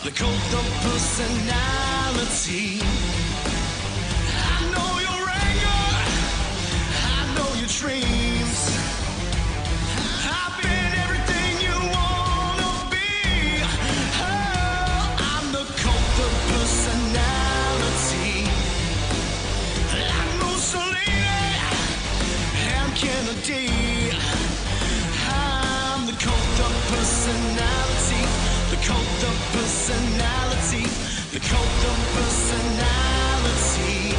The cult of personality. I know your anger, I know your dreams. I've been everything you wanna be. Oh, I'm the cult of personality. Like Mussolini and Kennedy. I'm the cult of personality. The cult of personality. The cult of personality.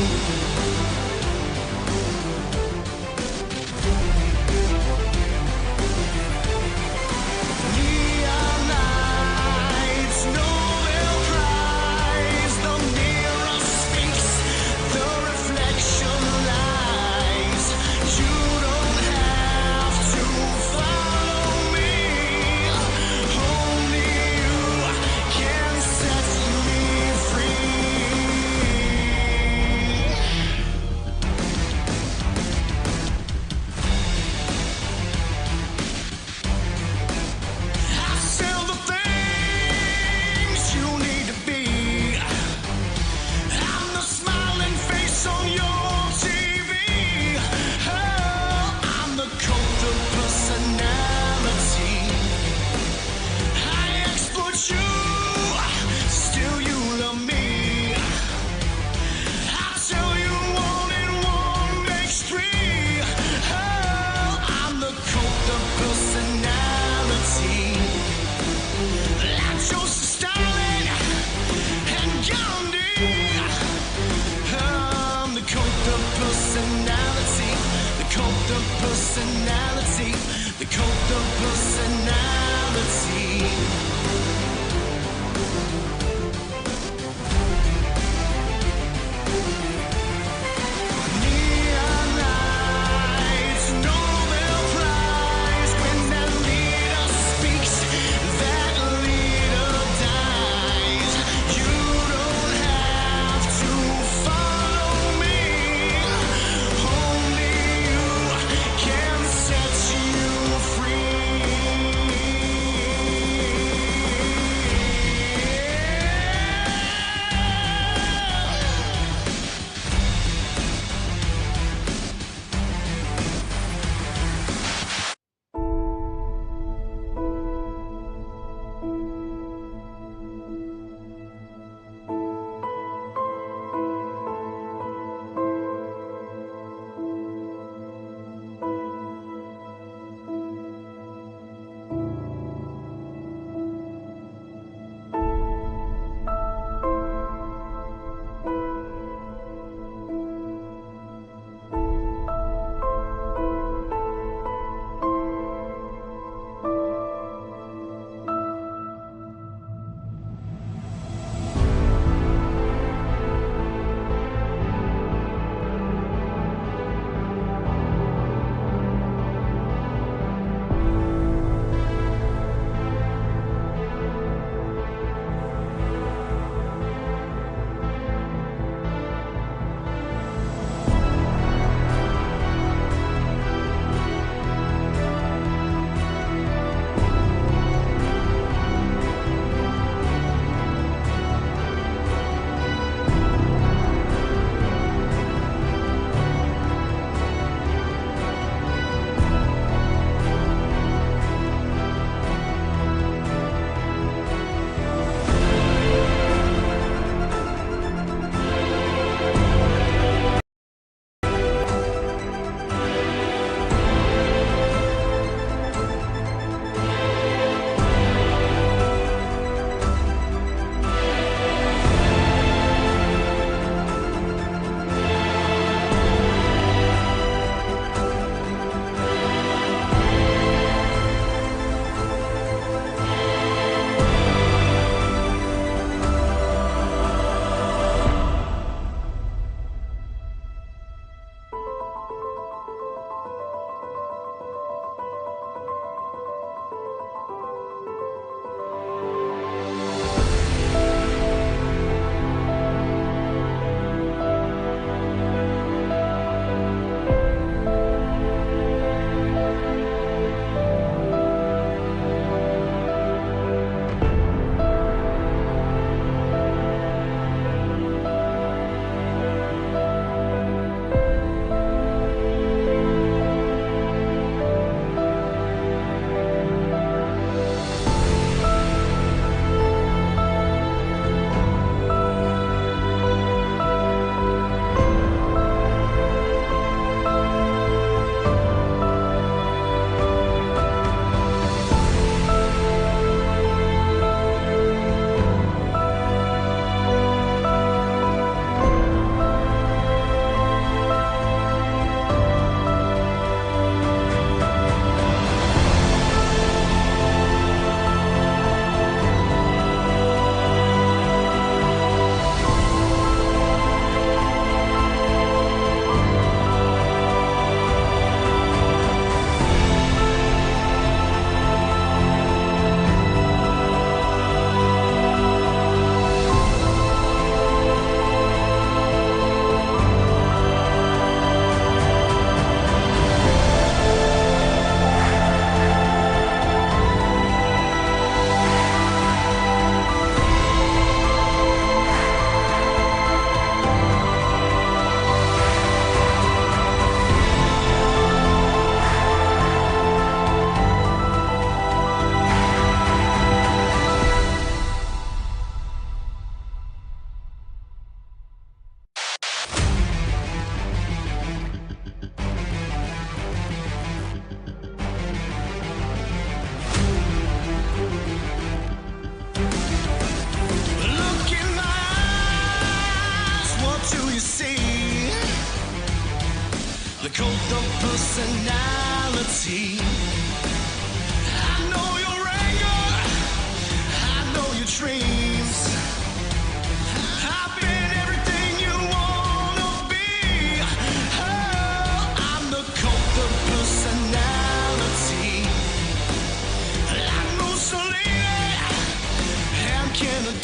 Neon lights, Nobel Prize. The mirror speaks, the reflection lies. You don't have to follow me. Only you can set me free.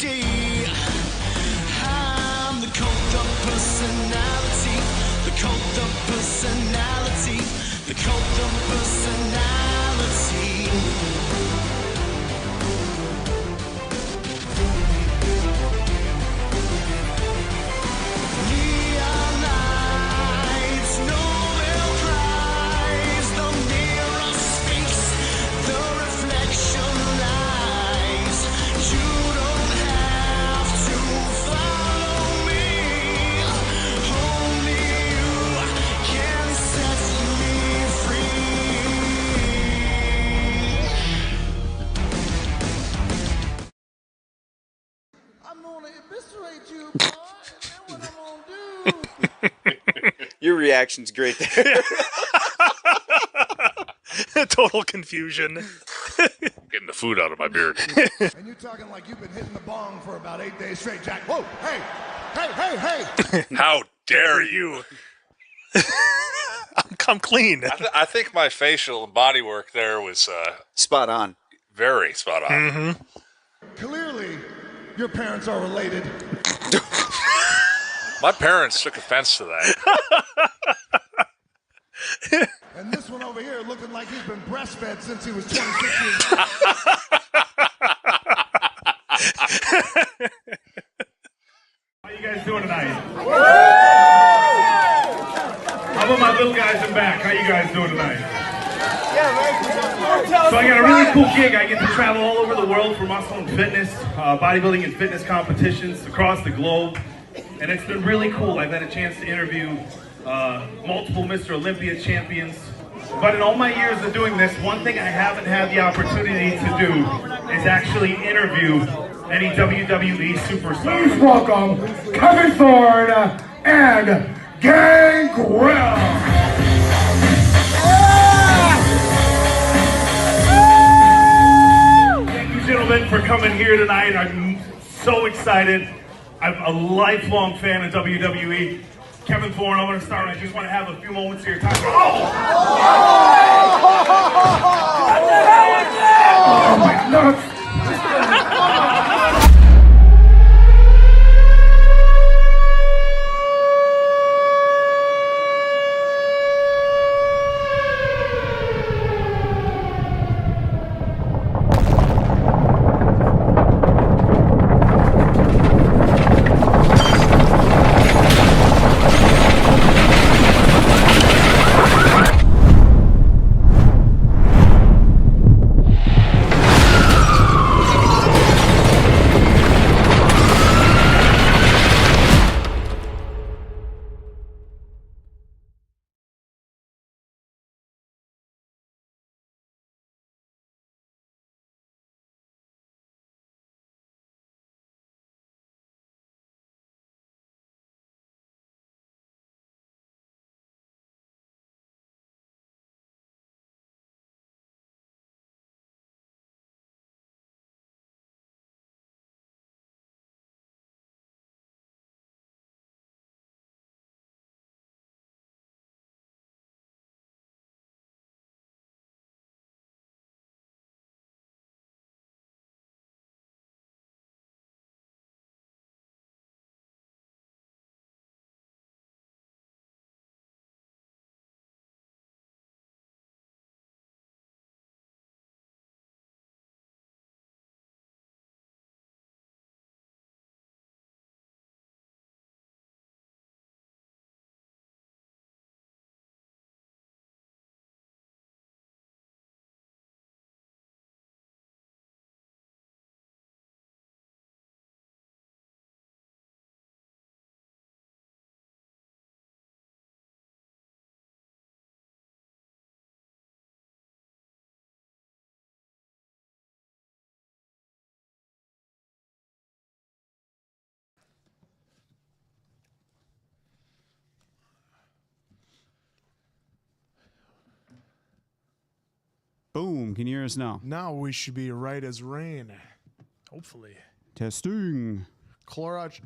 day. I'm the cult of personality, the cult of personality, the cult of personality. Neon lights, Nobel Prize, the mirror speaks, the reflection lies. You don't have to follow me, only you can set me free. I'm gonna eviscerate you, boy, and then what I'm gonna do? Your reaction's great there. Total confusion. Getting the food out of my beard. And you're talking like you've been hitting the bong for about 8 days straight, Jack. Whoa, hey, hey, hey, hey. How dare you? I'm clean. I think my facial and body work there was Spot on. very spot on. Mm-hmm. Clearly, your parents are related. My parents took offense to that. And this one over here looking like he's been breastfed since he was 26 years old. How you guys doing tonight? How about my little guys in back? How you guys doing tonight? So I got a really cool gig. I get to travel all over the world for muscle and fitness, bodybuilding and fitness competitions across the globe. And it's been really cool. I've had a chance to interview multiple Mr. Olympia champions. But in all my years of doing this, one thing I haven't had the opportunity to do is actually interview any WWE superstars. Please welcome Kevin Thorne and Gangrel. Thank you, gentlemen, for coming here tonight. I'm so excited. I'm a lifelong fan of WWE. Kevin Thorne, I'm going to start. I just want to have a few moments of your time. Oh my nuts! Boom. Can you hear us now? Now we should be right as rain. Hopefully. Testing. Clorox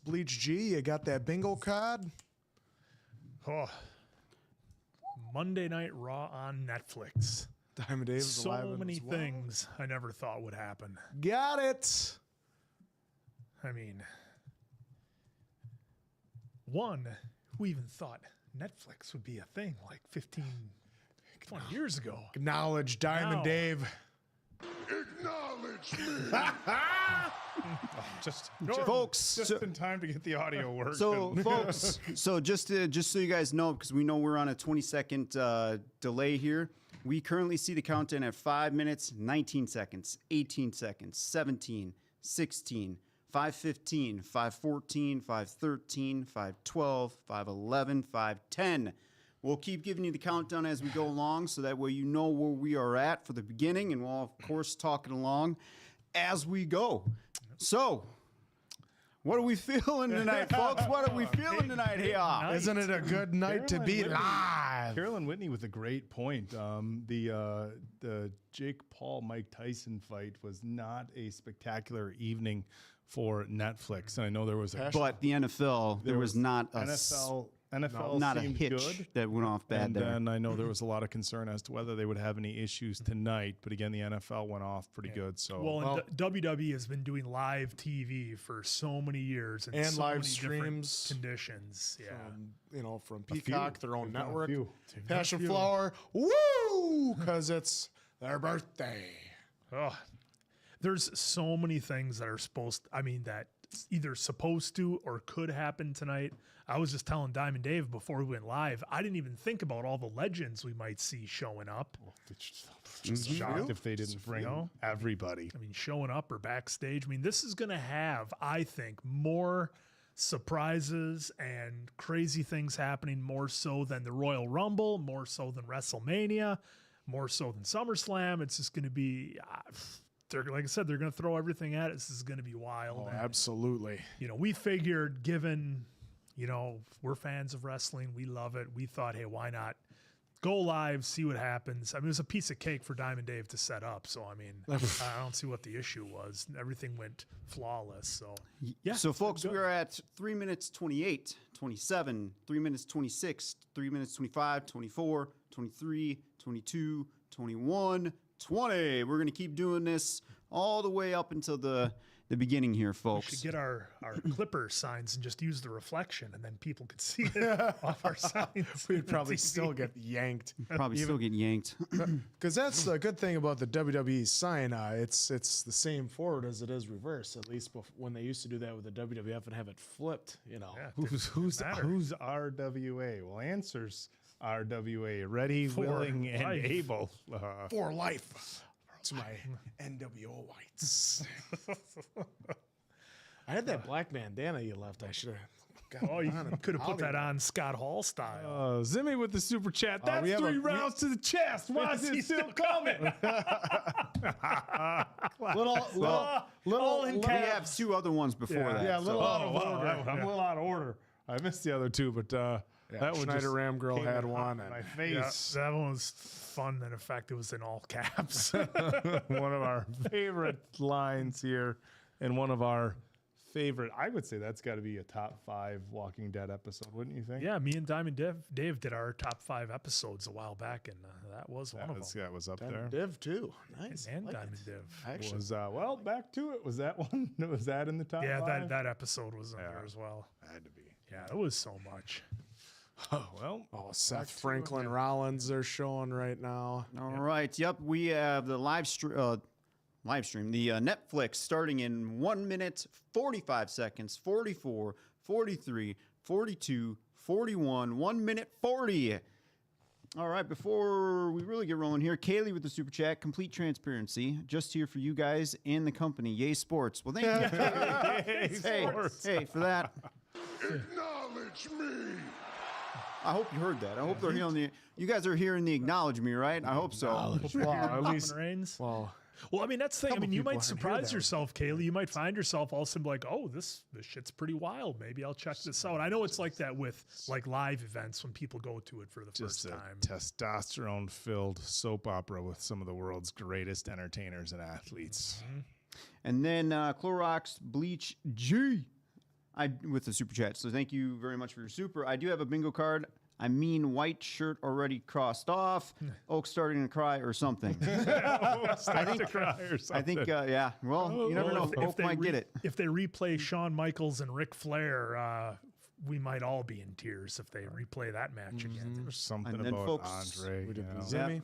Bleach G, you got that bingo card? Oh. Monday Night Raw on Netflix. Diamond Dave is alive So and many as well. things I never thought would happen. Got it. I mean, one, who even thought Netflix would be a thing like 15, 20 years ago? Acknowledge Diamond Now. Dave. Acknowledge me. Just Folks, just in time to get the audio working. So, folks, so just so you guys know, because we know we're on a 20-second delay here, we currently see the countdown at 5 minutes, 19 seconds, 18 seconds, 17, 16, 5:15, 5:14, 5:13, 5:12, 5:11, 5:10. We'll keep giving you the countdown as we go along, so that way you know where we are at for the beginning, and we'll, of course, talk it along as we go. So, what are we feeling tonight, folks? What are we feeling tonight here? Isn't it a good night to be live? Carolyn Whitney with a great point. The Jake Paul Mike Tyson fight was not a spectacular evening for Netflix, and I know there was a But the NFL, there was not a NFL not a seemed hitch good. that went off bad And there. then I know there was a lot of concern as to whether they would have any issues tonight. But again, the NFL went off pretty good. So well, and WWE has been doing live TV for so many years And so live many different streams. conditions. Yeah. From Peacock, their own They've done a network. few. Passion Flower, woo! Because it's their birthday. Oh, there's so many things that are that either supposed to or could happen tonight. I was just telling Diamond Dave before we went live, I didn't even think about all the legends we might see showing up. just shocked if they didn't bring everybody. I mean, showing up or backstage. I mean, this is going to have, I think, more surprises and crazy things happening, more so than the Royal Rumble, more so than WrestleMania, more so than SummerSlam. It's just going to be, like I said, they're going to throw everything at it. This is going to be wild. Oh, And, absolutely. we figured, given, we're fans of wrestling, we love it. We thought, hey, why not go live, see what happens? I mean, it was a piece of cake for Diamond Dave to set up. So, I mean, I don't see what the issue was. Everything went flawless. So, yeah. So, folks, we are at 3 minutes 28, 27, 3 minutes 26, 3 minutes 25, 24, 23, 22, 21, 20. We're going to keep doing this all the way up until the beginning here, We folks. should get our Clipper signs and just use the reflection, and then people could see it off our signs. We'd probably still get yanked. Probably still get yanked. Because that's the good thing about the WWE sign. It's the same forward as it is reverse, at least when they used to do that with the WWF and have it flipped, Yeah, Who's matter. RWA? Well, answers RWA. Ready, For willing, and life. able. for life to my NWO whites. I had that black bandana you left. I should have got Oh, you on and could have put that Hollywood. on Scott Hall style. Zimmy with the super chat. That's we have 3 rounds to the chest. Why is he still coming? All in We caps. have 2 other ones before that. Yeah, a little out of wow, order. I'm a little out of order. I missed the other 2, but that one Schneider just Ram Girl came had in hot one, in and my Yeah, face. that one was fun. And in fact, it was in all caps. One of our favorite lines here, and one of our favorite. I would say that's got to be a top 5 Walking Dead episode, wouldn't you think? Yeah, me and Diamond Dave did our top 5 episodes a while back, and that was one of them. That was up there. And Div too. Nice. And Like Diamond it. Div. Action. Was well, back to it. Was that one? Was that in the top? Yeah, 5? that episode was in there as well. had to be. Yeah, it was so much. Oh well. Oh, Seth Franklin Rollins they're showing right now. All right. Yep. We have the live stream, the Netflix starting in 1 minute, 45 seconds, 44, 43, 42, 41, 1 minute 40. All right. Before we really get rolling here, Kaylee with the super chat, complete transparency, just here for you guys and the company. Yay Sports. Well, thank you. Kaylee. Hey, for that. Acknowledge me. I hope you heard that. I hope they're hearing you guys are hearing the acknowledge me, right? I hope so. Well, at least Reigns. well, Well, I mean, that's the thing. I couple mean, you people might haven't heard surprise that. yourself, Kaylee. You might find yourself all of a sudden like, oh, this shit's pretty wild. Maybe I'll check this out. I know it's like that with like live events when people go to it for the Just first a time. testosterone-filled soap opera with some of the world's greatest entertainers and athletes. And then Clorox Bleach G with the super chat. So thank you very much for your super. I do have a bingo card. I mean, white shirt already crossed off. Oak starting to cry or something. I think, yeah. Well, you never know. Oak might get it. If they replay Shawn Michaels and Ric Flair, we might all be in tears if they replay that match again. There's something And then, about folks, Andre. we did the you know. Zimmy.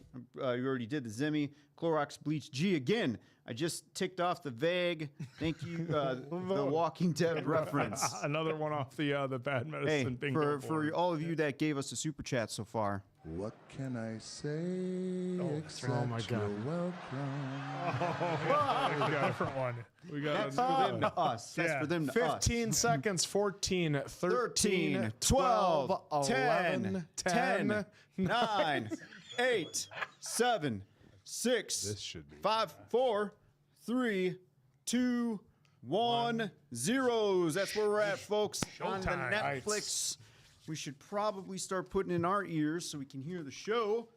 You already did the Zimmy. Clorox Bleach G again. I just ticked off the vague. Thank you, the Walking Dead reference. Another one off the bad medicine Hey, bingo for board. all of you that gave us a super chat so far. What can I say? Except Oh my God. you're welcome. Different one. We got That's for them to us. That's Yeah. for them to 15 us. seconds, 14, 13, 13, 12, 11, 10, 9, 8, 7, 6, This should be 5, 4, 3, 2, 1, zeros. That's where we're at, folks. On the Showtime. Netflix. We should probably start putting in our ears so we can hear the show.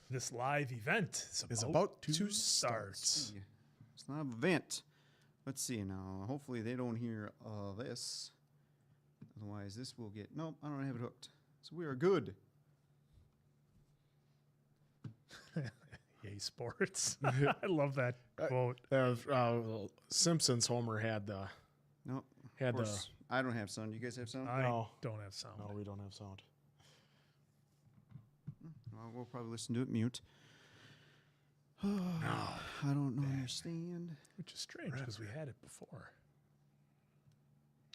This live event is about to start. It's not an event. Let's see now. Hopefully they don't hear this. Otherwise, this will get... Nope, I don't have it hooked. So we are good. Yay, sports. I love that quote. Simpsons Homer had the... Nope. Had Of course, I don't have sound. You guys have sound? I No. don't have sound. No, we don't have sound. Well, we'll probably listen to it mute. I don't understand. Which is strange because we had it before.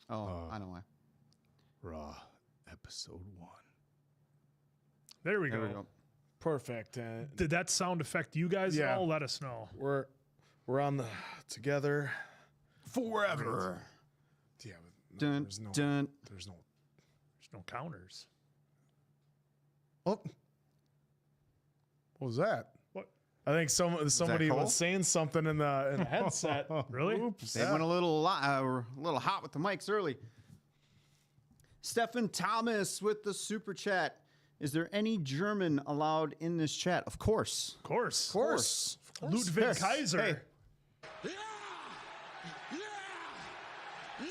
Oh, I know why. Raw episode 1. There we There go. we go. Perfect. Did that sound affect you guys Yeah. at all? Let us know. We're on the together Forever. Yeah, but Dun, there's no dun. there's no There's no counters. Oh. What was that? What? I think somebody Cole? was saying something in the headset. Really? Oops. They went a little hot with the mics early. Stefan Thomas with the super chat. Is there any German allowed in this chat? Of course. Of course. Of course. Ludwig Yes. Kaiser. Hey. Yeah! Yeah! Yeah!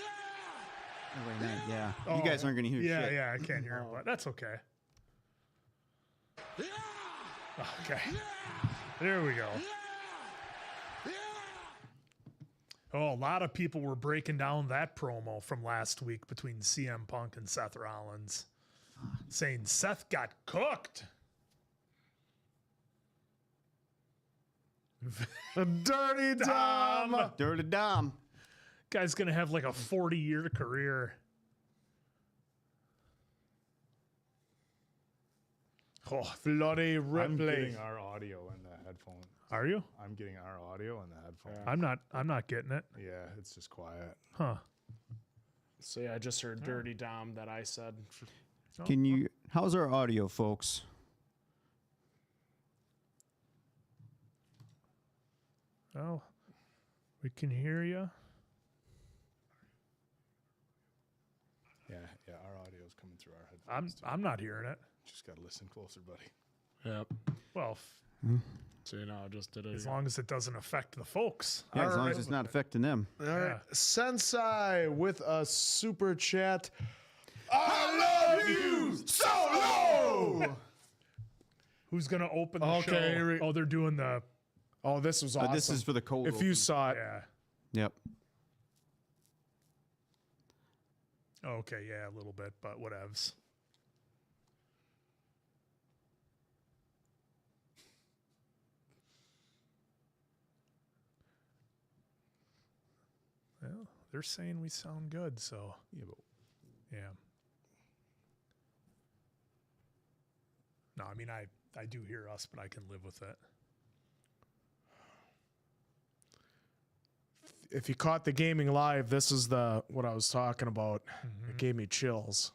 Oh, wait a minute, yeah. You guys aren't going to hear Yeah, shit. yeah, I can't hear him, but that's okay. Yeah! Okay. There we go. Yeah! Oh, a lot of people were breaking down that promo from last week between CM Punk and Seth Rollins, saying Seth got cooked. Dirty Dom. Dirty Dom. Guy's going to have like a 40-year career. Oh, Bloody I'm Ripley. getting our audio in the headphone. are you? I'm getting our audio in the headphone. I'm not getting it. Yeah, it's just quiet. Huh. So yeah, I just heard Dirty Dom that I said. Can you... How's our audio, folks? Oh, we can hear you. Yeah, our audio is coming through our headphones. I'm not hearing it. Just got to listen closer, buddy. Yep. Well, So you know, I just did it. as long as it doesn't affect the folks. Yeah, as long Alright. as it's not affecting them. All right. Yeah. Sensei with a super chat. I love you so low. Who's going to open the Okay, show? here we- Oh, they're doing the... Oh, this was awesome. This is for the cold If open. you saw it, Yeah. Yep. Okay, yeah, a little bit, but whatevs. Well, they're saying we sound good, so Yeah, but yeah. No, I mean I do hear us, but I can live with it. if you caught the gaming live, this is what I was talking about. It gave me chills.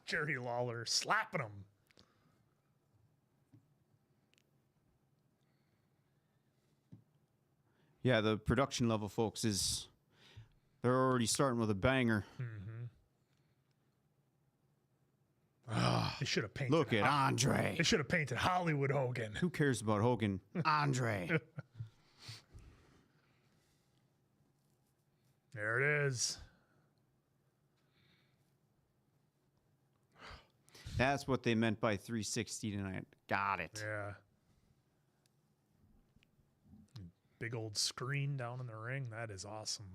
Jerry Lawler slapping him. Yeah, the production level, folks, they're already starting with a banger. Mm-hmm. They should have painted. Look at Andre. They should have painted Hollywood Hogan. Who cares about Hogan? Andre. There it is. That's what they meant by 360 tonight. Got it. Yeah. Big old screen down in the ring. That is awesome.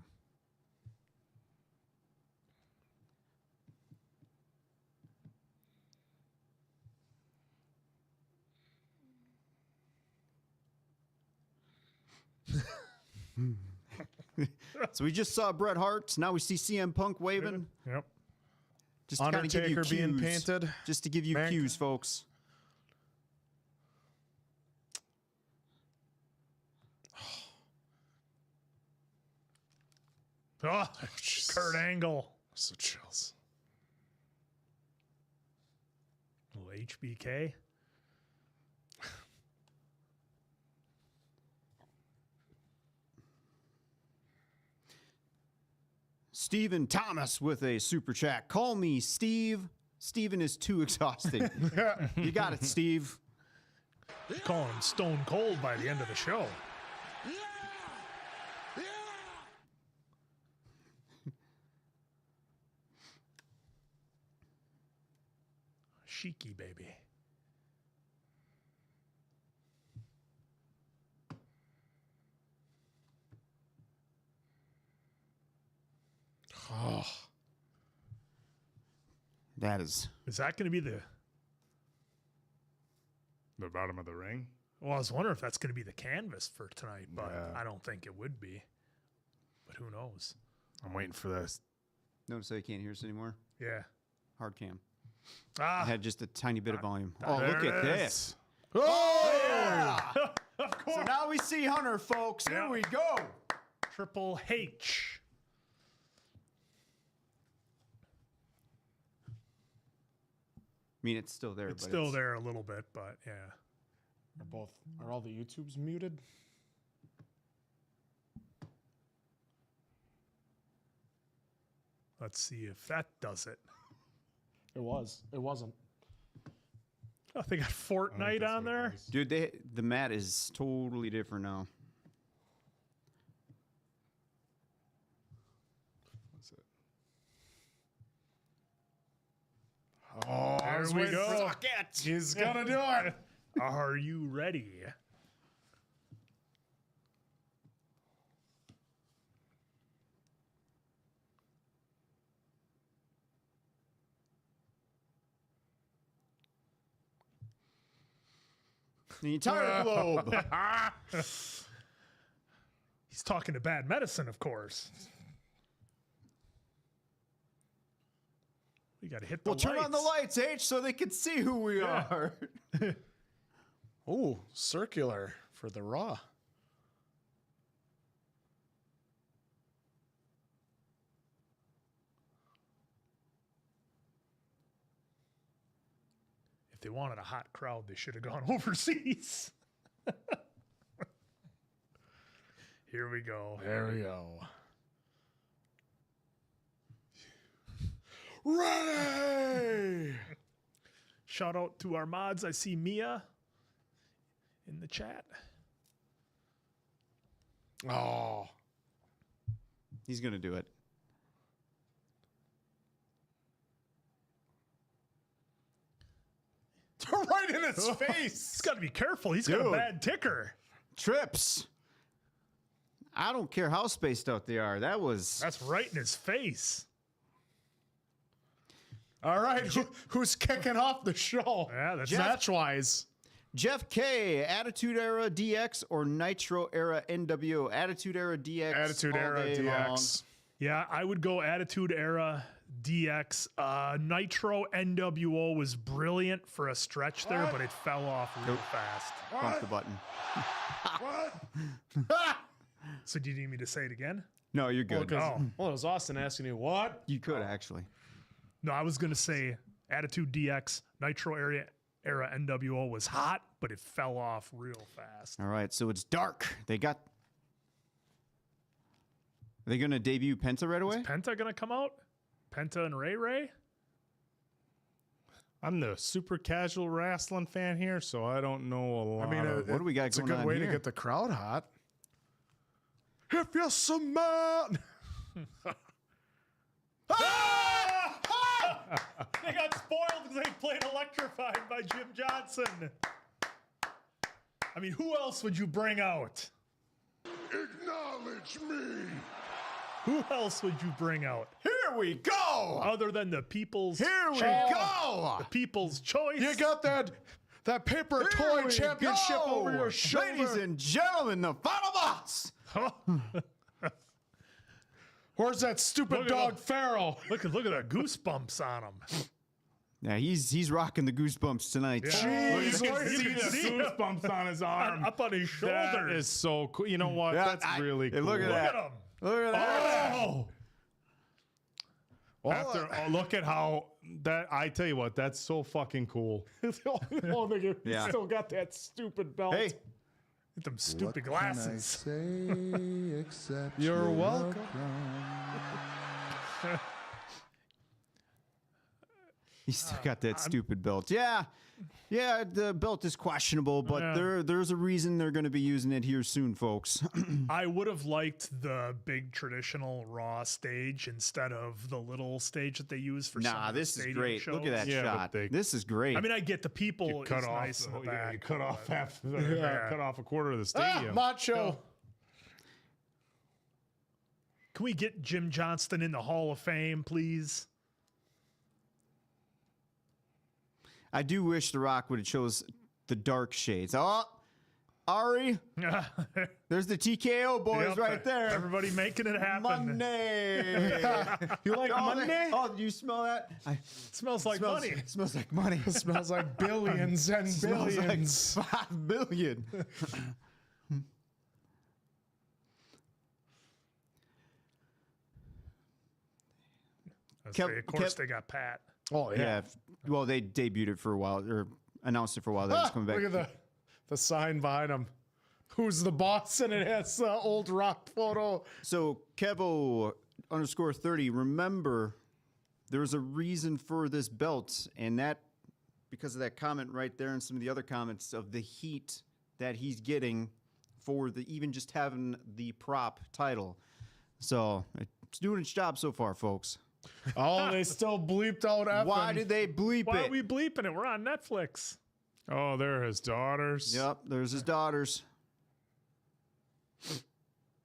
So we just saw Bret Hart. Now we see CM Punk waving. Yep. Just to kind of give you Undertaker being cues. painted. Just to give you Mank- cues, folks. Oh, Jesus. Kurt Angle. So chills. Little HBK. Stephen Thomas with a super chat. Call me Steve. Steven is too exhausting. You got it, Steve. Calling him Stone Cold by the end of the show. Sheiky, baby. Oh, That is. Is that going to be the... The bottom of the ring. Well, I was wondering if that's going to be the canvas for tonight, but Yeah. I don't think it would be. But who knows? I'm waiting for this. Notice how you can't hear us anymore? Yeah. Hard cam. Ah, I had just a tiny bit of volume. Oh, look there at it this. Oh! Of course. So now we see Hunter, folks. Here Yeah. we go. Triple H. I mean, it's still there. It's but still there a little bit, but yeah. are all the YouTubes muted? Let's see if that does it. It was. It wasn't. Oh, they got Fortnite on there. Dude, the mat is totally different now. What's it? Oh, I There was we waiting for go. He's gonna do it. Are you ready? The entire globe. He's talking to Bad Medicine, of course. We got to hit the Well, turn on the lights, H, so they can see who we are. Ooh, circular for the Raw. If they wanted a hot crowd, they should have gone overseas. Here we go. There we go. Ready! Shout out to our mods. I see Mia in the chat. Oh, He's going to do it. right in his He's face. got to be careful. He's got a Dude. bad ticker. Trips. I don't care how spaced out they are. That was. That's right in his face. All right, who's kicking off the show? Yeah, that's match-wise. Jeff K, Attitude Era DX or Nitro Era NWO? Attitude Era DX. Attitude all Era day DX. long. Yeah, I would go Attitude Era DX. Nitro NWO was brilliant for a stretch there, but it fell off real fast. Bump the button. So do you need me to say it again? No, you're good. Oh. Well, it was Austin asking you what? You could actually. No, I was going to say Attitude DX, Nitro Era NWO was hot, but it fell off real fast. All right, so it's dark. Are they going to debut Penta right away? Penta going to come out? Penta and Ray Ray? I'm the super casual wrestling fan here, so I don't know a lot. I mean, of What do we got it's a going good on way here? to get the crowd hot. If you're some man. They got spoiled because they played Electrified by Jim Johnson. I mean, who else would you bring out? Acknowledge me. Who else would you bring out? Here we go. Other than the People's Here we Choice- go. The People's Choice. You got that paper Here toy we championship go. over your shoulder. Ladies and gentlemen, the final boss. Where's that stupid Look at dog him. Pharaoh? Look at the goosebumps on him. Yeah, he's rocking the goosebumps tonight. Jeez, You look can at see these the goosebumps on his arm. Up on his shoulder. That is so cool. You know what? Yeah, That's really cool. Look at Look that. at him. Look at that. Oh. Look at how that. I tell you what, that's so fucking cool. Yeah. Still got that stupid belt. Hey, With them stupid glasses. You're welcome. he's still got that stupid belt. Yeah. Yeah, the belt is questionable, but Yeah. there's a reason they're going to be using it here soon, folks. I would have liked the big traditional Raw stage instead of the little stage that they use for some Nah, of the this is stadium great. Look at shows. that Yeah, but shot. they- This is great. I mean, I get the people You is cut off, nice in the yeah, back. you cut off but- half, Yeah. cut off a quarter of the Ah, stadium. macho. Can we get Jim Johnston in the Hall of Fame, please? I do wish The Rock would have chose the dark shades. Oh, Ari, there's the TKO boys Yep, right there. Everybody making it happen. Monday. You like Monday? Oh, do you smell that? It smells like money. It smells like money. It smells like billions and smells like billions. 5 billion. I say, of course, Kev- they got Pat. Oh, Yeah. Well, they debuted it for a while, or announced it for a while. Then it's coming back. Look at the sign behind him. Who's the boss? And it has the old Rock photo. So Kevo _30. Remember, there's a reason for this belt, and that because of that comment right there, and some of the other comments of the heat that he's getting for the even just having the prop title. So it's doing its job so far, folks. Oh, they still bleeped out F. Why did they bleep Why it? are we bleeping it? We're on Netflix. Oh, there are his daughters. Yep, there's his daughters.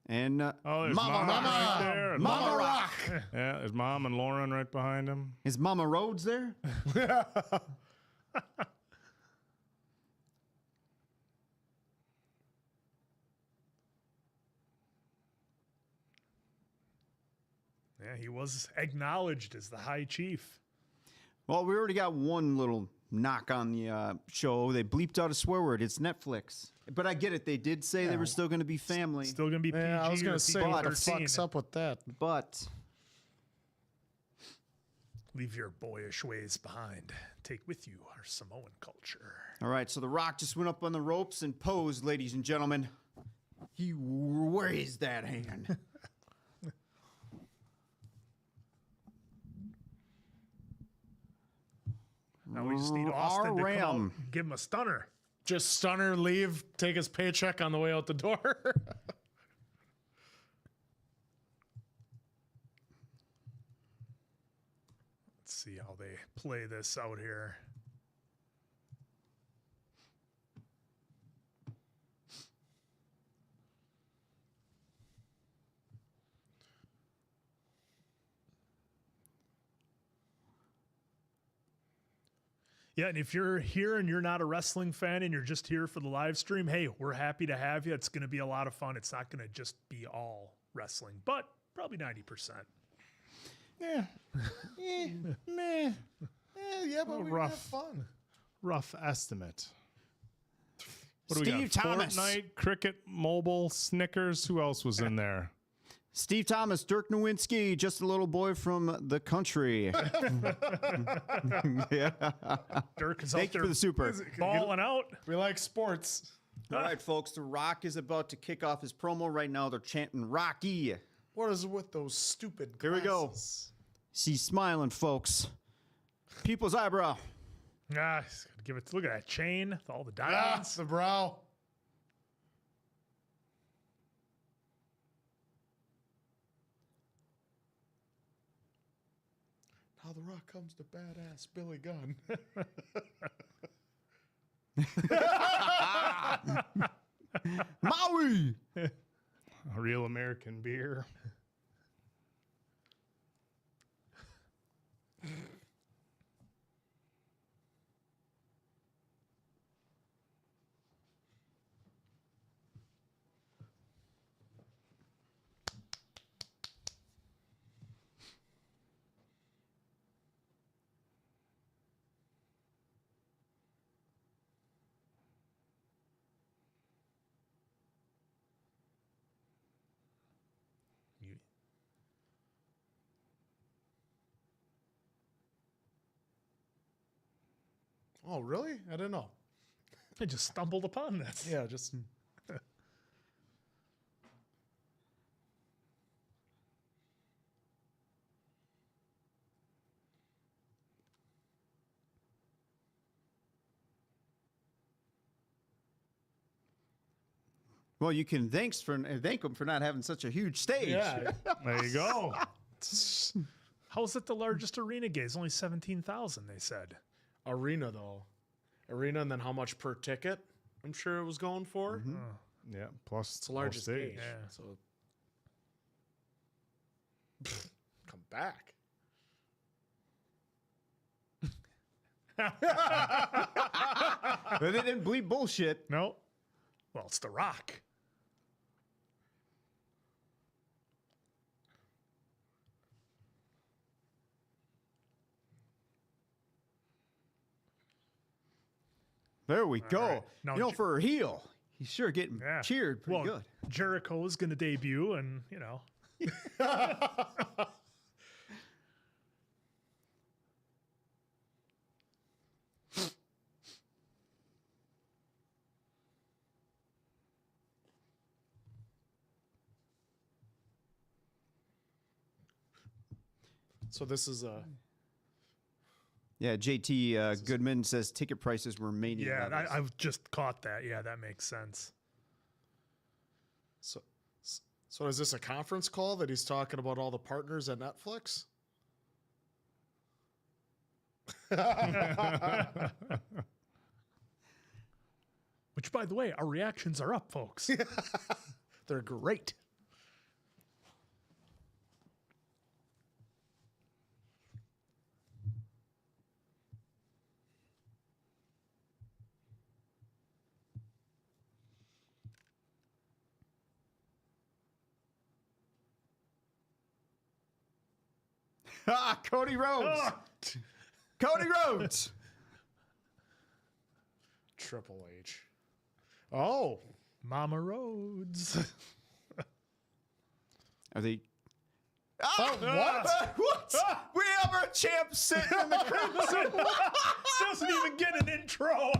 And Oh, there's Mama Mama right there. and Mama Rock. Yeah, there's Mom and Lauren right behind him. Is Mama Rhodes there? Yeah, he was acknowledged as the High Chief. Well, we already got one little knock on the show. They bleeped out a swear word. It's Netflix. But I get it. They did say they were still going to be family. Still gonna be PG. Yeah, I was or going to say, what the PG-13. fuck's up with that? But Leave your boyish ways behind. Take with you our Samoan culture. all right, so The Rock just went up on the ropes and posed, ladies and gentlemen. He raised that hand. Now we just need Austin to come out, RM. give him a stunner. Just stunner, leave, take his paycheck on the way out the door. Let's see how they play this out here. Yeah, and if you're here and you're not a wrestling fan and you're just here for the live stream, hey, we're happy to have you. It's going to be a lot of fun. It's not going to just be all wrestling, but probably 90%. Yeah. Meh. Yeah, but we rough. have fun. Rough estimate. What do we Steve got? Thomas. Fortnite, Cricket, Mobile, Snickers. Who else was in there? Steve Thomas, Dirk Nowinski, just a little boy from the country. Yeah. Dirk is Thank out you there for the super. balling out. We like sports. All right, folks, The Rock is about to kick off his promo right now. They're chanting Rocky. What is with those stupid Here we go. glasses? He's smiling, folks. People's eyebrow. Ah, he's gotta give it. Look at that chain with all the Ah, diamonds. the brow. Now the Rock comes to badass Billy Gunn. Maui. A real American beer. You- Oh, really? I didn't know. I just stumbled upon this. Yeah, just. Well, you can thank them for not having such a huge stage. Yeah. There you go. How's it the largest arena gate? It's only 17,000, they said. Arena, though. Arena, and then how much per ticket? I'm sure it was going for. Yeah, plus It's the largest stage. stage. Yeah. So. Come back. But they didn't bleed bullshit. No. Well, it's The Rock. There we go. right. Now You know, Jer- for a heel, he's sure getting Yeah. cheered pretty Well, good. Jericho's going to debut, and, you know. So this is a. Yeah, JT Goodman says ticket prices were mania. Yeah, levels. I've just caught that. Yeah, that makes sense. So is this a conference call that he's talking about all the partners at Netflix? Which, by the way, our reactions are up, folks. They're great. Ah, Cody Rhodes. Cody Rhodes. Triple H. Oh, Mama Rhodes. Are they? what? What? We have our champ sitting in the crimson. Doesn't even get an intro.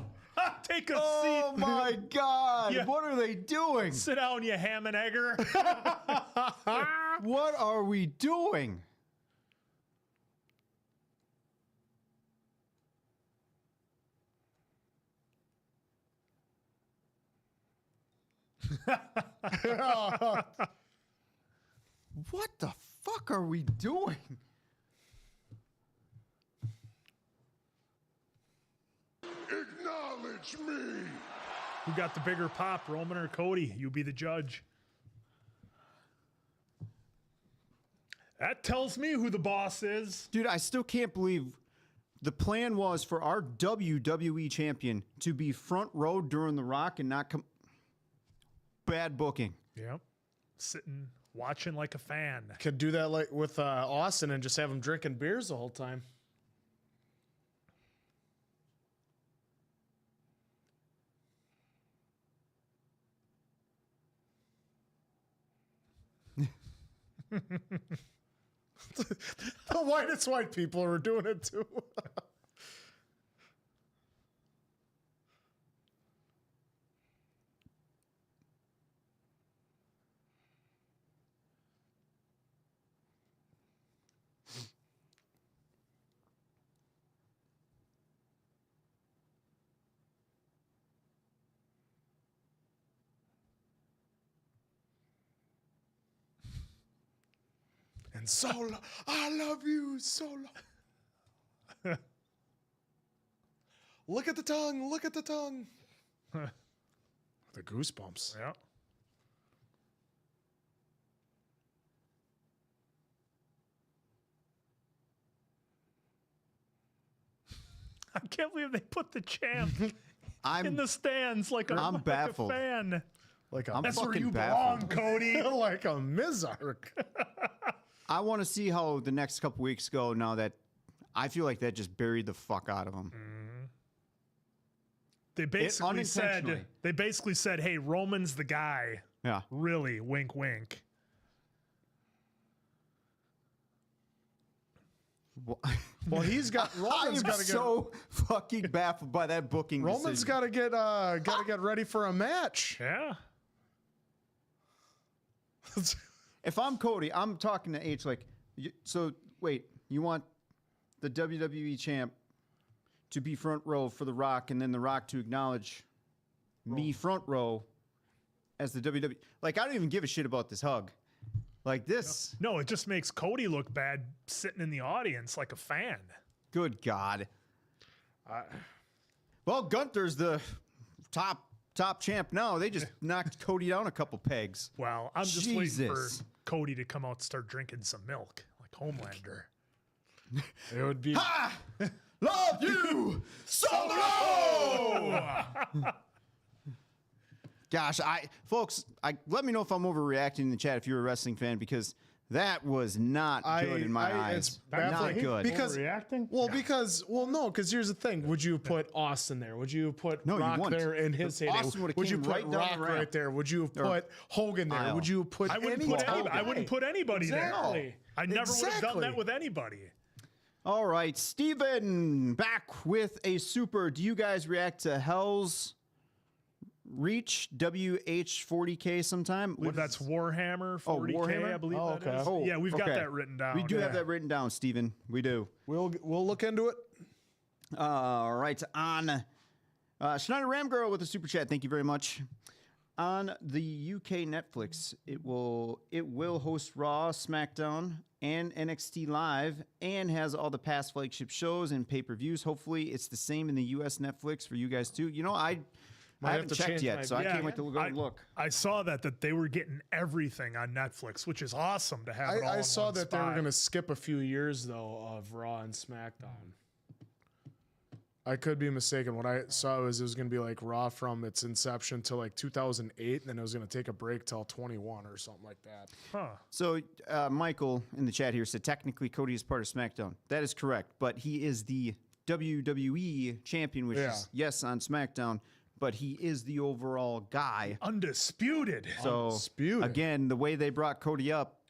Take a Oh seat. my God! Yeah. What are they doing? Sit down, you ham and egger. What are we doing? What the fuck are we doing? Acknowledge me. Who got the bigger pop, Roman or Cody? You be the judge. That tells me who the boss is. Dude, I still can't believe the plan was for our WWE champion to be front row during the Rock and not come. Bad booking. Yep. Sitting, watching like a fan. Could do that like with Austin and just have him drinking beers the whole time. The whitest white people are doing it too. Roman, Solo, I love you, Solo. Look at the tongue. Look at the tongue. The goosebumps. Yeah. I can't believe they put the champ in the stands like a, I'm like baffled. a fan. Like a, I'm That's where fucking you baffled. belong, Cody. like a Mizark. I want to see how the next couple weeks go now that I feel like that just buried the fuck out of him. They basically unintentionally. said, "Hey, Roman's the guy." Yeah. Really, wink, wink. Well, he's got I'm Roman's got to get so fucking baffled by that booking. Roman's decision. got to get ready for a match. Yeah. If I'm Cody, I'm talking to H like, so wait, you want the WWE champ to be front row for The Rock, and then The Rock to acknowledge me front row as the WWE. Like, I don't even give a shit about this hug. Like this. No, it just makes Cody look bad sitting in the audience like a fan. Good God. Well, Gunther's the top champ now. They just knocked Cody down a couple pegs. Well, I'm just waiting for Jesus. Cody to come out and start drinking some milk like Homelander. It would be Love you, Solo! Gosh, folks, let me know if I'm overreacting in the chat if you're a wrestling fan, because that was not good in my eyes. It's Not baffling. good. Because Overreacting? no, because here's the thing. Would you put Austin there? Would you put No, you Rock wouldn't. there in his heyday? Austin would've Would you came put right down the Rock ramp. right there? Would you have put Hogan there? aisle. Would you put I wouldn't anyone? put anybody there. Exactly. I never would have done that Exactly. with anybody. All right, Steven, back with a super. Do you guys react to Hell's Reach WH40K sometime? Well, that's Warhammer 40K, Warhammer? I believe Oh, that okay. is. Oh, Yeah, we've got okay. that written down. We do have that written down, Steven. We do. We'll look into it. All right, on Schneider Ramgirl with a super chat. Thank you very much. On the UK Netflix, it will host Raw, SmackDown, and NXT Live, and has all the past flagship shows and pay-per-views. Hopefully, it's the same in the US Netflix for you guys too. You know, I have haven't to checked change my yet, so I Yeah, can't wait to go and look. I saw that they were getting everything on Netflix, which is awesome to have it all I in saw one that they were spot. going to skip a few years though of Raw and SmackDown. I could be mistaken. What I saw was it was going to be like Raw from its inception to like 2008, and then it was going to take a break till 21 or something like that. Huh. So Michael in the chat here said technically Cody is part of SmackDown. That is correct, but he is the WWE champion, which is yes on SmackDown, but he is the overall guy. Undisputed. So Undisputed. again, the way they brought Cody up,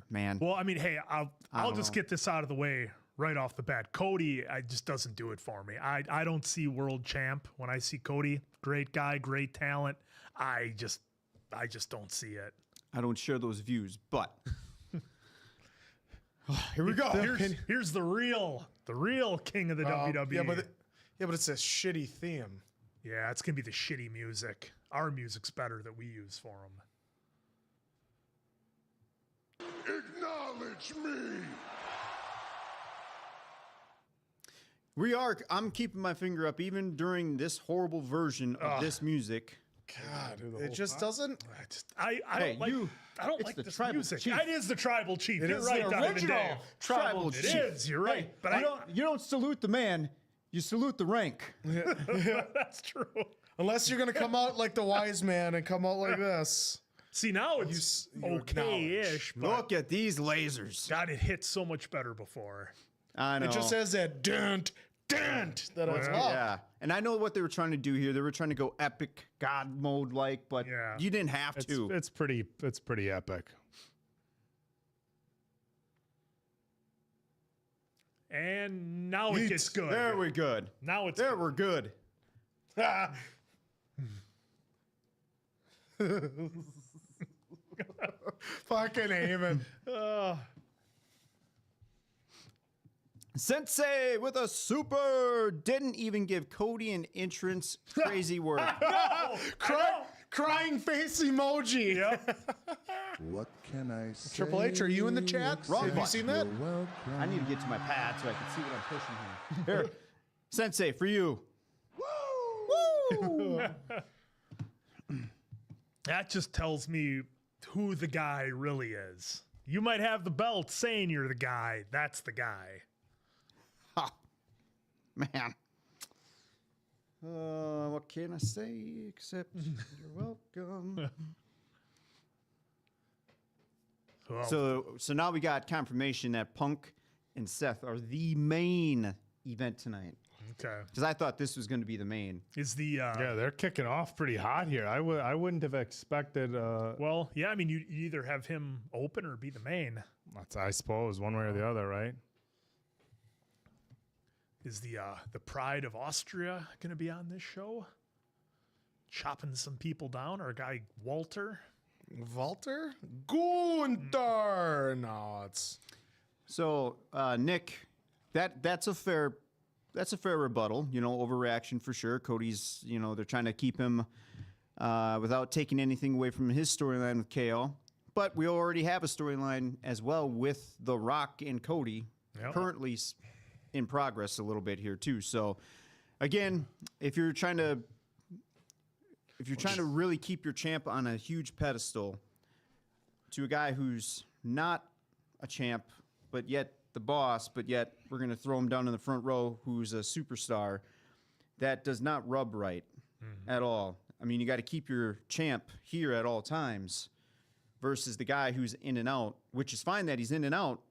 man. Well, I mean, hey, I'll don't just know. get this out of the way right off the bat. Cody, I just doesn't do it for me. I don't see world champ when I see Cody. Great guy, great talent. I just don't see it. I don't share those views, but here we go. Here's the real king of the WWE. Yeah, but it's a shitty theme. Yeah, it's gonna be the shitty music. Our music's better that we use for them. Acknowledge me. I'm keeping my finger up even during this horrible version of this music. God, it just doesn't. I Hey, don't it's like the this tribal music. chief. It is the tribal chief. It You're is right, the Diamond original Dave. Tribal It chief. is. You're right. But you don't salute the man, you salute the rank. that's true. Unless you're gonna come out like the wise man and come out like this. See, now it's you okay-ish, but Look at these lasers. God, it hit so much better before. I know. It just has that dent that I love. Yeah, and I know what they were trying to do here. They were trying to go epic God mode like, but Yeah. you didn't have to. It's pretty epic. And now it gets good. There we're good. Now it's There we're good. Fucking Heyman. Sensei with a super didn't even give Cody an entrance. Crazy work. Crying face emoji. Yep. What can I say? Triple H, are you in the chat? Wrong Have you button. seen that? I need to get to my pad so I can see what I'm pushing here. Here, Sensei, for you. Woo! That just tells me who the guy really is. You might have the belt saying you're the guy. That's the guy. Ha. Man. What can I say except you're welcome? Well, So now we got confirmation that Punk and Seth are the main event tonight. okay. Because I thought this was going to be the main. Is the Yeah, they're kicking off pretty hot here. I wouldn't have expected. well, yeah, I mean, you either have him open or be the main. That's, I suppose, one way or the other, right? Is the Pride of Austria going to be on this show? Chopping some people down, or a guy Walter? Walter? Gunther! No, it's... So Nick, that's a fair rebuttal. You know, overreaction for sure. Cody's, you know, they're trying to keep him without taking anything away from his storyline with KO. But we already have a storyline as well with The Rock and Cody Yep. currently in progress a little bit here too. So again, if you're trying to really keep your champ on a huge pedestal to a guy who's not a champ, but yet the boss, but yet we're going to throw him down in the front row who's a superstar, that does not rub right at all. I mean, you got to keep your champ here at all times versus the guy who's in and out, which is fine that he's in and out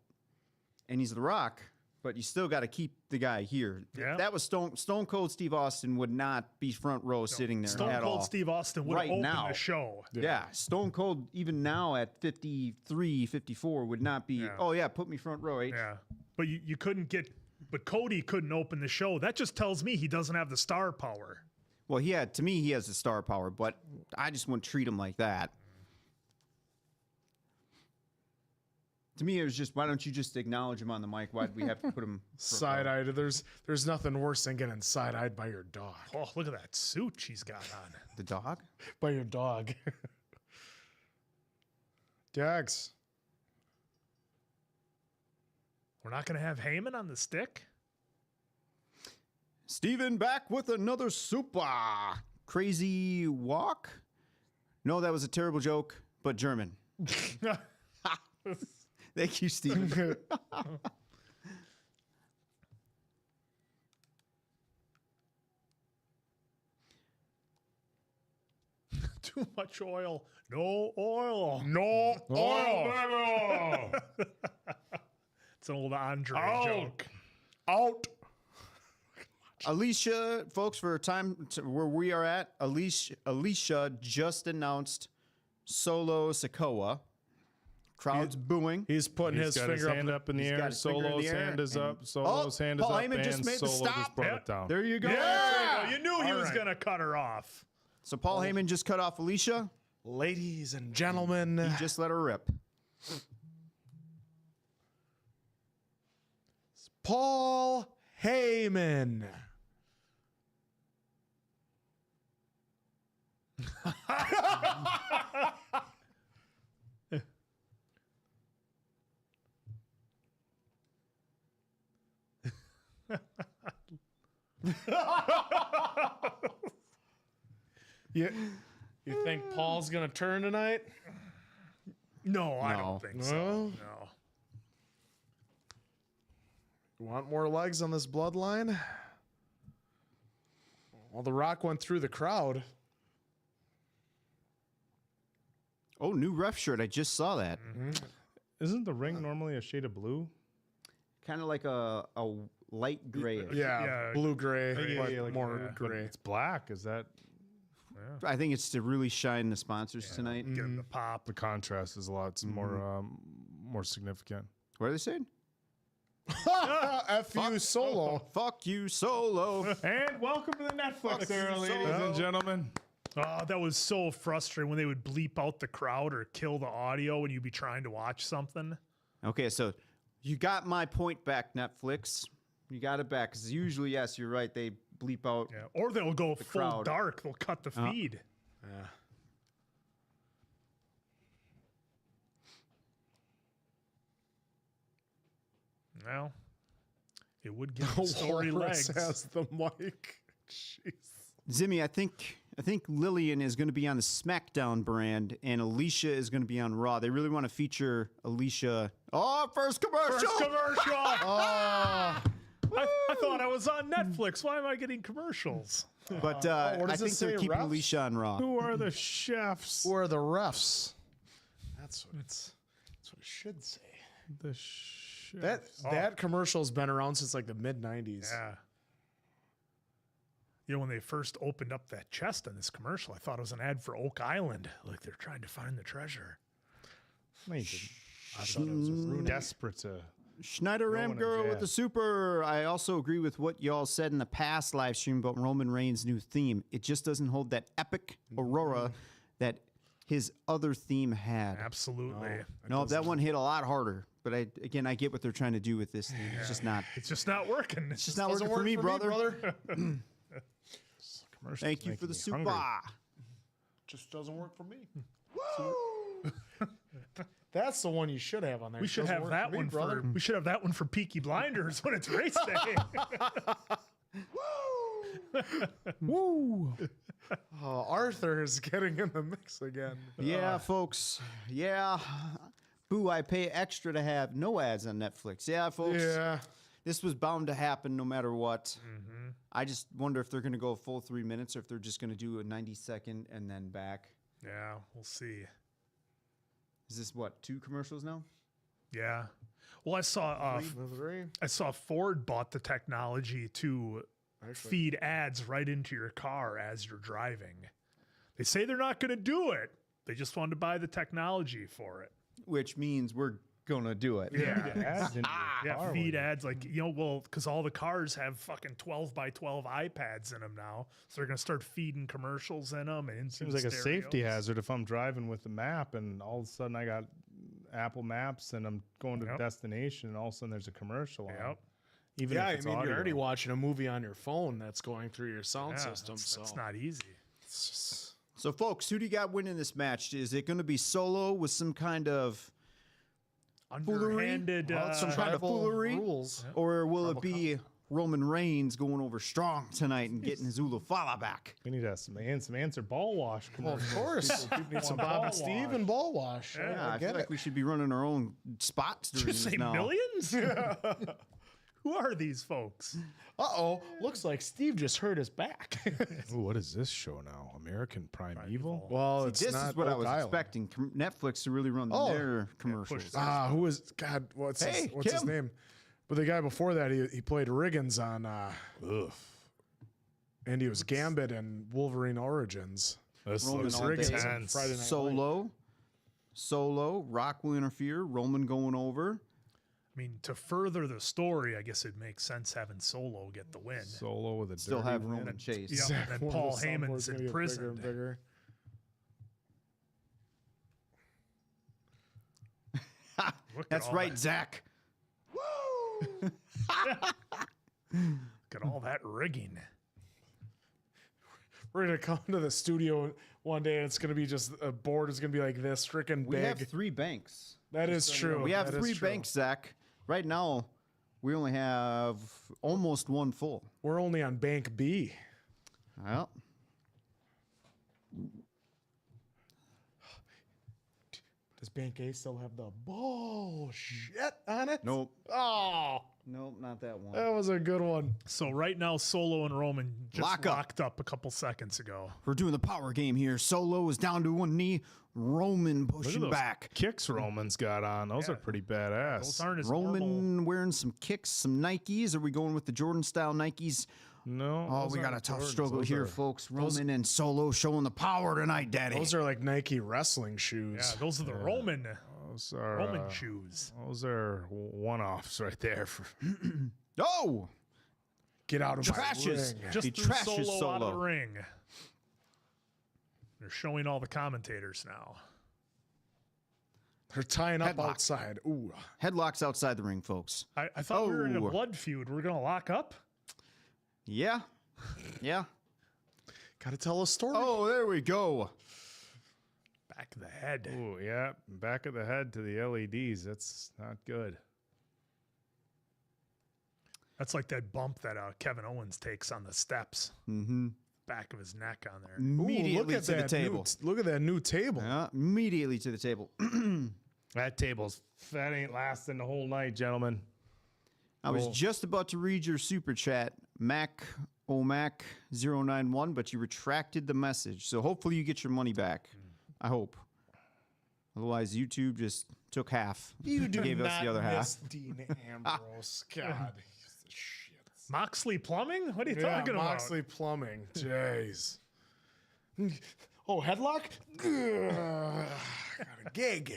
and he's The Rock, but you still got to keep the guy here. Yeah. That was Stone Cold Steve Austin would not be front row sitting there Stone at Cold all. Steve Austin would Right open now. the show. Yeah, Stone Cold, even now at 53, 54, would not be, Yeah. oh, yeah, put me front row. Yeah, but you couldn't get. But Cody couldn't open the show. That just tells me he doesn't have the star power. Well, to me, he has the star power, but I just wouldn't treat him like that. To me, it was just, why don't you just acknowledge him on the mic? Why do we have to put him Side-eyed. There's nothing worse than getting side-eyed by your dog. Oh, look at that suit she's got on. The dog? By your dog. Dags. We're not going to have Heyman on the stick? Steven back with another super crazy walk. No, that was a terrible joke, but German. Thank you, Steven. Too much oil. No oil. No oil. It's an old Andre joke. Out. Alicia, folks, for time where we are at, Alicia just announced Solo Sikoa. Crowd's booing. He's putting He's his got finger hand up in the He's air. got his finger in the Solo's air, hand is and- up. Solo's hand is Paul up, Heyman just and made the Solo stop. just brought Yeah. it down. There you go. Yeah, you knew he All was right. going to cut her off. So Paul Heyman just cut off Alicia. Ladies and gentlemen, He just let her rip. Paul Heyman. you think Paul's gonna turn tonight? No, I No. don't think so. No? No. You want more legs on this bloodline? Well, The Rock went through the crowd. Oh, new ref shirt. I just saw that. Isn't the ring normally a shade of blue? Kind of like a light gray. Yeah. Blue gray, Yeah, but yeah, like- more But gray. it's black. Is that I think it's to really shine the sponsors tonight. Give him the pop. the contrast is a lot more significant? What are they saying? F you Solo. Fuck you, Solo. And welcome to the Netflix Fuck era, you, ladies Solo. and gentlemen. Oh, that was so frustrating when they would bleep out the crowd or kill the audio when you'd be trying to watch something. Okay, so you got my point back, Netflix. You got it back. Because usually, yes, you're right. They bleep out. Yeah. Or they'll go full crowd. dark. They'll cut the feed. Yeah. Well, it would give the story Walrus legs. has the mic. Jeez. Zimmy, I think Lillian is going to be on the SmackDown brand, and Alicia is going to be on Raw. They really want to feature Alicia. Oh, first commercial! First commercial. I thought I was on Netflix. Why am I getting commercials? But what I does it think they're say, keeping refs? Alicia on Raw. Who are the chefs? Who are the refs? That's what it should say. The chef. That commercial's been around since like the mid '90s. Yeah. You know, when they first opened up that chest in this commercial, I thought it was an ad for Oak Island. Like they're trying to find the treasure. No, you didn't. I thought it was a Rooney. Desperate to. Schneider Ram Roman Girl and with the super. I also agree with what y'all said in the past live stream about Roman Reigns' new theme. It just doesn't hold that epic aurora that his other theme had. Absolutely. No, that one hit a lot harder. But I get what they're trying to do with this theme. It's just not. It's just not working. It's just not working for me, brother. Thank you for the super. Just doesn't work for me. That's the one you should have on there. We should have that one for. We should have that one for Peaky Blinders when it's race day. Woo! Oh, Arthur is getting in the mix again. Yeah, folks. Yeah. Boo, I pay extra to have no ads on Netflix. Yeah, folks. Yeah. This was bound to happen no matter what. I just wonder if they're going to go a full 3 minutes or if they're just going to do a 90-second and then back. Yeah, we'll see. Is this what, 2 commercials now? Yeah. Well, I saw Ford bought the technology to feed ads right into your car as you're driving. They say they're not going to do it. They just wanted to buy the technology for it. Which means we're going to do it. Yeah. Feed ads like, because all the cars have fucking 12 by 12 iPads in them now. So they're going to start feeding commercials in them. And Seems like a safety hazard if I'm driving with the map and all of a sudden I got Apple Maps and I'm going to a destination and all of a sudden there's a commercial on. Even if it's audio. You're already watching a movie on your phone that's going through your sound system. That's not easy. So, folks, who do you got winning this match? Is it going to be Solo with some kind of underhanded some kind of foolery? Rules. Or will it be Roman Reigns going over strong tonight and getting his Ulufala back? We need to have some answer ball wash. Well, of course. Need some Bob and Steve and ball wash. Yeah, I get feel it. like we should be running our own spots during Did you this say now. millions? Who are these folks? Uh-oh. Looks like Steve just hurt his back. Ooh, what is this show now? American Primeval? Well, See, it's this not is what I Oak was Island. expecting Netflix to really run their commercials. Who is God? What's his Kim. name? But the guy before that, he played Riggins on, and he was Gambit in Wolverine Origins. This Roman looks all day. intense. Friday Night Solo, Rock will interfere, Roman going over. I mean, to further the story, I guess it makes sense having Solo get the win. Solo with a Still dirty have win. Roman Chase. Yeah, and then One of Paul the Heyman's soundboards gonna in get prison. Bigger and bigger. Look That's at all right, that- Zach. Look at all that rigging. We're gonna come to the studio one day, and it's gonna be just a board is gonna be like this, freaking We big. have 3 banks. That is true. We have That is 3 true. banks, Zach. Right now, we only have almost 1 full. We're only on Bank B. Well, Does Bank A still have the bullshit on it? nope. Oh, Nope, not that one. that was a good one. So right now, Solo and Roman just Lock up. locked up a couple seconds ago. We're doing the power game here. Solo is down to 1 knee. Roman Look at pushing those back. kicks Roman's got on. Those are pretty badass. Those aren't as Roman normal. wearing some kicks, some Nikes. Are we going with the Jordan style Nikes? No. Oh, those we got a aren't tough Jordans. struggle Those here, are- folks. Roman and Solo showing the power tonight, Daddy. Those are like Nike wrestling shoes. Yeah, those are the Roman Those are Roman shoes. Those are one-offs right there. Oh! Get out of Trashes. my ring. Just He threw trashes Solo out of the Solo. ring. They're showing all the commentators now. They're tying up Headlock. outside. Ooh. Headlocks outside the ring, folks. I thought we were in a Oh. blood feud. We're gonna lock up. Yeah. Yeah. Gotta tell a story. Oh, there we go. Back of the head. Ooh, yeah. Back of the head to the LEDs. That's not good. That's like that bump that Kevin Owens takes on the steps. Mm-hmm. Back of his neck on there. Immediately to the table. Look at that new table. Yeah, immediately to the table. That ain't lasting the whole night, gentlemen. I was just about to read your super chat, Mac091, but you retracted the message. So hopefully you get your money back. I hope. Otherwise, YouTube just took half. You do gave not us the other miss half. Dean Ambrose. God, he's the shit. Moxley Plumbing? What are you talking about? Moxley Plumbing. Jeez. Oh, headlock? Got a gig.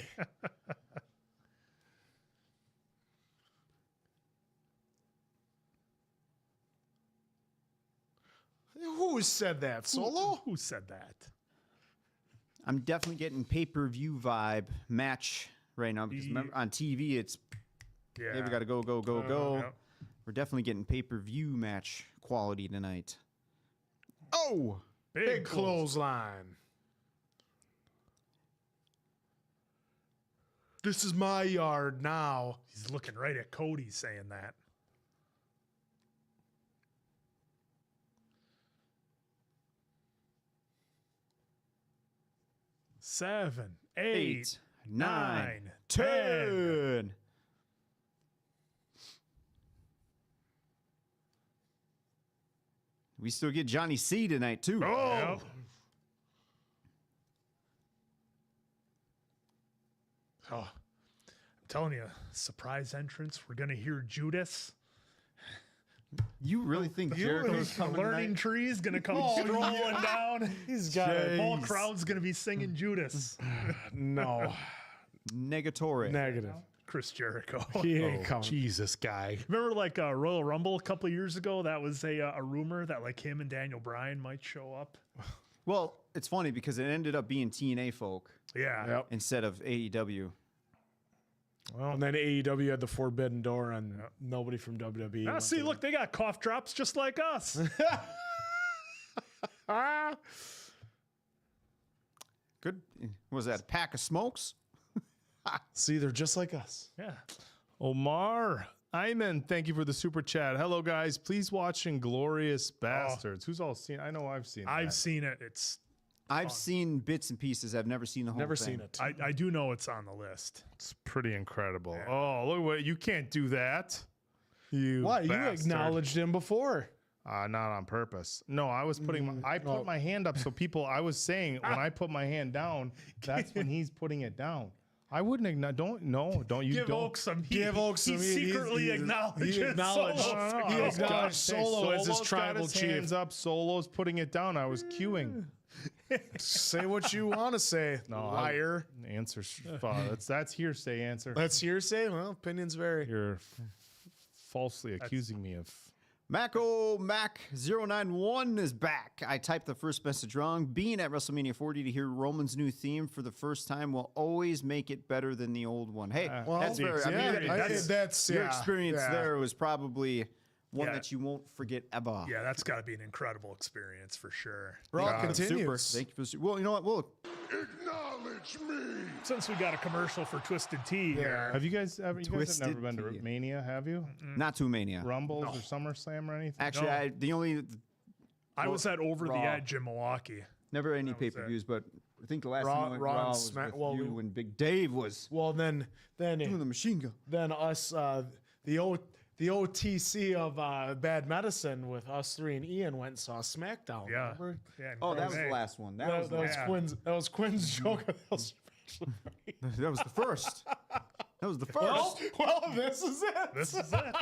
Who said that? Solo? Who said that? I'm definitely getting pay-per-view vibe match right now because remember, on TV it's hey, we got to go. Yep. We're definitely getting pay-per-view match quality tonight. Oh, Big clothesline. This is my yard now. He's looking right at Cody saying that. Seven, eight, 9, 10. 10. We still get Johnny C tonight too. Oh. Yep. Oh, I'm telling you, surprise entrance. We're gonna hear Judas. You really think Jericho's The coming learning tonight? tree is gonna come strolling down. He's got The whole crowd's gonna be singing Judas. no Negatory. negative. Chris Jericho. He ain't coming. Jesus, guy. Remember, like Royal Rumble a couple of years ago? That was a rumor that like him and Daniel Bryan might show up. Well, it's funny because it ended up being TNA folk Yeah. Yep. instead of E AEW. Well, and then AEW had the forbidden door on nobody from WWE. Ah, went see, to look, they got cough drops just like us. Good. Was that a pack of smokes? See, they're just like us. Yeah. Omar Iman, thank you for the super chat. Hello, guys. Please watch Inglorious Bastards. Who's all seen? I know I've seen. I've that. seen it. It's. I've seen bits and pieces. I've never seen the whole Never thing. seen it. I do know it's on the list. It's pretty incredible. Oh, look what you can't do that. You Why? You bastard. acknowledged him before. Not on purpose. No, I was putting. I put my hand up so people. I was saying when I put my hand down, that's when he's putting it down. I wouldn't acknowledge. Don't you Give don't. Oak some. Give Oak some. He secretly acknowledges. He acknowledged. Solo. He acknowledged Solo as his Solo's got tribal his chief. hands up. Solo's putting it down. I was queuing. Say what you want to say, liar. Answers. That's hearsay. Answer. That's hearsay. Well, opinions vary. You're falsely accusing me of. Mac091 is back. I typed the first message wrong. Being at WrestleMania 40 to hear Roman's new theme for the first time will always make it better than the old one. Hey, Well, that's very. I mean, that's your yeah, experience yeah. there was probably one Yeah. that you won't forget ever. Yeah, that's got to be an incredible experience for sure. Raw Super. continues. Thank you for. Well, you know what? We'll Acknowledge me. Since we got a commercial for Twisted Tea here. Have you guys ever? You guys have Twisted never been to Tea. Mania, have you? not too Mania. Rumbles or SummerSlam or anything? Actually, No. the only I was at Over the Raw. Edge in Milwaukee. never any was pay per views, but I think the last Raw- time I went Raw Raw and was Smack- with well, you we- when Big Dave was Well, then doing the machine gun. us, the OTC of Bad Medicine with us three and Ian went and saw SmackDown. Yeah. Remember? Yeah. Oh, that was the Hey. last one. That That, was that the was yeah. Quinn's. That was Quinn's joke. That was That was the first. That was the first. well, this is it. This is it.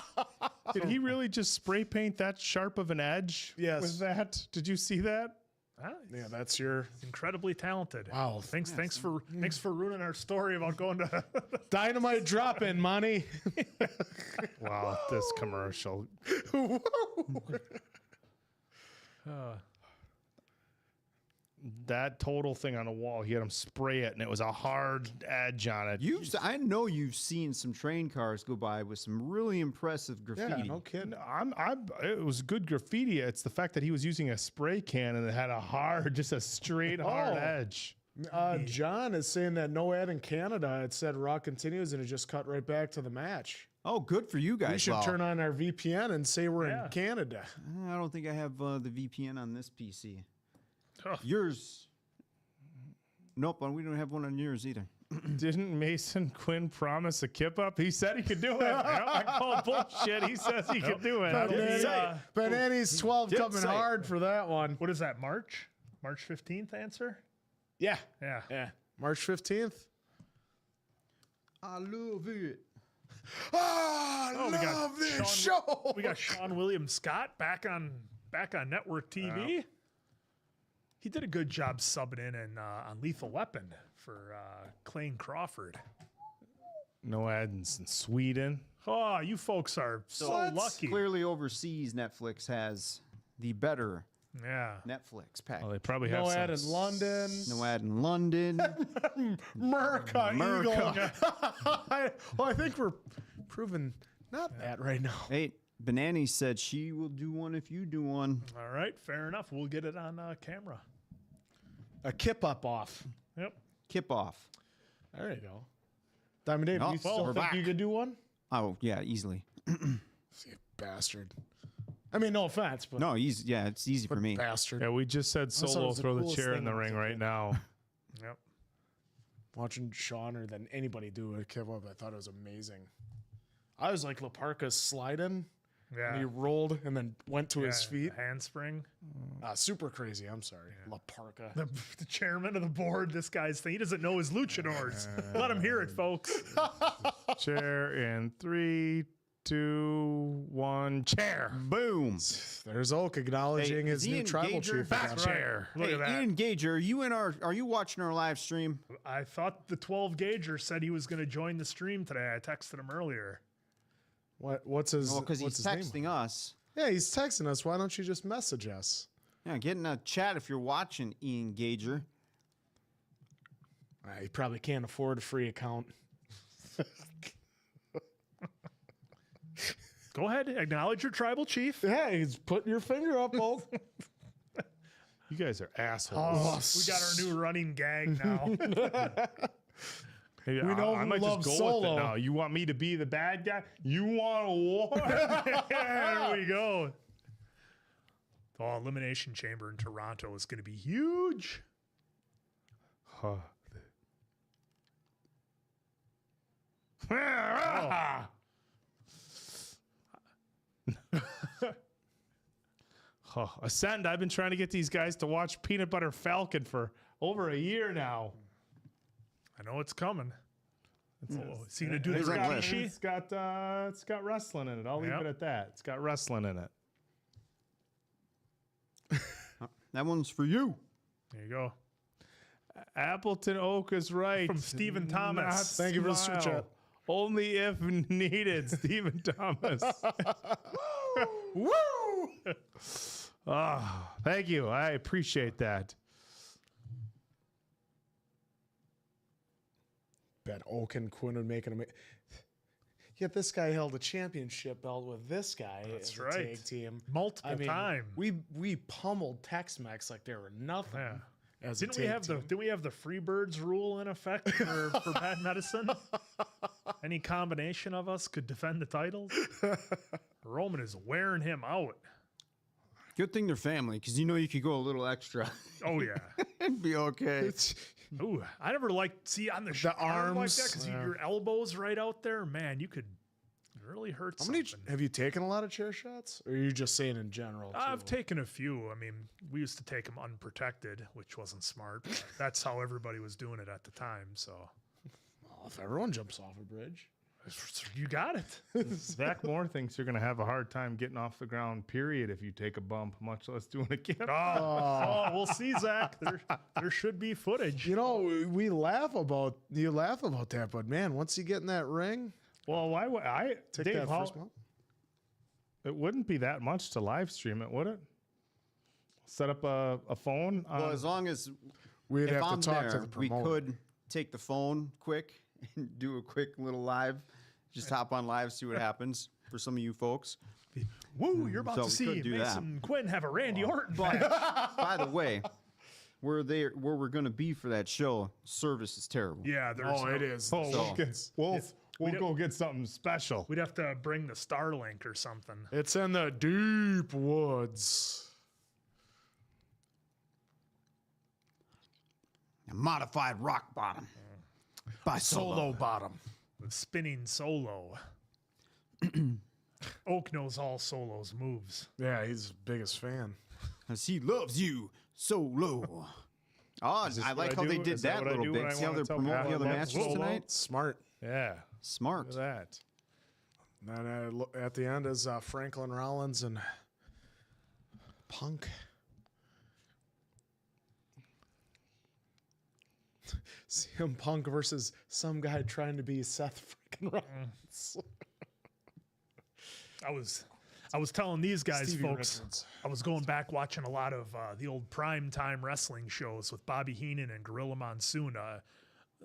Did he really just spray paint that sharp of an edge? Yes. With that? Did you see that? Ah, Yeah, that's your incredibly talented. Wow. Thanks for ruining our story about going to. dynamite drop in, Monty. Wow, this commercial. That total thing on the wall, he had him spray it, and it was a hard edge on it. I know you've seen some train cars go by with some really impressive graffiti. Yeah, no kidding. It was good graffiti. It's the fact that he was using a spray can and it had just a straight hard Oh. edge. John is saying that no ad in Canada. It said Raw continues, and it just cut right back to the match. Oh, good for you guys. We should Lau. turn on our VPN and say we're Yeah. in Canada. I don't think I have the VPN on this PC. Oh. Yours. Nope, we don't have one on yours either. Didn't Mason Quinn promise a kip up? He said he could do it. I call bullshit. He says he could do it. I didn't say it. Banani's 12 Didn't coming say it. hard for that one. What is that, March? March 15th answer? Yeah. Yeah. Yeah. March 15th. I love it. Oh, we got Sean, We got Sean William Scott back on network TV. He did a good job subbing in on Lethal Weapon for Clayne Crawford. No ads in Sweden. Oh, you folks are so lucky. Clearly, overseas, Netflix has the better Yeah. Netflix package. Well, they probably have No some ad in London. No ad in London. America. America. Well, I think we're proving not that right now. Hey, Banani said she will do one if you do one. All right, fair enough. We'll get it on camera. A kip up off. Yep. Kip off. There you go. Diamond Dave, No, you still we're think back. you could do one? Oh, yeah, easily. You bastard. I mean, no offense, but No, easy. Yeah, it's easy for me. bastard. Yeah, we just said thought it Solo was the throw the coolest chair in thing the I was ring right now. Yep. Watching Sean or then anybody do a kip up, I thought it was amazing. I was like Laparca's sliding. Yeah. And he rolled and then went to his feet. Handspring. Super crazy. I'm sorry. Laparca. The chairman of the board, this guy's thing. He doesn't know his luchadors. Let him hear it, folks. Chair in 3, 2, 1. Chair. Boom. There's Oak acknowledging Hey, his is new Ian tribal Gager chief. back? Chair. Look Hey, at that. Ian Gager, are you watching our live stream? I thought the 12 gauger said he was going to join the stream today. I texted him earlier. What's his? Well, because what's he's his name? texting us. Yeah, he's texting us. Why don't you just message us? Yeah, get in a chat if you're watching, Ian Gager. He probably can't afford a free account. Go ahead, acknowledge your tribal chief. Yeah, he's putting your finger up, Oak. You guys are assholes. We got our new running gag now. Hey, We know I who might just loves go with Solo. it now. You want me to be the bad guy? You want a war? There we go. The Elimination Chamber in Toronto is going to be huge. Huh. Oh, Ascend, I've been trying to get these guys to watch Peanut Butter Falcon for over a year now. I know it's coming. Is he going to do the It's on the list. Rikishi? It's got wrestling in it. I'll leave Yep. it at that. It's got wrestling in it. That one's for you. There you go. Appleton Oak is right. From Stephen Thomas. Not Thank you for the super smile. chat. Only if needed, Stephen Thomas. Woo! Ah, thank you. I appreciate that. Bet Oak and Quinn would make an Yet this guy held a championship belt with this guy That's as right. a tag team. Multiple times. We pummeled Tex-Mex like they were nothing. Yeah. As a Didn't we tag have team. didn't we have the Freebirds rule in effect for bad medicine? Any combination of us could defend the titles. Roman is wearing him out. Good thing they're family, because you know you could go a little extra. Oh yeah. It'd be okay. Ooh, I never liked on the arms like that because your elbows right out there. Man, you could really hurt. How many something. have you taken a lot of chair shots? Or are you just saying in general? I've too? taken a few. I mean, we used to take them unprotected, which wasn't smart. But that's how everybody was doing it at the time. So Well, if everyone jumps off a bridge. you got it. Zach Moore thinks you're going to have a hard time getting off the ground, period, if you take a bump, much less doing a kip. Oh, we'll see, Zach. There should be footage. You know, you laugh about that, but man, once you get in that ring, Well, why would I take Dave, that how- first bump. It wouldn't be that much to live stream it, would it? Set up a phone. Well, as long as We'd if have I'm to talk there, to the we promoter. could take the phone quick and do a quick little live. Just hop on live, see what happens for some of you folks. Woo, you're about So to we see could do that. Mason Quinn have a Randy Orton But match. by the way, where we're going to be for that show, service is terrible. Yeah, there's Oh, it is. Oh, So- Wolf We'll go get something special. We'd have to bring the Starlink or something. It's in the deep woods. A modified rock bottom. By Solo bottom. The spinning solo. Oak knows all Solo's moves. Yeah, he's the biggest fan. Because he loves you Solo. Oh, I like how they did that little bit. See how they're promoting the other matches tonight? Smart. Yeah. Smart. Look at that. And then at the end is Franklin Rollins and Punk. CM Punk versus some guy trying to be Seth freaking Rollins. I was telling these guys, Stevie folks, Richards. I was going back watching a lot of the old primetime wrestling shows with Bobby Heenan and Gorilla Monsoon.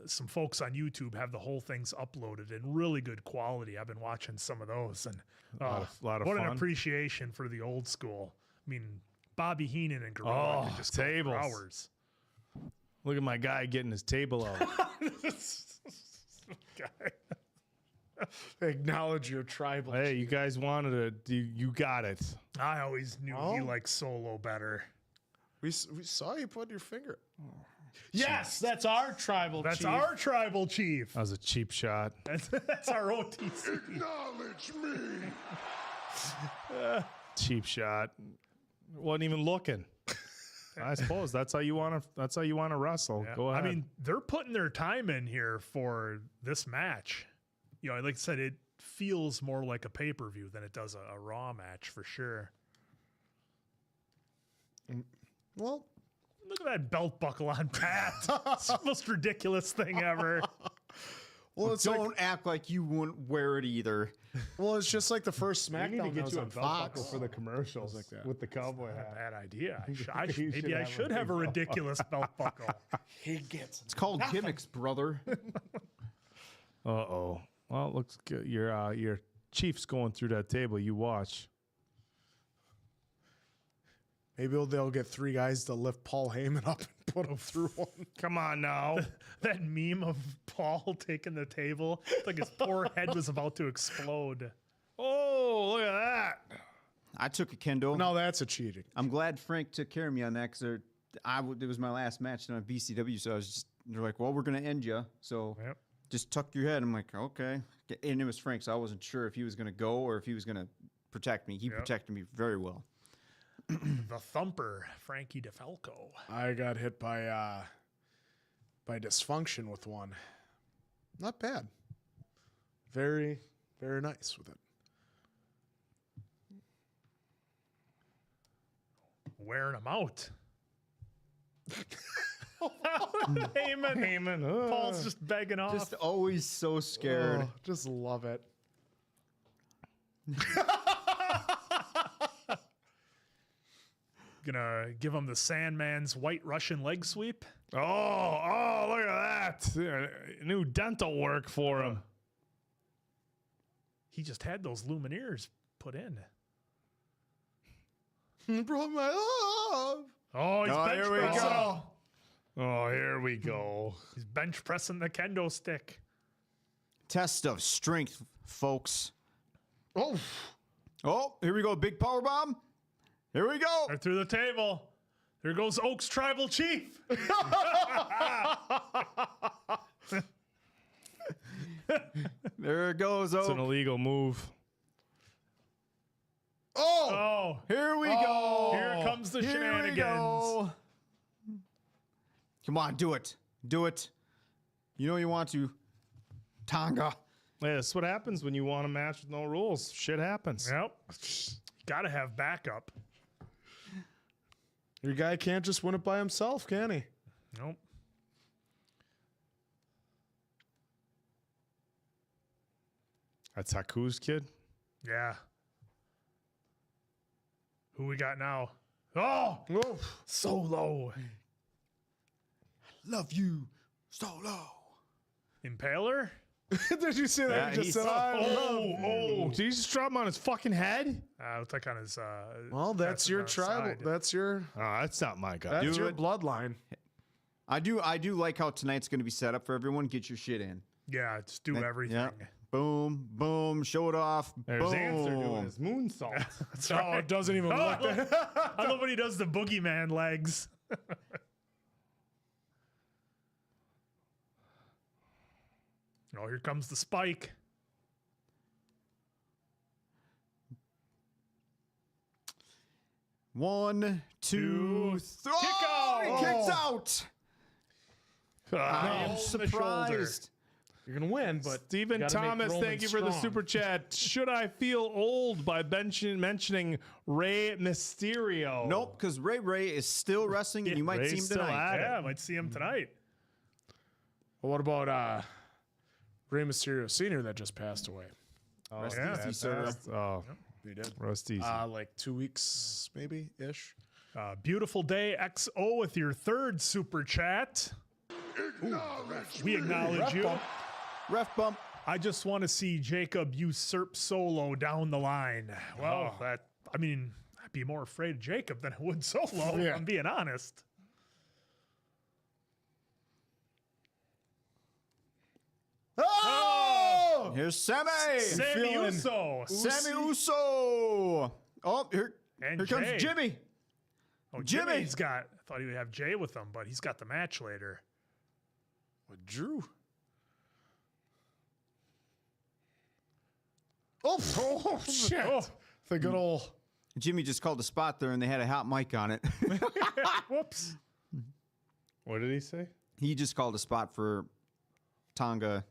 Some folks on YouTube have the whole things uploaded in really good quality. I've been watching some of those, and lot of what fun. an appreciation for the old school. I mean, Bobby Heenan and Gorilla could just go for tables. hours. Look at my guy getting his table out. Acknowledge your tribal. Hey, you guys wanted it. You got it. I always knew he liked Solo better. We saw you put your finger. Yes, that's our tribal That's chief. our tribal chief. That was a cheap shot. That's our OTC. Acknowledge me. Cheap shot. Wasn't even looking. I suppose that's how you want to. That's how you want to wrestle. Yeah. Go ahead. I mean, they're putting their time in here for this match. You know, like I said, it feels more like a pay-per-view than it does a Raw match for sure. Well, look at that belt buckle on Pat. It's the most ridiculous thing ever. Well, don't act like you wouldn't wear it either. Well, it's just like the first we SmackDown need to that get was you a on belt Fox. buckle for the commercials like that. with the cowboy Not a hat. bad idea. You Maybe I should should have have a a big ridiculous belt buckle. He gets It's called gimmicks, brother. Uh-oh. Well, it looks good. Your Chief's going through that table. You watch. Maybe they'll get three guys to lift Paul Heyman up and put him through one. Come on now. That meme of Paul taking the table, it's like his poor head was about to explode. Oh, look at that. I took a kendo. No, that's a cheating. I'm glad Frank took care of me on that because it was my last match on BCW. So they're like, well, we're going to end you. So Yep. just tuck your head. I'm like, okay. And it was Frank, so I wasn't sure if he was going to go or if he was going to protect me. He protected me very well. The Thumper, Frankie DeFalco. I got hit by dysfunction with one. Not bad. Very, very nice with it. Wearing him out. Heyman. Paul's just begging off. Just always so scared. Oh, just love it. Gonna give him the Sandman's white Russian leg sweep. Oh, look at that. New dental work for him. He just had those Lumineers put in. Brought my love. Oh, he's bench here we pressing. go. Oh, here we go. He's bench pressing the kendo stick. Test of strength, folks. Oh, Oh, here we go. Big power bomb. Here we go. Right through the table. There goes Oak's tribal chief. There it goes. It's an Oh, illegal move. Oh, here we go. here comes the Here we shenanigans. go. Come on, do it. Do it. You know you want to. Tonga. Yeah, that's what happens when you want a match with no rules. Shit happens. Yep. Got to have backup. your guy can't just win it by himself, can he? Nope. That's Haku's kid. Yeah. Who we got now? Oh, Oh, Solo. Love you. Solo. Impaler? did you see that? Yeah, He just he's- said, I love Oh, did he just drop him on his fucking head? Looks like on his. Well, that's your tribal. Side. That's your Oh, that's not my guy. that's Do your it. bloodline. I do like how tonight's going to be set up for everyone. Get your shit in. Yeah, just do everything. Yeah. Boom, boom, show it off. There's boom. Answer doing his moonsault. Oh, it doesn't even look that. I love when he does the boogeyman legs. Oh, here comes the spike. One, two, three. Kick Oh, out. he kicks out. I'm on the shoulder. surprised. You're gonna win, but Stephen you gotta make Thomas, Roman thank you for the strong. super chat. Should I feel old by mentioning Rey Mysterio? Nope, because Ray is still wrestling, and you might Ray's see him still tonight. at it. Yeah, might see him tonight. Well, what about Rey Mysterio Sr. that just passed away? Oh, Rest yeah, easy, sir. Oh, He did. rest easy. Like 2 weeks, maybe ish. Beautiful day, XO, with your third super chat. We acknowledge you. Ref bump. I just want to see Jacob usurp Solo down the line. Well, I'd be more afraid of Jacob than I would Solo, if I'm being honest. Oh! Here's Sammy. Sammy Uso. Sammy Uso. Oh, here And comes Jay. Jimmy. Oh, Jimmy. Jimmy's got, I thought he would have Jay with him, but he's got the match later. With Drew. Oh, shit. Oh. The good old. Jimmy just called a spot there, and they had a hot mic on it. Whoops. What did he say? He just called a spot for Tonga.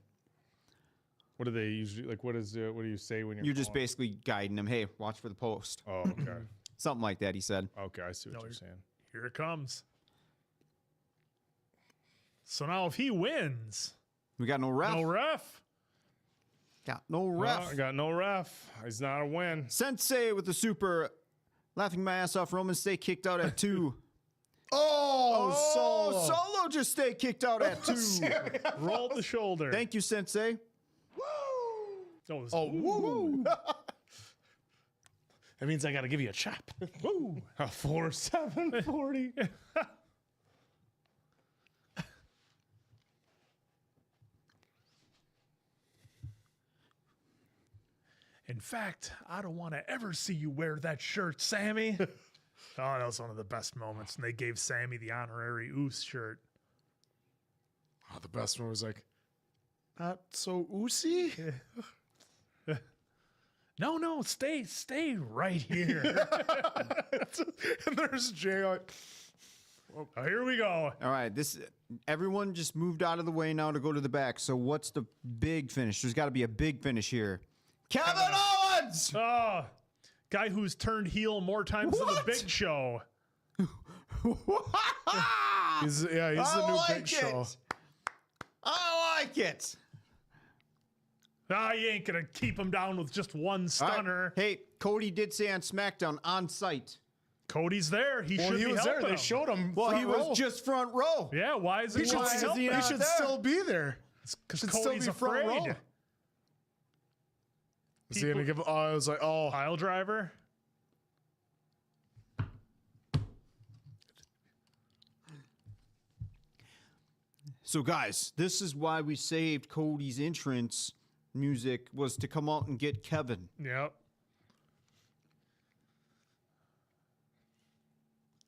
What do they usually like? What do you say when You're just calling? basically guiding him. Hey, watch for the post. Oh, okay. Something like that, he said. Okay, I see what you're saying. Here it comes. So now if he wins, We got no ref. no ref. Got no ref. Well, I got no ref. He's not a win. Sensei with the super. Laughing my ass off. Roman stay kicked out at 2. Oh, Solo just stay kicked out at 2. Roll the shoulder. Thank you, Sensei. Oh, woo. That means I got to give you a chop. woo. A 4-7-40. In fact, I don't want to ever see you wear that shirt, Sammy. Oh, that was one of the best moments. And they gave Sammy the honorary Oos shirt. Oh, the best one was like, not so oozy. No, stay right here. And there's Jay. Like, Oh, here we go. All right, everyone just moved out of the way now to go to the back. So what's the big finish? There's got to be a big finish here. Kevin Owens! Oh, guy who's turned heel more times than the Big Show. he's the new Big Show. I like it. Ah, you ain't gonna keep him down with just one All right. stunner. Hey, Cody did say on SmackDown on site. Cody's there. He should He be was there. helping They him. showed him. Well, he front row. was just front row. Yeah, why is he He should, not still, helping he him? should there? still be there. Because should still Cody's be front afraid. row. Is he gonna give? I was like, oh, Pile driver. So, guys, this is why we saved Cody's entrance music was to come out and get Kevin. Yep.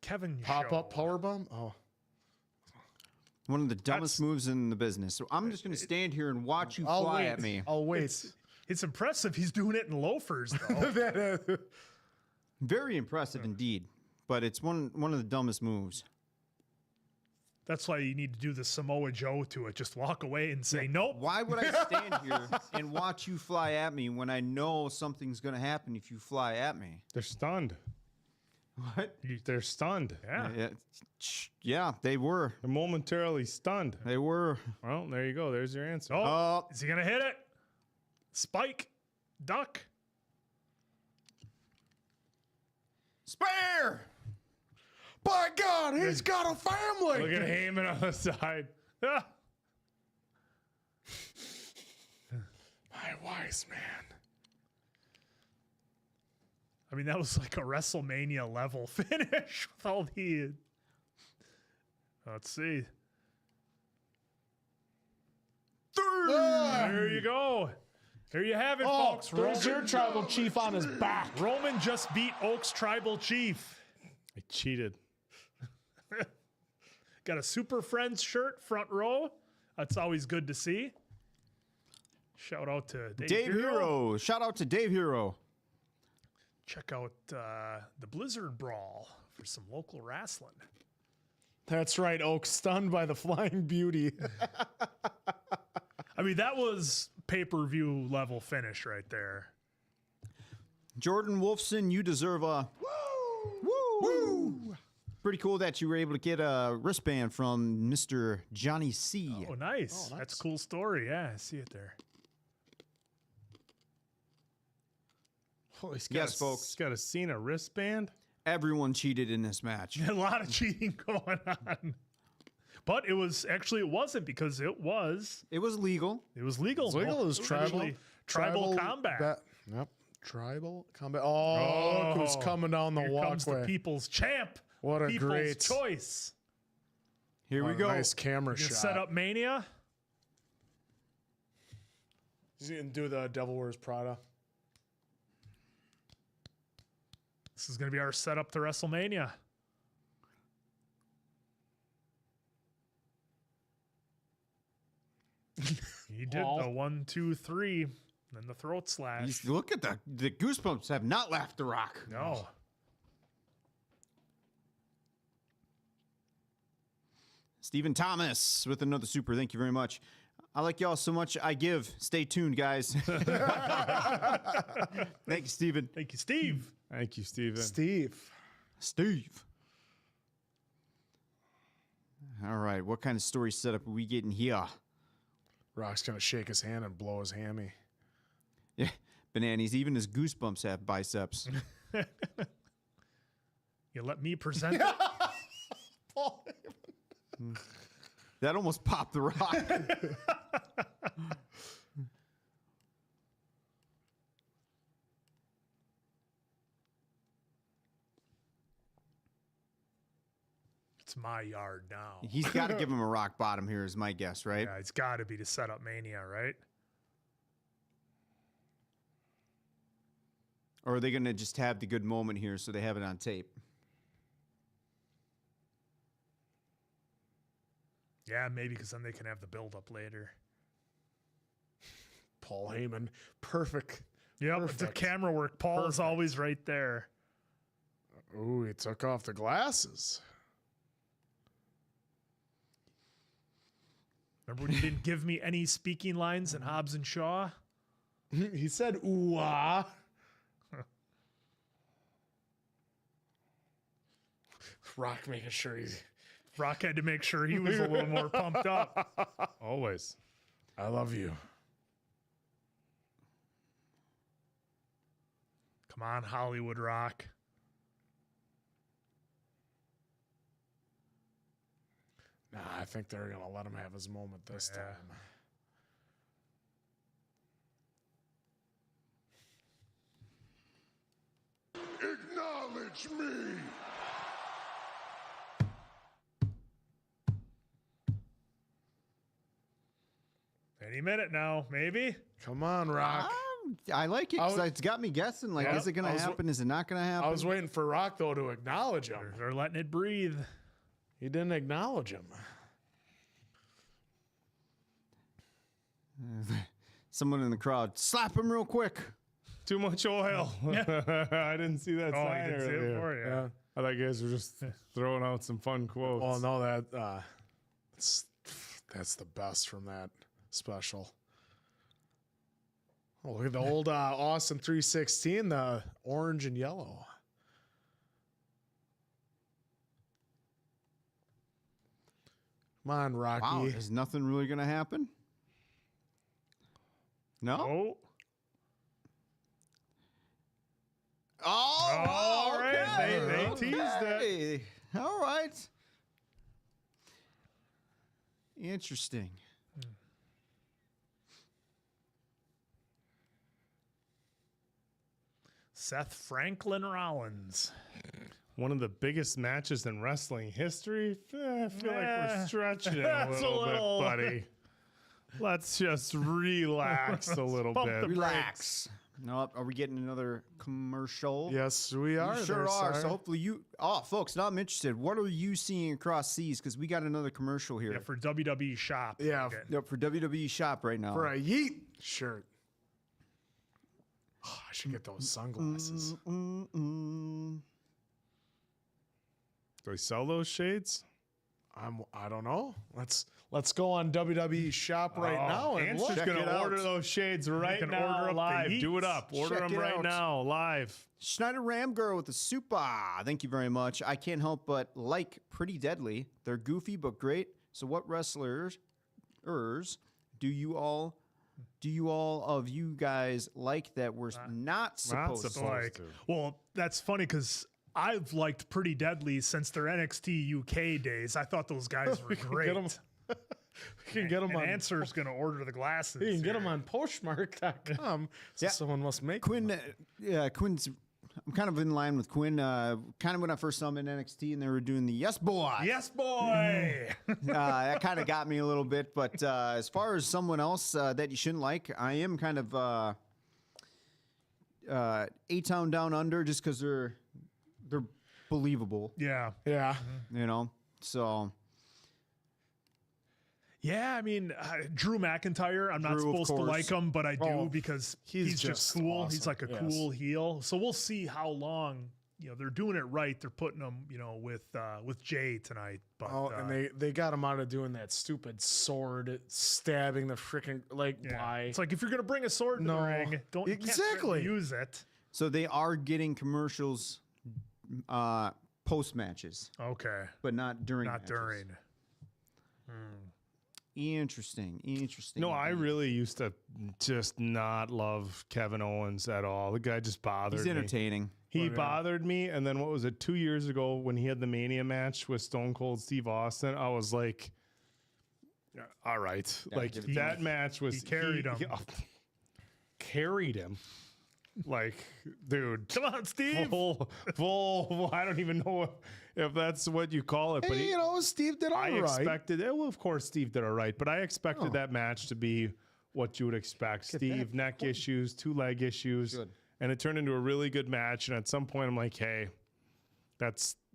Kevin pop Show. up power bomb. Oh, One of the dumbest moves in the business. So I'm just going to stand here and watch you I'll fly wait. at me. I'll wait. It's impressive. He's doing it in loafers, though. Very impressive indeed. But it's one of the dumbest moves. That's why you need to do the Samoa Joe to it. Just walk away and say, nope. Why would I stand here and watch you fly at me when I know something's going to happen if you fly at me? They're stunned. What? They're stunned. Yeah. Yeah, they were. They're momentarily stunned. They were. Well, there you go. There's your answer. Oh, is he going to hit it? Spike. Duck. Spare! By God, he's got a family. Look at Heyman on the side. Ah. My wise man. I mean, that was like a WrestleMania level finish with all the. Let's see. There you go. There you have it, Oh, folks. there's your tribal chief on his back. Roman just beat Oak's tribal chief. I cheated. Got a Super Friends shirt, front row. That's always good to see. Shout out to Dave Hero. Shout out to Dave Hero. Check out the Blizzard Brawl for some local wrestling. That's right, Oak, stunned by the Flying Beauty. I mean, that was pay-per-view level finish right there. Jordan Wolfson, you deserve a woo. Pretty cool that you were able to get a wristband from Mr. Johnny C. Oh, nice. That's a cool story. Yeah, I see it there. Oh, he's got Yes, folks. He's got a Cena wristband. Everyone cheated in this match. A lot of cheating going on. But it wasn't because it was legal. It was legal. It's legal. It was tribal combat. Yep. Tribal combat. Oh, who's coming down the Here walkway? comes the people's champ. What a people's great choice. Here we What a go. Nice camera You shot. set up Mania. He's going to do the Devil Wears Prada. This is going to be our setup to WrestleMania. He did the 1, 2, 3, then the throat slash. Look at the Goosebumps have not left The Rock. No. Stephen Thomas with another super. Thank you very much. I like y'all so much. I give. Stay tuned, guys. Thank you, Stephen. Thank you, Steve. Thank you, Steven. Steve. All right. What kind of story setup are we getting here? Rock's going to shake his hand and blow his hammy. Yeah. Bananas. Even his Goosebumps have biceps. You let me present it? That almost popped The Rock. It's my yard now. He's got to give him a rock bottom here, is my guess, right? Yeah, it's got to be to set up Mania, right? Or are they going to just have the good moment here so they have it on tape? Yeah, maybe because then they can have the build-up later. Paul Heyman. Perfect. Yep, the Perfect. camera work. Paul is always right there. Ooh, he took off the glasses. Remember when you didn't give me any speaking lines in Hobbs and Shaw? He said, ooh, ah. Rock making sure he's... Rock had to make sure he was a little more pumped up. Always. I love you. Come on, Hollywood Rock. Nah, I think they're going to let him have his moment this time. Acknowledge me. Any minute now, maybe. Come on, Rock. I like it because it's got me guessing. Like, Yep. is it going to happen? Is it not going to happen? I was waiting for Rock, though, to acknowledge him. They're letting it breathe. He didn't acknowledge him. Someone in the crowd, slap him real quick. Too much oil. I didn't see that Oh, sign you didn't see it earlier. before? Yeah. I thought you guys were just throwing out some fun quotes. Well, no, that's the best from that special. Oh, look at the old Austin 316, the orange and yellow. Come on, Rocky. Wow, is nothing really going to happen? No? Oh. Oh, All okay. right. They teased it. Hey, all right. Interesting. Seth Franklin Rollins. One of the biggest matches in wrestling history. I feel like Eh, we're stretching it a that's a little little. bit, buddy. Let's just relax a little Pump bit. the Relax. Nope. Are we getting another commercial? Yes, we are. We sure there, are. sire. So hopefully you. Oh, folks, now I'm interested. What are you seeing across seas? Because we got another commercial here. Yeah, for WWE Shop. Yeah. Again. Yep, for WWE Shop right now. For a Yeet shirt. Oh, I should get those sunglasses. Do they sell those shades? I don't know. Let's go on WWE Shop right now and Ant's look. just gonna order those shades right can now order up the live. Do it Yeets. up. Order Check them it right out. now live. Schneider Ram Girl with the super. Thank you very much. I can't help but like Pretty Deadly. They're goofy but great. So what wrestlers do you all of you guys like that we're not supposed to? Like, well, that's funny because I've liked Pretty Deadly since their NXT UK days. I thought those guys were great. We can get them on. Answer's going to order the glasses. You can get here. them on Poshmark.com. So Yeah. someone must make Quinn, Quinn's. I'm kind of in line with Quinn. Kind of when I first saw him in NXT and they were doing the Yes Boy. Yes, boy. That kind of got me a little bit. But as far as someone else that you shouldn't like, I am kind of A-Town Down Under just because they're believable, Yeah. Yeah. you know. So Yeah, I mean, Drew McIntyre, I'm not Drew, of supposed to course. like him, but I do Oh, because he's he's just just cool. He's awesome. like a Yes. cool heel. So we'll see how long, they're doing it right. They're putting him, with Jay tonight. But Oh, and they got him out of doing that stupid sword stabbing the freaking why? It's like if you're going to bring a sword to the No. ring, you can't Exactly. use it. So they are getting commercials post matches, Okay. but not during. Not matches. during. Interesting. No, I really used to just not love Kevin Owens at all. The guy just bothered He's me. entertaining. He bothered me, and then what was it? 2 years ago when he had the Mania match with Stone Cold Steve Austin, I was like, "All right." Like give it to that match was he carried him. carried him. Like, dude, Come on, Steve. full. I don't even know if that's what you call it, but Hey, Steve did all I right. expected it. Well, of course, Steve did all right, but I expected that match to be what you would expect. Steve, neck issues, 2 leg issues, and it turned into a really good match. And at some point, I'm like, hey,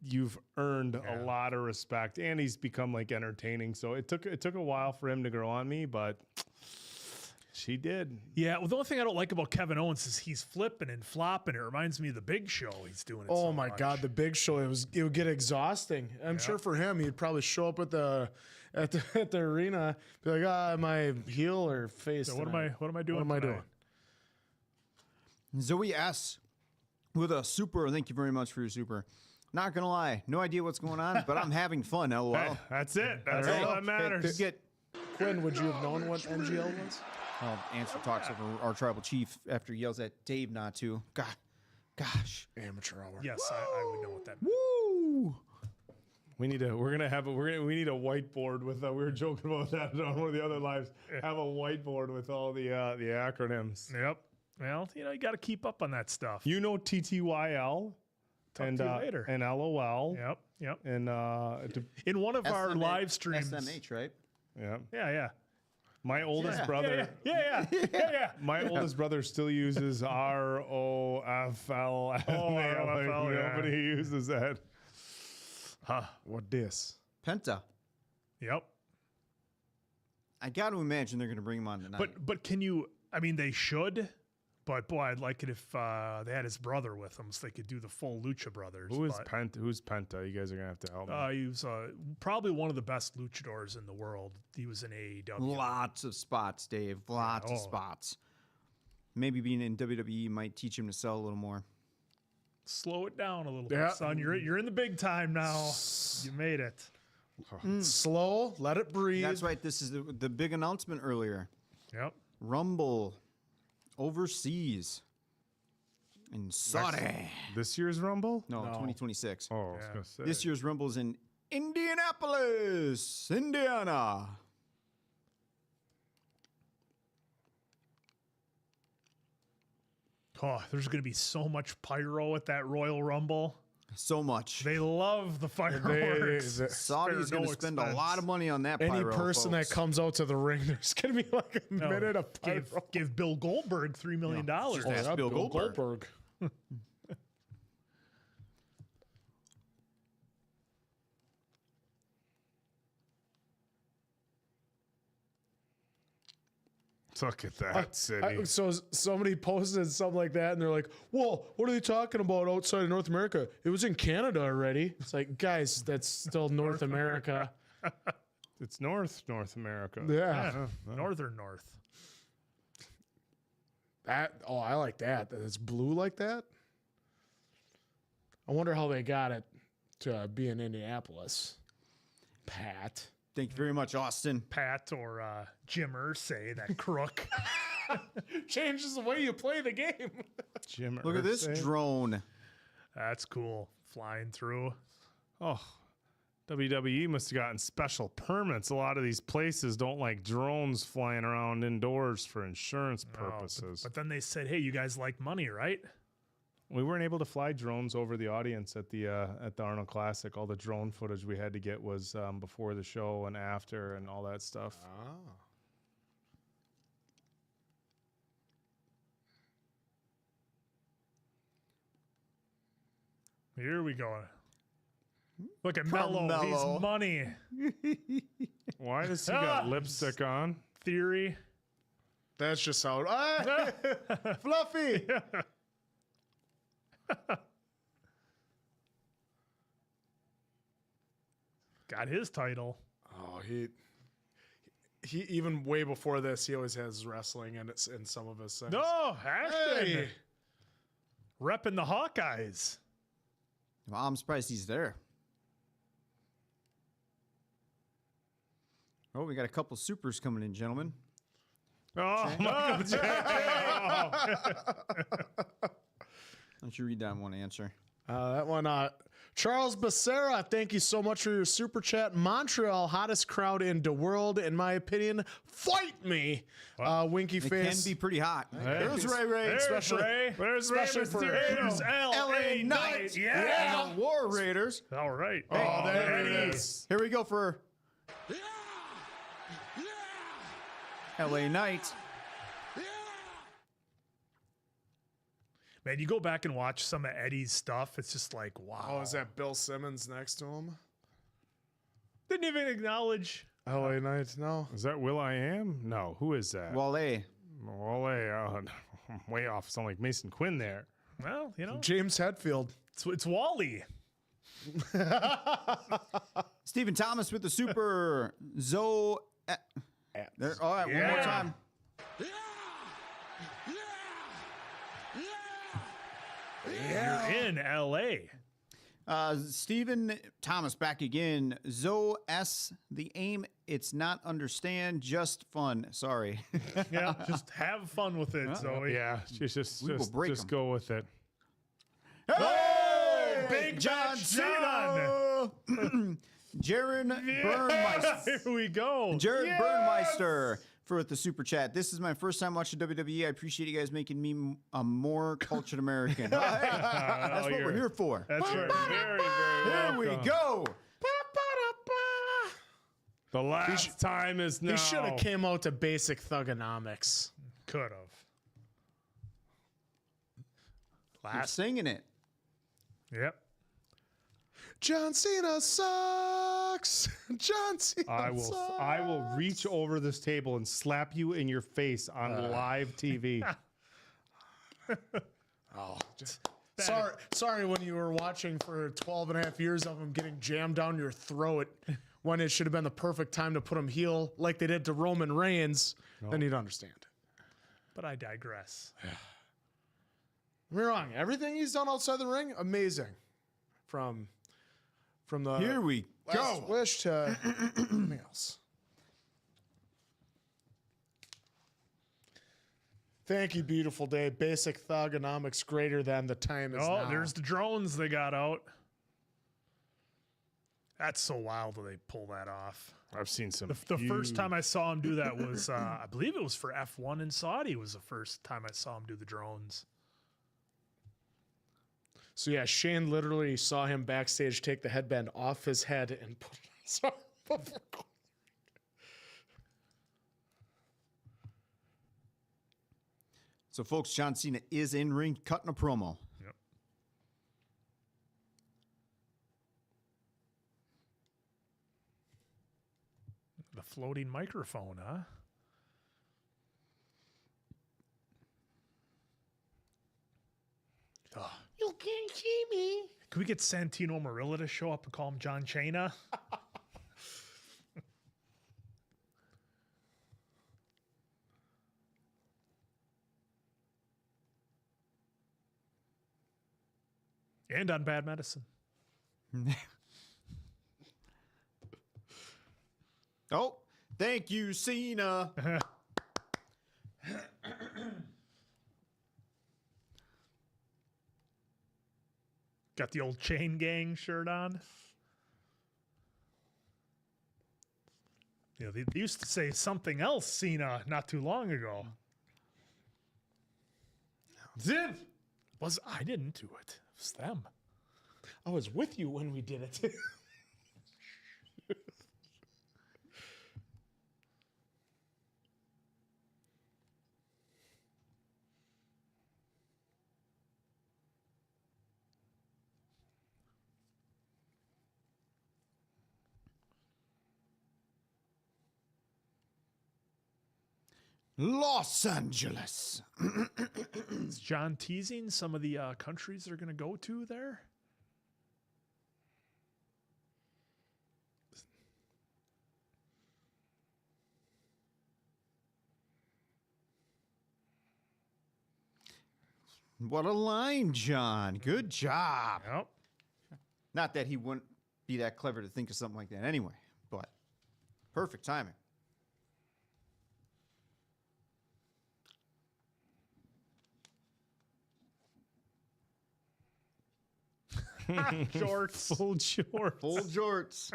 you've earned a lot of respect, and he's become like entertaining. So it took a while for him to grow on me, but she did. Yeah, well, the only thing I don't like about Kevin Owens is he's flipping and flopping. It reminds me of the Big Show. He's doing it. Oh so my much. God, the Big Show! It would get exhausting. I'm sure for him, he'd probably show up at the arena, be like, am I heel or face? So what am I doing? What am I tonight? doing? Zoe S. with a super. Thank you very much for your super. Not gonna lie, no idea what's going on, but I'm having fun. LOL. Hey, that's it. That's all that matters. Quinn, would you have known what NGL was? Answer talks over our tribal chief after he yells at Dave not to. Gosh. Amateur hour. Yes, I would know what that means. Woo! We need a whiteboard with. We were joking about that on one of the other lives. Have a whiteboard with all the acronyms. Yep. Well, you got to keep up on that stuff. You know TTYL and to you later. and LOL. Yep. And In one of our live streams. SMH, right? yeah. Yeah. My oldest brother. Yeah. My oldest brother still uses ROFL. ROFL, yeah. Nobody uses that. What this? Penta. Yep. I got to imagine they're going to bring him on tonight. But can you? I mean, they should. But boy, I'd like it if they had his brother with them, so they could do the full Lucha Brothers. Who is but, Penta? Who's Penta? You guys are gonna have to help me. He was probably one of the best luchadors in the world. He was in AEW. Lots of spots, Dave. Lots of spots. Maybe being in WWE might teach him to sell a little more. Slow it down a little bit, son. You're in the big time now. You made it. Slow, let it breathe. That's right. This is the big announcement earlier. Yep. Rumble overseas in Saudi. This year's Rumble? No, 2026. Oh, I was gonna say. This year's Rumble's in Indianapolis, Indiana. Oh, there's going to be so much pyro at that Royal Rumble. So much. They love the fireworks. Saudi's Spare going no to spend a expense. lot of money on that. Any pyro, person folks. that comes out to the ring, there's going to be like a No, minute of give, pyro. give Bill Goldberg $3 million. just ask yeah, Bill Goldberg. Look at that city. So somebody posted something like that, and they're like, "Well, what are they talking about outside of North America? It was in Canada already." It's like, guys, that's still North America. It's North America. Yeah. Northern North. I like that. That it's blue like that. I wonder how they got it to be in Indianapolis. Pat. Thank you very much, Austin. Pat or Jim Irsay, that crook. Changes the way you play the game. Jim Look at this Irsay. drone. That's cool. Flying through. Oh, WWE must have gotten special permits. A lot of these places don't like drones flying around indoors for insurance purposes. But then they said, hey, you guys like money, right? We weren't able to fly drones over the audience at the Arnold Classic. All the drone footage we had to get was before the show and after and all that stuff. Here we go. Look at Carmelo. Mello. He's money. Why does he got lipstick on? Theory. That's just how. Fluffy. Got his title. Oh, he even way before this, he always has wrestling in some of his things. No, Ashton. Hey. Repping the Hawkeyes. Well, I'm surprised he's there. Oh, we got a couple supers coming in, gentlemen. Oh, Michael J. Why don't you read that one answer? That one, Charles Becerra, thank you so much for your super chat. Montreal, hottest crowd in the world, in my opinion. Fight me, winky It face. can be pretty hot. There's Ray Ray, There's especially. Ray. There's Especially Rey for- Mysterio. LA Knight. Yeah. And the War Raiders. All right. Oh, there it is. Here we go for LA Knight. Man, you go back and watch some of Eddie's stuff. It's just like, wow. Oh, is that Bill Simmons next to him? Didn't even acknowledge. LA Knight, no. Is that Will I Am? No, who is that? Wale. Wale. I'm way off. Sound like Mason Quinn there. Well, you know, James Hetfield. it's Wally. Stephen Thomas with the super. Zoe. There. All right, one more Yeah. time. You're in LA. Stephen Thomas back again. Zoe S. The aim, it's not understand, just fun. Sorry. Yeah, just have fun with it, Zoe. Yeah, just We will break 'em. go with it. Hey! Big John match Cena! Jaron Burnmeister. Here we go. Jared Burnmeister for the super chat. This is my first time watching WWE. I appreciate you guys making me a more cultured American. Oh, hey, that's what we're here for. That's right. Very, very Here we welcome. go. The last time is now. He should have came out to basic thugonomics. Could have. Keep singing it. Yep. John Cena sucks. John Cena I will reach over this table and slap you in your face on live TV. Sorry when you were watching for 12 and a half years of him getting jammed down your throat when it should have been the perfect time to put him heel like they did to Roman Reigns, then you'd understand. But I digress. Am I wrong? Everything he's done outside the ring, amazing. From the Here we Last go. Wish to anything else. Thank you, beautiful day. Basic thugonomics greater than the time is now. Oh, there's the drones they got out. That's so wild that they pull that off. I've seen some. The first time I saw him do that was, I believe it was for F1 in Saudi. Was the first time I saw him do the drones. So yeah, Shane literally saw him backstage take the headband off his head and put it on his arm. So, folks, John Cena is in ring cutting a promo. Yep. The floating microphone, huh? Oh. You can't see me. Can we get Santino Marilla to show up and call him John Cena? And on Bad Medicine. Oh, thank you, Cena. Got the old Chain Gang shirt on. You know, they used to say something else, Cena, not too long ago. Ziv! I didn't do it. It was them. I was with you when we did it. Los Angeles. Is John teasing some of the countries they're going to go to there? What a line, John. Good job. Yep. Not that he wouldn't be that clever to think of something like that anyway, but perfect timing. Jorts. Full shorts. Full jorts.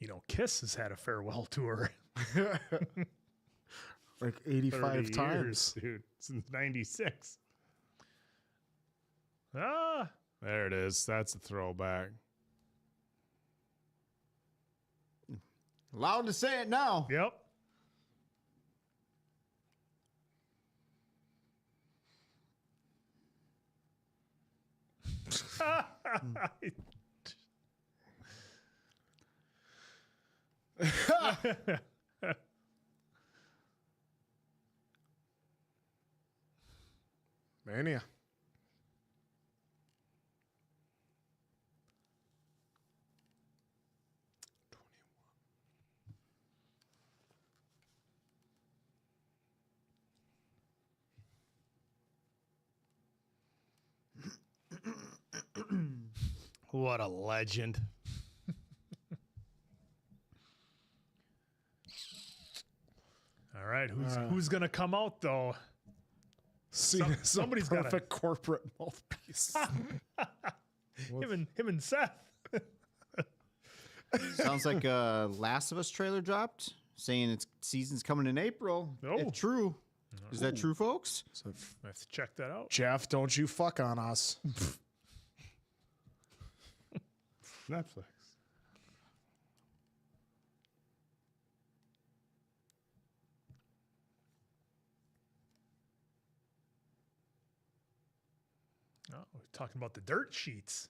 You know, Kiss has had a farewell tour. Like 85 30 times. years, dude, since '96. Ah, There it is. That's a throwback. Allowed to say it now. yep. Mania. What a legend. All right, who's gonna come out though? Cena's somebody's a gotta- perfect corporate mouthpiece. Him and Seth. Sounds like a Last of Us trailer dropped saying its season's coming in April. Oh. If true. Is that true, folks? So, I have to check that out. Jeff, don't you fuck on us. Netflix. Oh, we're talking about the dirt sheets.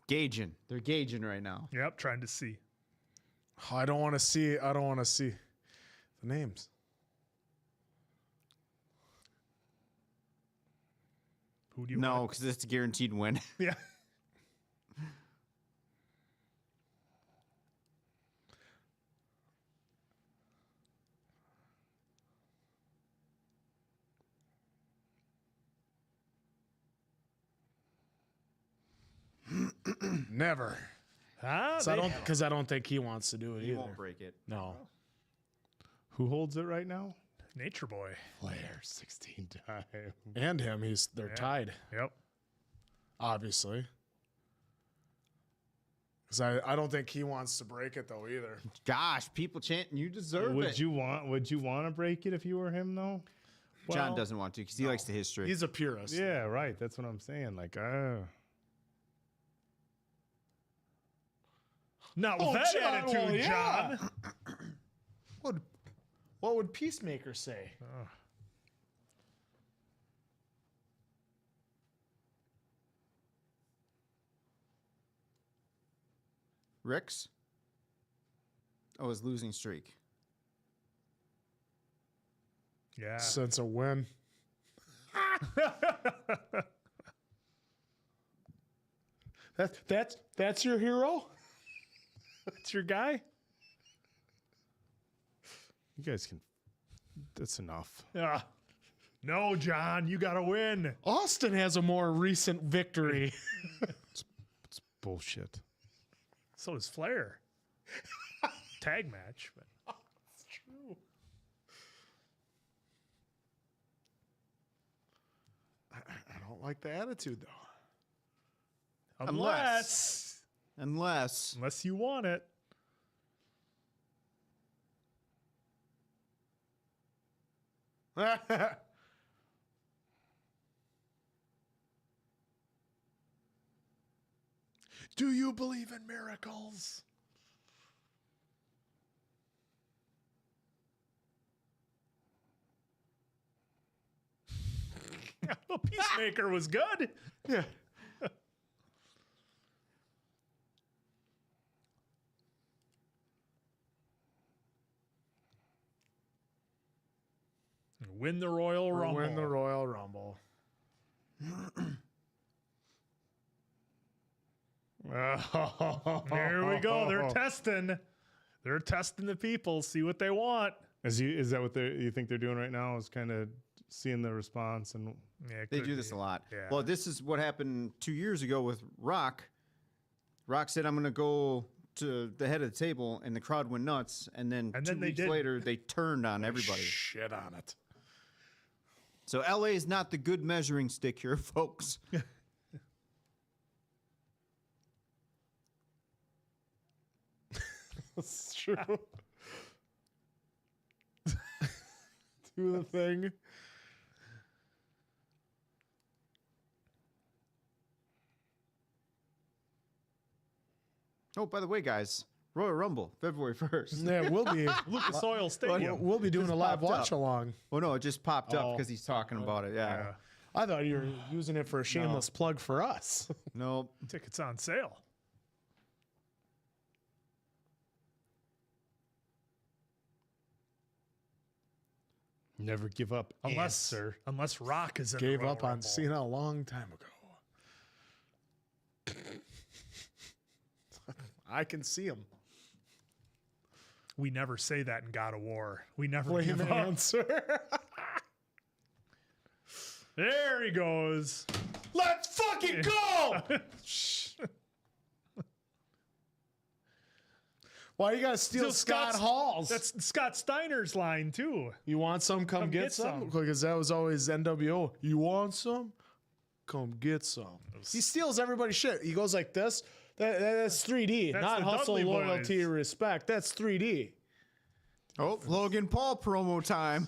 Gauging. They're gauging right now. Yep, trying to see. I don't want to see. I don't want to see the names. Who do you No, want? because it's a guaranteed win. Yeah. Never. Huh? So I don't think he wants to do it He either. won't break it. No. Who holds it right now? Nature Boy. Flair, 16 times. And him, they're tied, Yep. obviously. Because I don't think he wants to break it though either. Gosh, people chanting, you deserve Would it. you want to break it if you were him though? John doesn't want to because he likes the history. He's a purist. Yeah, right. That's what I'm saying. Like, Not with that attitude, John. What would Peacemaker say? Rick's? Oh, his losing streak. Yeah. Since a win. That's your hero? That's your guy? you guys can. That's enough. Yeah. No, John, you got to win. Austin has a more recent victory. It's bullshit. So does Flair. Tag match. But. It's true. I don't like the attitude though. Unless you want it. Do you believe in miracles? Well, Peacemaker was good. Yeah. Win the Royal Rumble. Win the Royal Rumble. There we go. They're testing. They're testing the people. See what they want. Is that what you think they're doing right now? Is kind of seeing the response and Yeah, They do this a lot. Yeah. Well, this is what happened 2 years ago with Rock. Rock said, I'm going to go to the head of the table, and the crowd went nuts. And then 2 weeks later, they turned on everybody. Shit on it. So LA is not the good measuring stick here, folks. That's true. Do the thing. Oh, by the way, guys, Royal Rumble, February 1st. Yeah, we'll be Lucas Oil Stadium. we'll be doing Just a live popped up. watch along. Oh, no, it just popped up Oh. because he's talking about it. Yeah. I thought you were using it for a shameless plug for us. No. Tickets on sale. never give up. Unless Rock is in the Gave Royal up on Rumble. Cena a long time ago. I can see him. We never say that in God of War. We never Blame give up. answer. There he goes. Let's fucking go! Why you gotta steal Scott Hall's? That's Scott Steiner's line too. You want some? Come get some. Because that was always NWO. You want some? Come get some. He steals everybody's shit. He goes like this. That's 3D, That's not the hustle, Dudley loyalty, Boys. respect. That's 3D. Oh, Logan Paul promo time.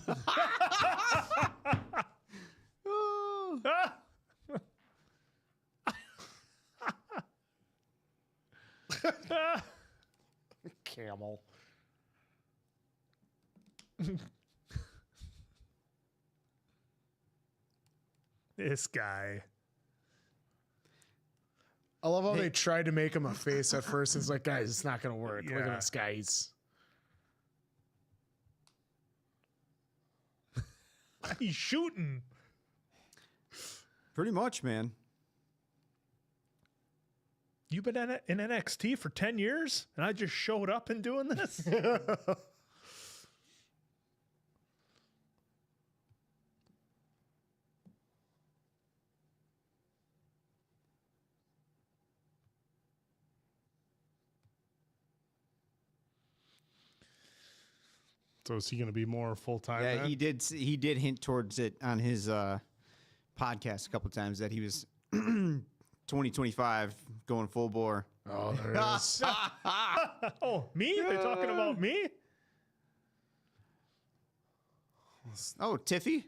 Camel. This guy. I love how they tried to make him a face at first. It's like, guys, it's not gonna work. Look Yeah. at this, guys. He's shooting. Pretty much, man. You've been in NXT for 10 years, and I just showed up and doing this? So is he going to be more full time? Yeah, he did hint towards it on his podcast a couple times that he was 2025 going full bore. Oh, there it is. Oh, me? They're talking about me? Oh, Tiffy.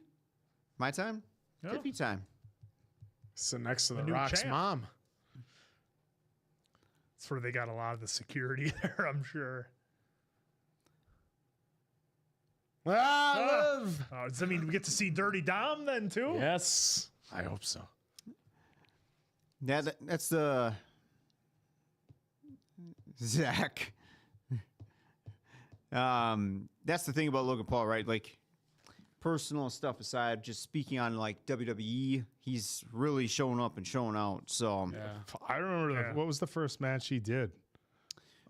My time? No. Tiffy time. Sit next to the new Rock's champ. mom. That's where they got a lot of the security there, I'm sure. Liv. Does that mean we get to see Dirty Dom then, too? Yes. I hope so. Yeah, that's the Zach. That's the thing about Logan Paul, right? Like, personal stuff aside, just speaking on like WWE, he's really showing up and showing out. So I remember what was the first match he did?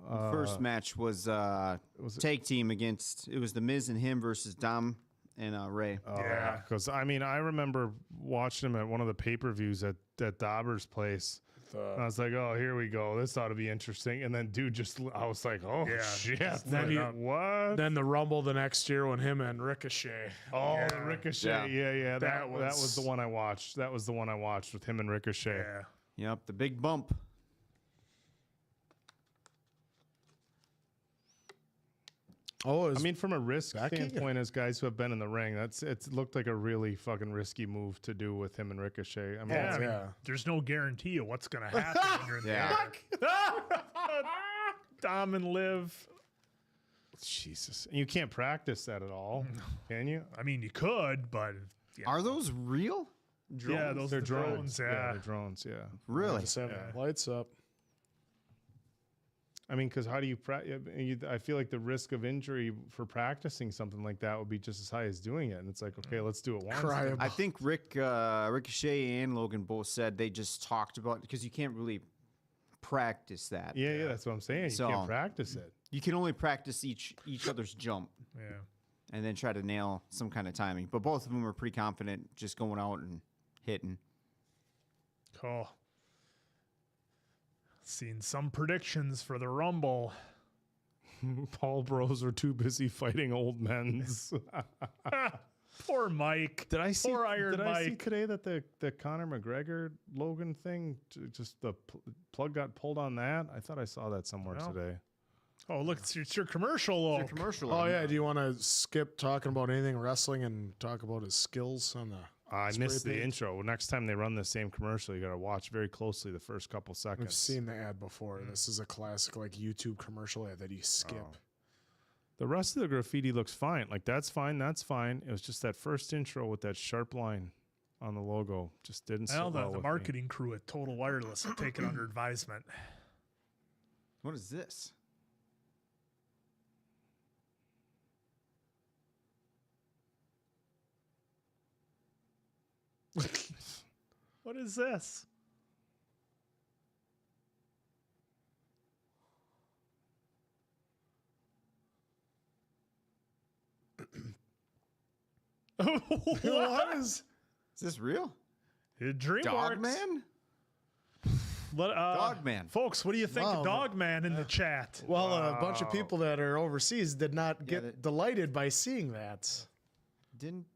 the first match was tag team against, it was The Miz and him versus Dom and Ray. Yeah. Because I mean, I remember watching him at one of the pay-per-views at Dauber's place. And I was like, oh, here we go. This ought to be interesting. And then, dude, I was like, oh, shit. What? Then the Rumble the next year when him and Ricochet. Oh, the Ricochet. Yeah. That was was the one I watched. That was the one I watched with him and Ricochet. Yeah. Yep, the big bump. Oh, I mean, from a risk standpoint, as guys who have been in the ring, it looked like a really fucking risky move to do with him and Ricochet. I mean, There's no guarantee of what's going to happen when you're in there. Dom and Liv. Jesus. And you can't practice that at all, can you? I mean, you could, but... Are those real? Drones? Yeah, those are drones. Yeah, they're drones, yeah. Really? Lights up. I mean, because how do you practice? I feel like the risk of injury for practicing something like that would be just as high as doing it. And it's like, okay, let's do it once. I think Ricochet and Logan both said they just talked about, because you can't really practice that. Yeah, that's what I'm saying. You can't practice it. You can only practice each other's jump. Yeah. And then try to nail some kind of timing. But both of them were pretty confident just going out and hitting. Cool. Seen some predictions for the Rumble. Paul Bros are too busy fighting old men's. Poor Mike. Did I see? Poor Iron did Mike. I see today that the Conor McGregor Logan thing, just the plug got pulled on that? I thought I saw that somewhere today. Oh, look, it's your commercial. It's your commercial. Oh yeah. Do you want to skip talking about anything wrestling and talk about his skills on the? I missed the paint? intro. Next time they run the same commercial, you got to watch very closely the first couple seconds. I've seen the ad before. This is a classic like YouTube commercial ad that you skip. The rest of the graffiti looks fine. Like, that's fine. That's fine. It was just that first intro with that sharp line on the logo just didn't sit well the with marketing crew at Total Wireless will take it under advisement. What is this? What is this? What is this real? DreamWorks. Dogman? Dogman. Folks, what do you think of Dogman in the chat? Well, a bunch of people that are overseas did not get delighted by seeing that. Didn't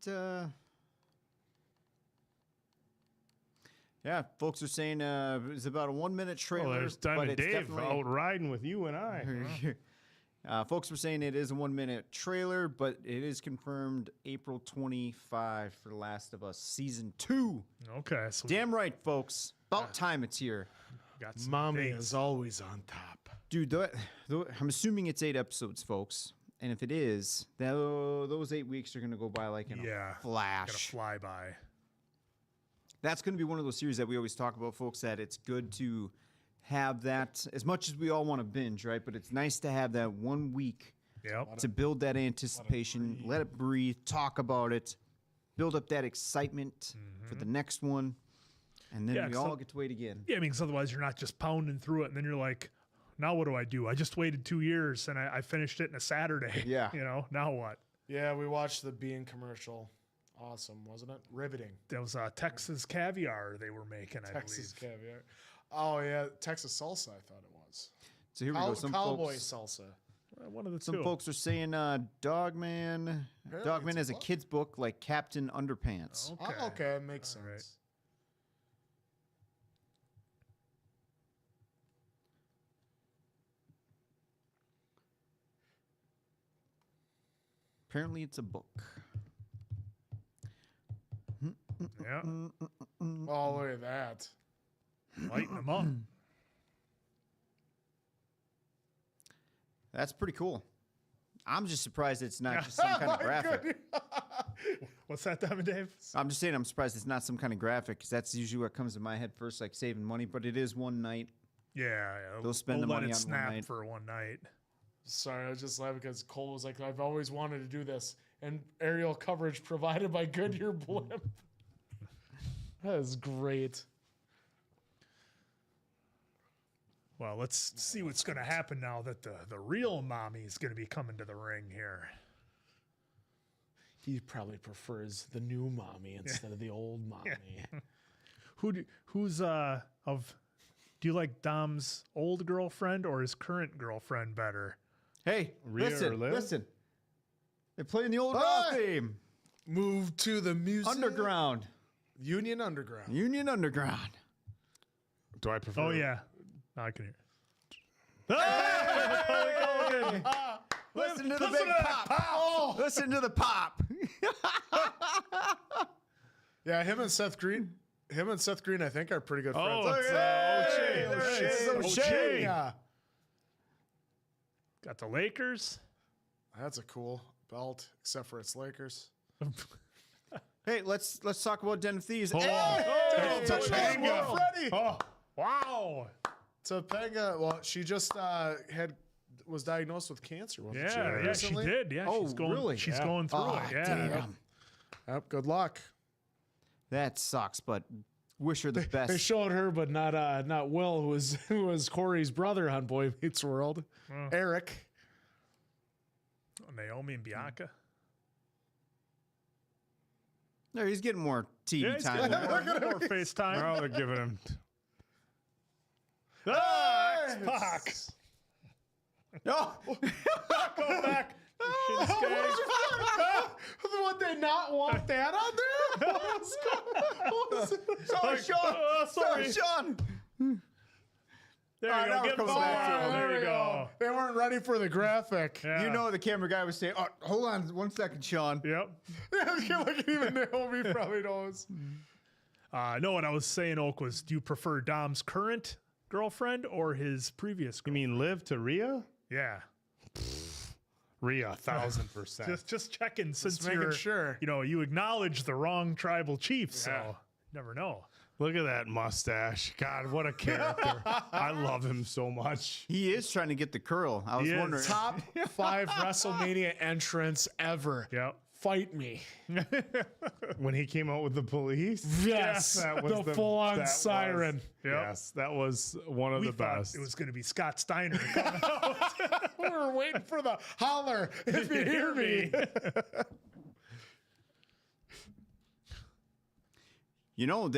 yeah, folks are saying it's about a 1 minute trailer. Well, there's Diamond Dave out riding with you and I. Folks were saying it is a 1 minute trailer, but it is confirmed April 25 for The Last of Us Season 2. Okay. So damn right, folks. About time it's here. Got some Mommy dates. is always on top. Dude, I'm assuming it's 8 episodes, folks. And if it is, those 8 weeks are going to go by like in a flash. Gonna fly by. That's going to be one of those series that we always talk about, folks, that it's good to have that, as much as we all want to binge, right? But it's nice to have that 1 week to build that anticipation, let it breathe, talk about it, build up that excitement for the next one, and then we all get to wait again. Yeah, I mean, 'cause otherwise you're not just pounding through it, and then you're like, now what do? I just waited 2 years, and I finished it in a Saturday. Yeah. You know, now what? Yeah, we watched the Bean commercial. Awesome, wasn't it? Riveting. That was Texas caviar they were making, Texas I believe. caviar. Oh yeah, Texas salsa. I thought it was. So here we go. Some cowboy folks, salsa. One of the some two. folks are saying Dogman. Apparently Dogman it's has a a book. kid's book like Captain Underpants. Okay, it makes sense. right. Apparently, it's a book. Yeah. Oh, look at that. Lighten them up. That's pretty cool. I'm just surprised it's not just some kind of graphic. What's that, Diamond Dave? I'm just saying I'm surprised it's not some kind of graphic because that's usually what comes to my head first, like saving money. But it is one night. Yeah. They'll spend we'll the let money it on snap one night. for one night. Sorry, I was just laughing because Cole was like, I've always wanted to do this. And aerial coverage provided by Goodyear Blimp. That is great. Well, let's see what's going to happen now that the real mommy is going to be coming to the ring here. He probably prefers the new mommy instead of the old mommy. Who's do you like Dom's old girlfriend or his current girlfriend better? Hey, Rhea or Liv? listen. They're playing the old Raw theme. Move to the music. Underground. Union Underground. Union Underground. Do I prefer? Oh yeah, now I can hear. Listen to the big pop. Oh, listen to the pop. Yeah, him and Seth Green, I think, are pretty good friends. Oh, it's O'Shea. Yeah. Got the Lakers. That's a cool belt, except for its Lakers. Hey, let's talk about Den of Thieves. Oh, Hey! Topanga. Freddie. Oh, wow. Topanga, well, she just was diagnosed with cancer, wasn't she? Yeah, she recently? did. Yeah, Oh, she's going. really? She's Yeah. going through Oh, it. Yeah. damn. Yep, good luck. That sucks, but wish her the They best. showed her, but not Will, who was Corey's brother on Boy Meets World. Eric. Naomi and Bianca. No, he's getting more TV Yeah, he's time. getting more FaceTime. Oh, they're giving him. X-Pac. No. Go back. Would they not want that on there? Sorry, Sean. Sorry. Sean. There All right, you now go. we're Get coming back to Bob. him. There you go. They weren't ready for the graphic. Yeah. You know the camera guy was saying, "Oh, hold on 1 second, Sean." Yep. Like even Naomi probably knows. No, what I was saying, Oak, was do you prefer Dom's current girlfriend or his previous You girlfriend? mean Liv to Rhea? Yeah. Rhea, 1,000%. Just checking since making you're sure. you acknowledge the wrong tribal chief, so never know. Look at that mustache. God, what a character. I love him so much. He is trying to get the curl. I was He is. wondering. Top 5 WrestleMania entrance ever. Yep. Fight me. When he came out with the police. Yes. that was the full-on that was- siren. Yep. Yes, that was one of We the thought best. it was going to be Scott Steiner coming out. We were waiting for the holler if you hear me. You know,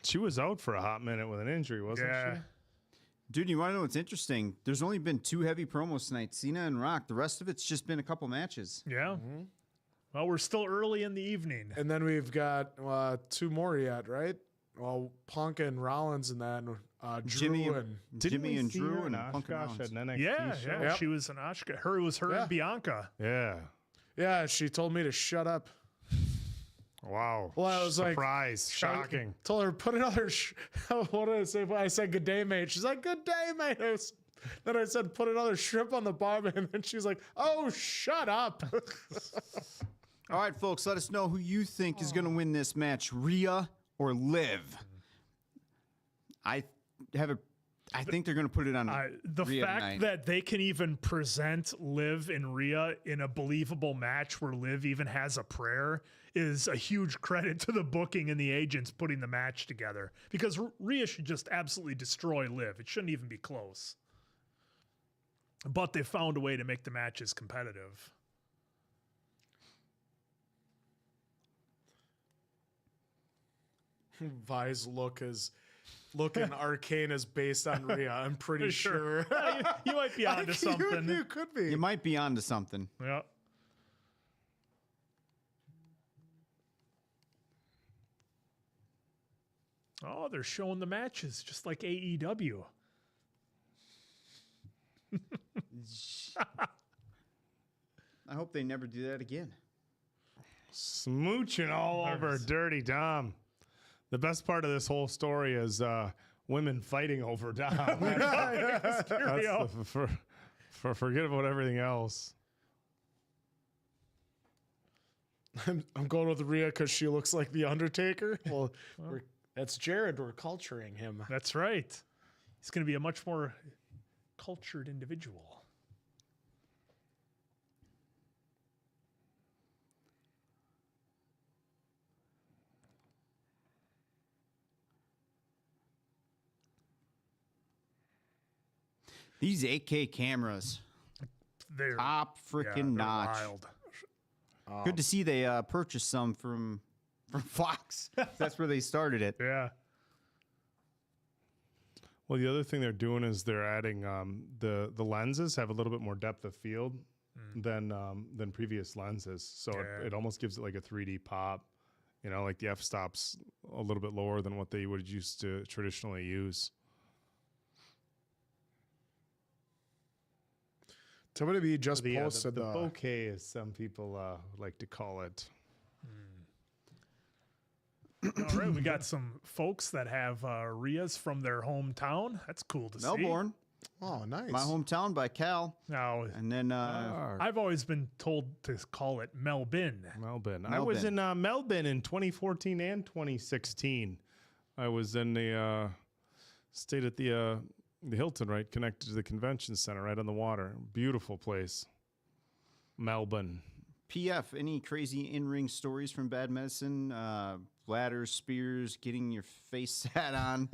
She was out for a hot minute with an injury, wasn't Yeah. she? dude, you want to know what's interesting? There's only been 2 heavy promos tonight, Cena and Rock. The rest of it's just been a couple matches. Yeah. Well, we're still early in the evening. And then we've got 2 more yet, right? Well, Punk and Rollins, and then Drew and Jimmy and see Drew her and in Punk and Oshkosh Rollins. at an NXT Yeah, show? yeah. Yep. She was an Ashka. Her was her Yeah. and Bianca. Yeah. yeah. She told me to shut up. Wow. Well, I was like, surprise, shocking. Told her put another. What did I say? I said good day, mate. She's like good day, mate. Then I said put another shrimp on the barbie, and then she's like, oh, shut up. All right, folks, let us know who you think is going to win this match, Rhea or Liv. I think they're going to put it on The Rhea fact tonight. that they can even present Liv and Rhea in a believable match where Liv even has a prayer is a huge credit to the booking and the agents putting the match together. Because Rhea should just absolutely destroy Liv. It shouldn't even be close. But they found a way to make the matches competitive. Vi's looking arcane is based on Rhea. I'm pretty sure. You might be onto something. You could be. You might be onto something. Yeah. Oh, they're showing the matches just like AEW. I hope they never do that again. Smooching all over Dirty Dom. The best part of this whole story is women fighting over Dom. That's forget about everything else. I'm going with Rhea because she looks like the Undertaker. Well, that's Jared. We're culturing him. That's right. He's going to be a much more cultured individual. These 8K cameras, They're top freaking notch. wild. Good to see they purchased some from Fox. That's where they started it. Yeah. Well, the other thing they're doing is they're adding the lenses have a little bit more depth of field than previous lenses, so it almost gives it like a 3D pop. You know, like the f-stop's a little bit lower than what they would used to traditionally use. WWE just the posted bouquet, as some people like to call it. All right, we got some folks that have Rheas from their hometown. That's cool to see. Melbourne. Oh, nice. My hometown by Cal. Now, And then I've always been told to call it Melbourne. Melbourne. I was in Melbourne in 2014 and 2016. I was in the stayed at the Hilton, right, connected to the convention center, right on the water. Beautiful place. Melbourne. PF, any crazy in-ring stories from Bad Medicine? Ladders, spears, getting your face sat on.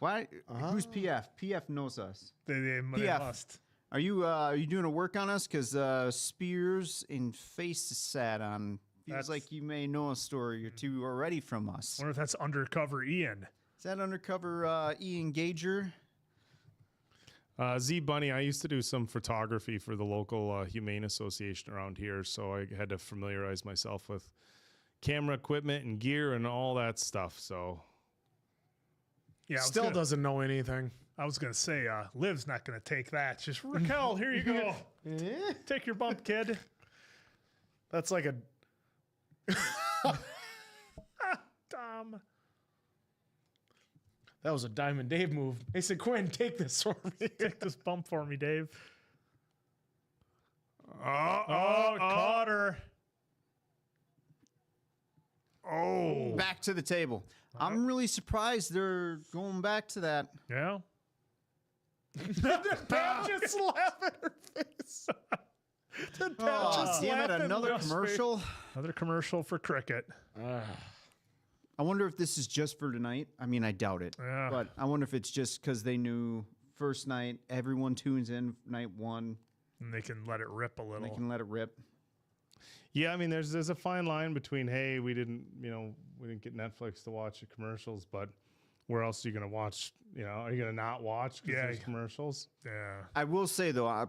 Why? Who's PF? PF knows us. They PF, must. Are you doing a work on us? Because spears and face sat on feels like you may know a story or two already from us. I wonder if that's Undercover Ian. Is that undercover Ian Gager? Z Bunny, I used to do some photography for the local Humane Association around here, so I had to familiarize myself with camera equipment and gear and all that stuff. So, Yeah, Still doesn't know anything. I was gonna say, Liv's not gonna take that. Just Raquel, here you go. Take your bump, kid. That's like a Tom. that was a Diamond Dave move. They said, Quinn, take this for me. Take this bump for me, Dave. caught her. Oh, Back to the table. I'm really surprised they're going back to that. Yeah. Pat just laughed at her face. Oh, damn it, another commercial. Another commercial for cricket. I wonder if this is just for tonight. I mean, I doubt it. Yeah. But I wonder if it's just because they knew first night, everyone tunes in night one. And they can let it rip a little. They can let it rip. yeah. I mean, there's a fine line between hey, we didn't get Netflix to watch the commercials, but where else are you gonna watch? Are you gonna not watch because there's commercials? Yeah. I will say, though,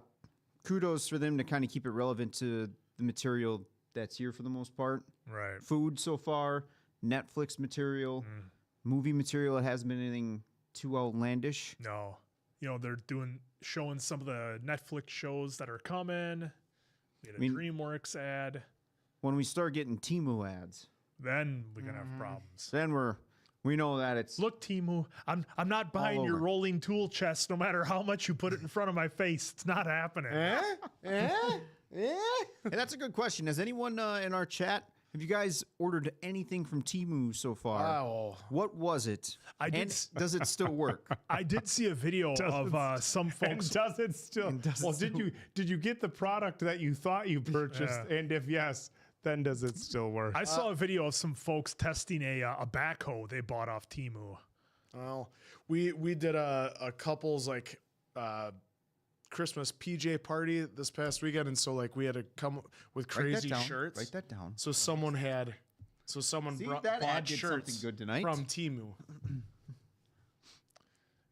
kudos for them to kind of keep it relevant to the material that's here for the most part. Right. Food so far, Netflix material, movie material. It hasn't been anything too outlandish. No. They're showing some of the Netflix shows that are coming. We had a DreamWorks ad. When we start getting Temu ads, Then we're gonna have problems. then we know that it's Look, Timu, I'm not buying your over. rolling tool chest no matter how much you put it in front of my face. It's not happening. Hey, that's a good question. Has anyone in our chat, have you guys ordered anything from Temu so far? Oh. What was it? I did And s- does it still work? I did see a video of some folks. Does it still? Well, did you get the product that you thought you purchased? Yeah. And if yes, then does it still work? I saw a video of some folks testing a backhoe they bought off Temu. Well, we did a couple's Christmas PJ party this past weekend, and so we had to come with crazy shirts. Write that down. So someone See, bought that ad did shirts something good tonight. from Temu.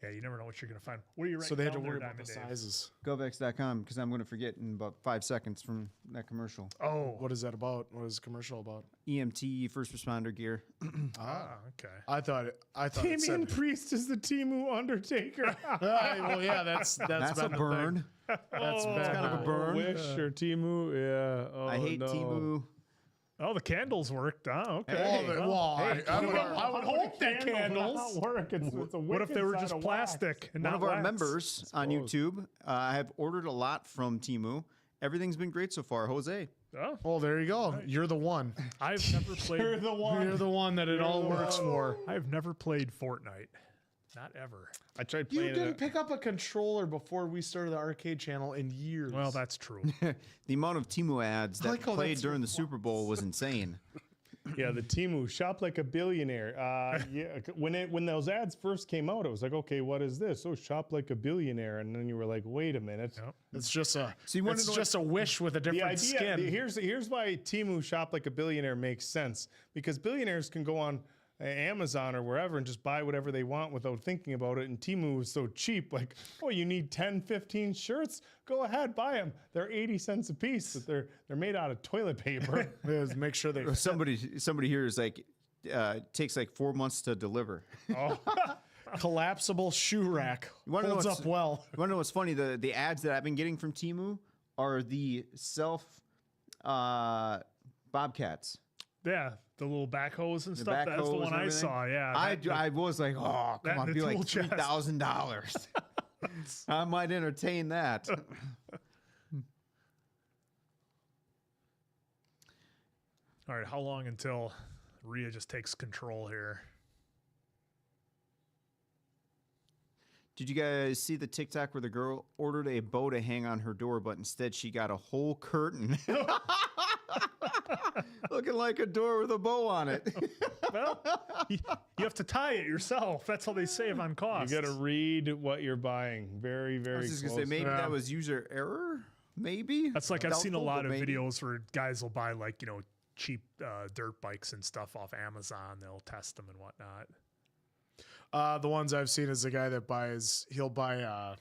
Yeah, you never know what you're going to find. What are you writing So they had to down there, worry about the Diamond Dave? sizes. Govex.com because I'm going to forget in about 5 seconds from that commercial. Oh, What is that about? What is the commercial about? EMT, first responder gear. okay. I thought it Damian said. Priest is the Timu Undertaker. Well, yeah, that's That's a been burn. thing. That's been kind of a burn. Wish or Timu. Yeah. Oh, I hate no. Timu. Oh, the candles worked. Oh, okay. Hey, I would hope that candles. Not work. It's a What if they wick were inside just of plastic and One not of our wax? members on YouTube, I have ordered a lot from Timu. Everything's been great so far. Jose. Oh, Oh, there you go. You're the one. I've never played. You're the one. You're the one that it all works for. I've never played Fortnite. Not ever. I tried You playing didn't it. pick up a controller before we started the arcade channel in years. Well, that's true. The amount of Timu ads that like how played that's during the Super Bowl was insane. Yeah, the Timu shop like a billionaire. Yeah, when those ads first came out, it was like, okay, what is this? Oh, shop like a billionaire, and then you were like, wait a minute. Yep. it's just a. So you wanna it's know just a wish with a The different idea skin. here's why Timu shop like a billionaire makes sense, because billionaires can go on Amazon or wherever and just buy whatever they want without thinking about it, and Timu is so cheap, like, oh, you need 10 15 shirts, go ahead, buy them. They're 80 cents a piece, but they're made out of toilet paper. Is make sure they. Somebody here is like, takes like 4 months to deliver. Collapsible shoe rack wanna know holds what's- up well. You want to know what's funny? The ads that I've been getting from Timu are the self bobcats. Yeah, the little backhoes and The stuff. That's the backhoes one and I everything. saw. Yeah, I was like, oh, that come on, and be the like tool chest. $3,000. I might entertain that. All right, how long until Rhea just takes control here? Did you guys see the TikTok where the girl ordered a bow to hang on her door, but instead she got a whole curtain? Looking like a door with a bow on it. Well, you have to tie it yourself. That's how they save on You costs. got to read what you're buying. Very, I very was just close. going to say, maybe that was user error? Maybe? That's like I've seen a Doubtful, lot but of maybe. videos where guys will buy like, cheap dirt bikes and stuff off Amazon. They'll test them and whatnot. The ones I've seen is the guy that he'll buy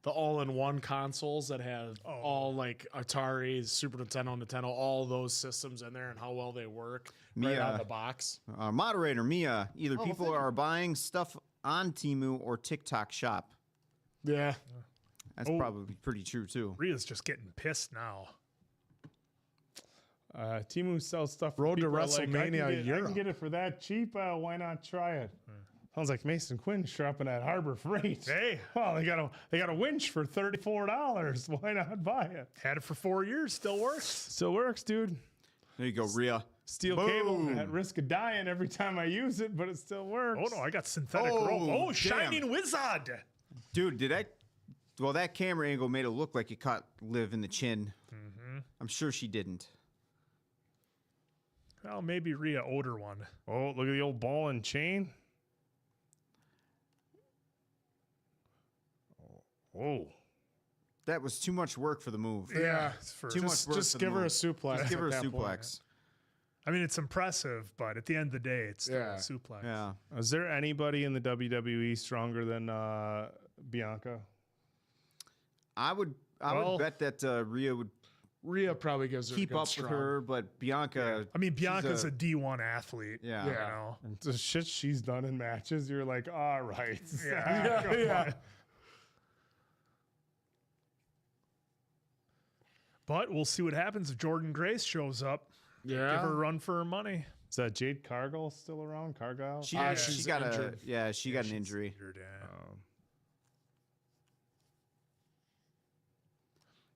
the all-in-one consoles that have all like Atari, Super Nintendo, Nintendo, all those systems in there and how well they work right out of the box. Moderator, Mia, either people are buying stuff on Timu or TikTok shop. Yeah. That's probably pretty true, too. Rhea's just getting pissed now. Timu sells stuff. Road to people are like, WrestleMania I Europe. can get it for that cheap. Why not try it? Sounds like Mason Quinn shopping at Harbor Freight. Hey. well, they got a winch for $34. Why not buy it? Had it for 4 years. Still works. Still works, dude. There you go, Rhea. Steel cable at risk of dying every time I use it, but it still works. Oh, no, I got synthetic rope. Oh, damn. Shining Wizard. Dude, that camera angle made it look like it caught Liv in the chin. I'm sure she didn't. Well, maybe Rhea owed her one. Oh, look at the old ball and chain. Oh. That was too much work for the move. Yeah. Too much work Just for the give her a move. suplex. Just give her a at that point. suplex. I mean, it's impressive, but at the end of the day, it's still Yeah. a suplex. Yeah. Is there anybody in the WWE stronger than Bianca? I would bet that Rhea would Rhea probably gives her a keep good up strong. with her, but Bianca. I mean, she's Bianca's a D1 athlete. Yeah. You Yeah. know? And the shit she's done in matches, you're like, all right. Yeah. But we'll see what happens if Jordan Grace shows up. Yeah. Give her a run for her money. Is that Jade Cargill still around? Cargill? She she's got injured. she got an injury. Injured,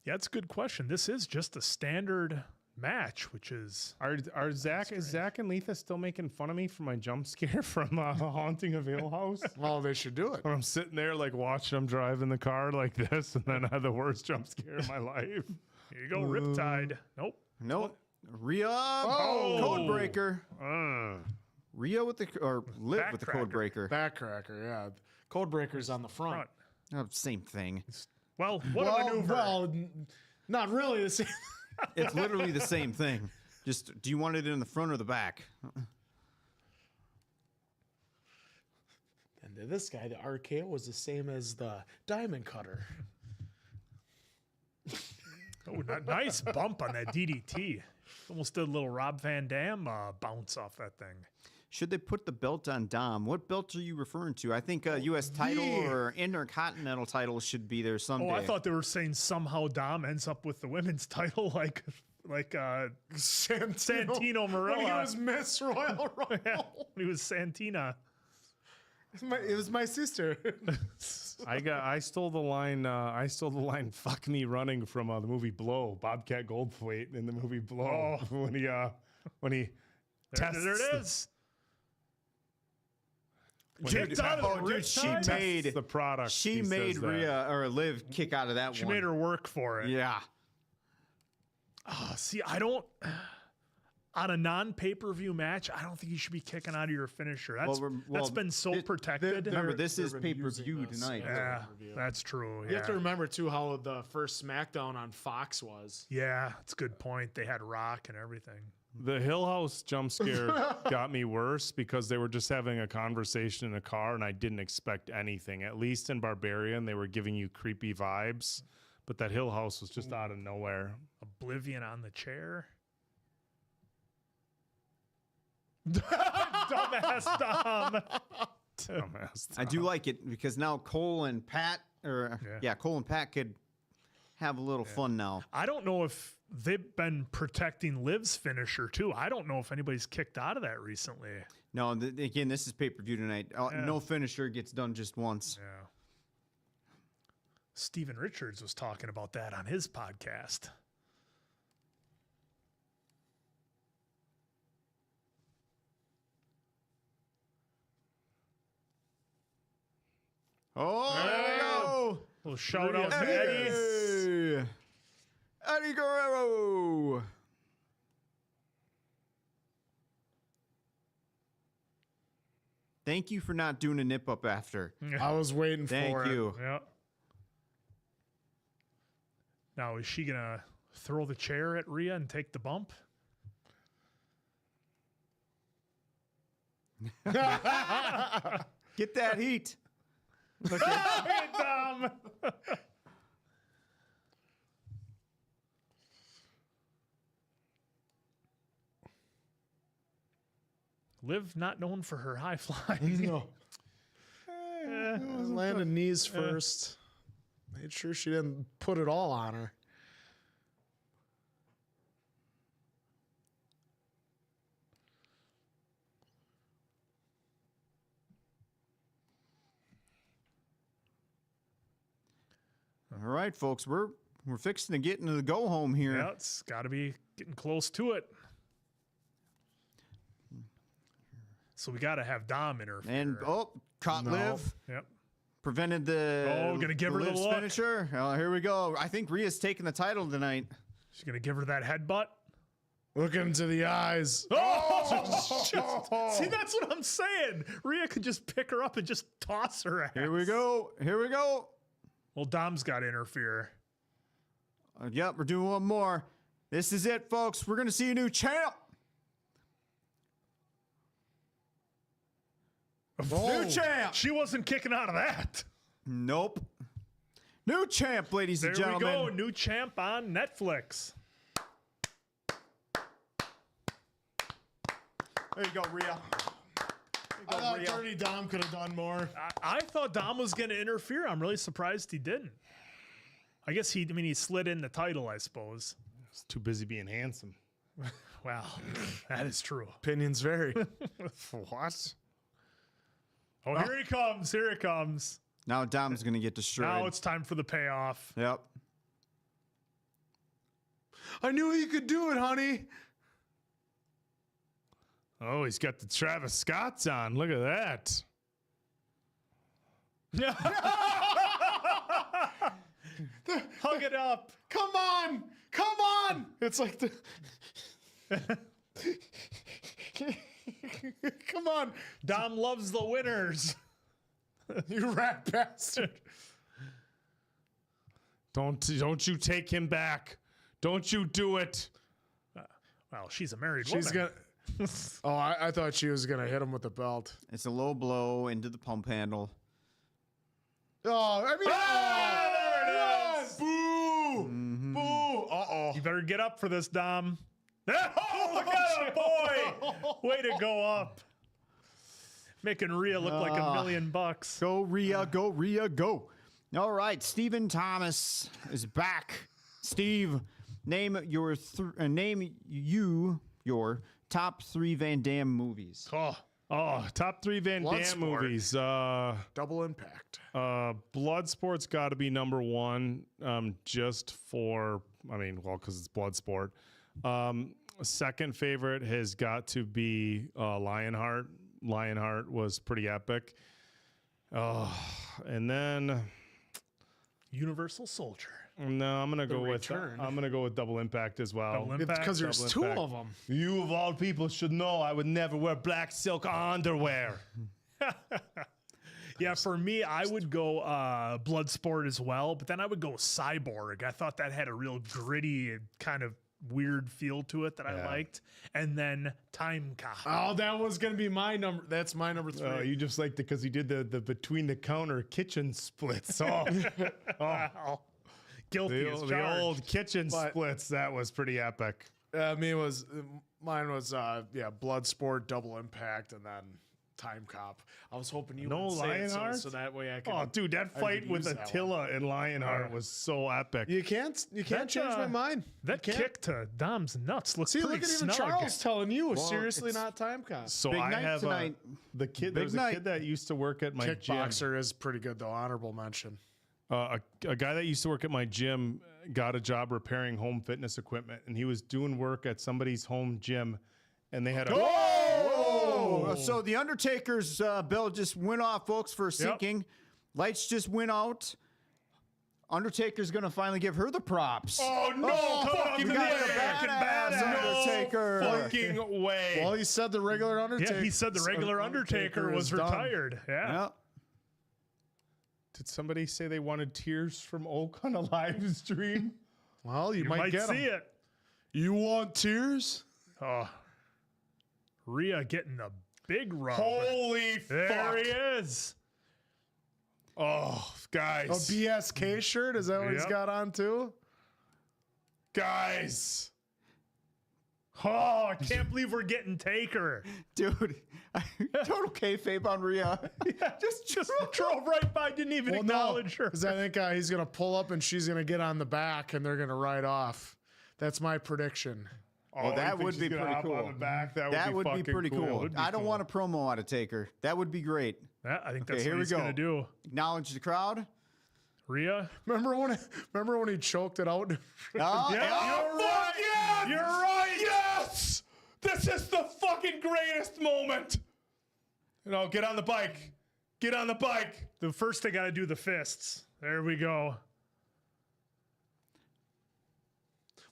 yeah, it's a good question. This is just a standard match, which is Are Zach and Letha still making fun of me for my jump scare from Haunting of Hill House? Well, they should do it. When I'm sitting there like watching them driving the car like this, and then I had the worst jump scare of my life. here you go, Riptide. Nope. Nope. Rhea code breaker. Rhea with the Liv with the code breaker. Backcracker, yeah. Code breaker's on the front. Same thing. Well, what a maneuver. Not really the same. It's literally the same thing. Just do you want it in the front or the back? And to this guy, the RKO was the same as the diamond cutter. Oh, nice bump on that DDT. Almost did a little Rob Van Dam bounce off that thing. Should they put the belt on Dom? What belt are you referring to? I think U.S. title or Intercontinental title should be there someday. Oh, I thought they were saying somehow Dom ends up with the women's title like Santino Marella. When he was Miss Royal Rumble. Yeah, when he was Santina. It was my sister. I stole the line. Fuck me running from the movie Blow. Bobcat Goldthwait in the movie Blow when he tests. There it is. Dude, she made the product. She made Rhea or Liv kick out of that She one. made her work for it. Yeah. See, I don't. On a non-pay-per-view match, I don't think you should be kicking out of your finisher. That's been so protected. Remember, this is pay-per-view tonight. Yeah, that's true. You have to remember, too, how the first SmackDown on Fox was. Yeah, that's a good point. They had Rock and everything. The Hill House jump scare got me worse because they were just having a conversation in a car and I didn't expect anything. At least in Barbarian, they were giving you creepy vibes, but that Hill House was just out of nowhere. Oblivion on the chair. Dumbass Dom. Dumbass I do like it because now Cole and Pat could have a little fun now. I don't know if they've been protecting Liv's finisher too. I don't know if anybody's kicked out of that recently. No, again, this is pay-per-view tonight. No finisher gets done just once. Yeah. Steven Richards was talking about that on his podcast. Oh, there we go. Little shout out to Eddie. Eddie Guerrero. Thank you for not doing a nip up after. I was waiting Thank for you. Yeah. Now, is she going to throw the chair at Rhea and take the bump? Get that heat. Look at Dom. Liv not known for her high flying. No. Landed knees first. Made sure she didn't put it all on her. All right, folks, we're fixing to get into the go home here. Yeah, it's got to be getting close to it. So we got to have Dom interfere. And caught Liv. Yep. Prevented the gonna give her the Liv's look. finisher. Oh, here we go. I think Rhea's taking the title tonight. She's gonna give her that headbutt. Look into the eyes. Oh! See, that's what I'm saying. Rhea could just pick her up and just toss her ass. Here we go. Here we go. Well, Dom's got to interfere. Yep, we're doing one more. This is it, folks. We're going to see a new champ. New champ. She wasn't kicking out of that. Nope. New champ, ladies and gentlemen. There we go. New champ on Netflix. There you go, Rhea. I thought Dirty Dom could have done more. I thought Dom was going to interfere. I'm really surprised he didn't. I guess he slid in the title, I suppose. He's too busy being handsome. Wow, that is true. Opinions vary. What? Oh, here he comes. Here he comes. Now Dom's going to get destroyed. Now it's time for the payoff. Yep. I knew you could do it, honey. Oh, he's got the Travis Scotts on. Look at that. Hug it up. Come on. Come on. It's like the... Come on. Dom loves the winners. You rat bastard. Don't you take him back. Don't you do it. Well, she's a married woman. Oh, I thought she was gonna hit him with the belt. It's a low blow into the pump handle. Oh, I mean, boo, boo. Uh-oh. You better get up for this, Dom. Oh, look at him, boy! Way to go up. Making Rhea look like $1 million. Go, Rhea, go, Rhea, go. All right, Stephen Thomas is back. Steve, name your top 3 Van Damme movies. Top 3 Van Damme Bloodsport. movies. Double Impact. Bloodsport's got to be number 1, just for, because it's Bloodsport. Second favorite has got to be Lionheart. Lionheart was pretty epic. And then Universal Soldier. no, I'm gonna go Return. with Double Impact as well. Double Impact. Because there's Double 2 Impact. of them. You of all people should know I would never wear black silk underwear. Yeah, for me, I would go Bloodsport as well, but then I would go Cyborg. I thought that had a real gritty kind of weird feel to it that I liked. And then Time Cop. Oh, that was gonna be my number. That's my number 3. You just liked it because he did the between the counter kitchen splits. Guilty as The charged. old kitchen splits. That was pretty epic. Mine was Bloodsport, Double Impact, and then Time Cop. I was hoping you No would say it Lionheart? so that way I could. Oh, dude, that I fight could with use that Attila and Lionheart was so epic. You can't That, change my mind. That You can't. kick to Dom's nuts looks See, pretty look at even snug. Charles telling you Well, seriously it's- not Time Cop. So Big I night have tonight. the kid. Big There's a night. kid that used to work at my gym. Kickboxer is pretty good though. Honorable mention. A guy that used to work at my gym got a job repairing home fitness equipment, and he was doing work at somebody's home gym, and they had a Oh! So the Undertaker's bell just went off, folks, for sinking. Lights just went out. Undertaker's gonna finally give her the props. Oh no! Fucking we got a badass Undertaker. fucking way! Well, he said the regular Undertaker. Yeah, he said the regular Undertaker was is done. retired. Yeah. Yeah. Did somebody say they wanted tears from Oak on a live stream? Well, you, You might might get see him. it. You want tears? Oh, Rhea getting the big rub. Holy There fuck! he is. Oh, A guys, BSK shirt? Is that what he's Yep. got on too? guys. Oh, I can't believe we're getting Taker. Dude, total kayfabe on Rhea. Just drove right by, didn't even acknowledge her. Because I think he's gonna pull up and she's gonna get on the back and they're gonna ride off. That's my prediction. Oh, you that think would she's be gonna pretty hop cool. on the back? That That would be fucking pretty cool. Would be I don't cool. want a promo out of Taker. That would be great. Yeah, I think Okay, that's here what we he's go. going to do. Acknowledge the crowd. Rhea? Remember when he choked it out? Oh, Yeah, Oh, you're right. yeah! You're right. Yes! This is the fucking greatest moment. Get on the bike. Get on the bike. The first thing I got to do the fists. There we go.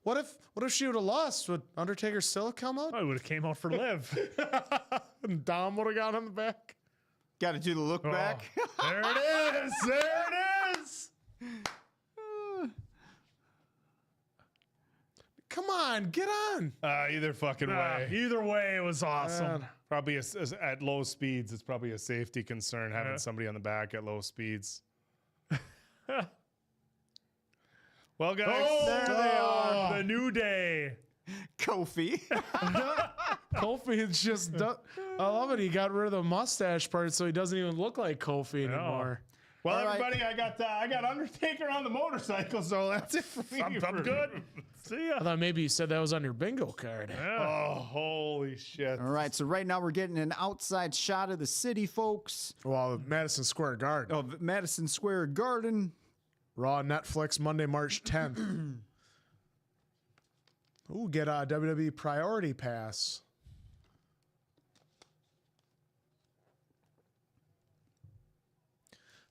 What if she would have lost? Would Undertaker still come out? I would have came out for Liv. And Dom would have got on the back. Got to do the look back. There it is. There it is. Come on, get on. Either fucking way. Either way, it was awesome. Probably at low speeds, it's probably a safety concern having somebody on the back at low speeds. Well, guys, There they are. The New Day. Kofi. Kofi is just. I love it. He got rid of the mustache part, so he doesn't even look like Kofi anymore. well, All right. everybody, I got Undertaker on the motorcycle, so that's it for me. I'm good. See ya. I thought maybe you said that was on your bingo card. Oh, holy shit! All right, so right now we're getting an outside shot of the city, folks. Well, Madison Square Garden. Of Madison Square Garden. Raw Netflix Monday, March 10th. Ooh, get a WWE Priority Pass.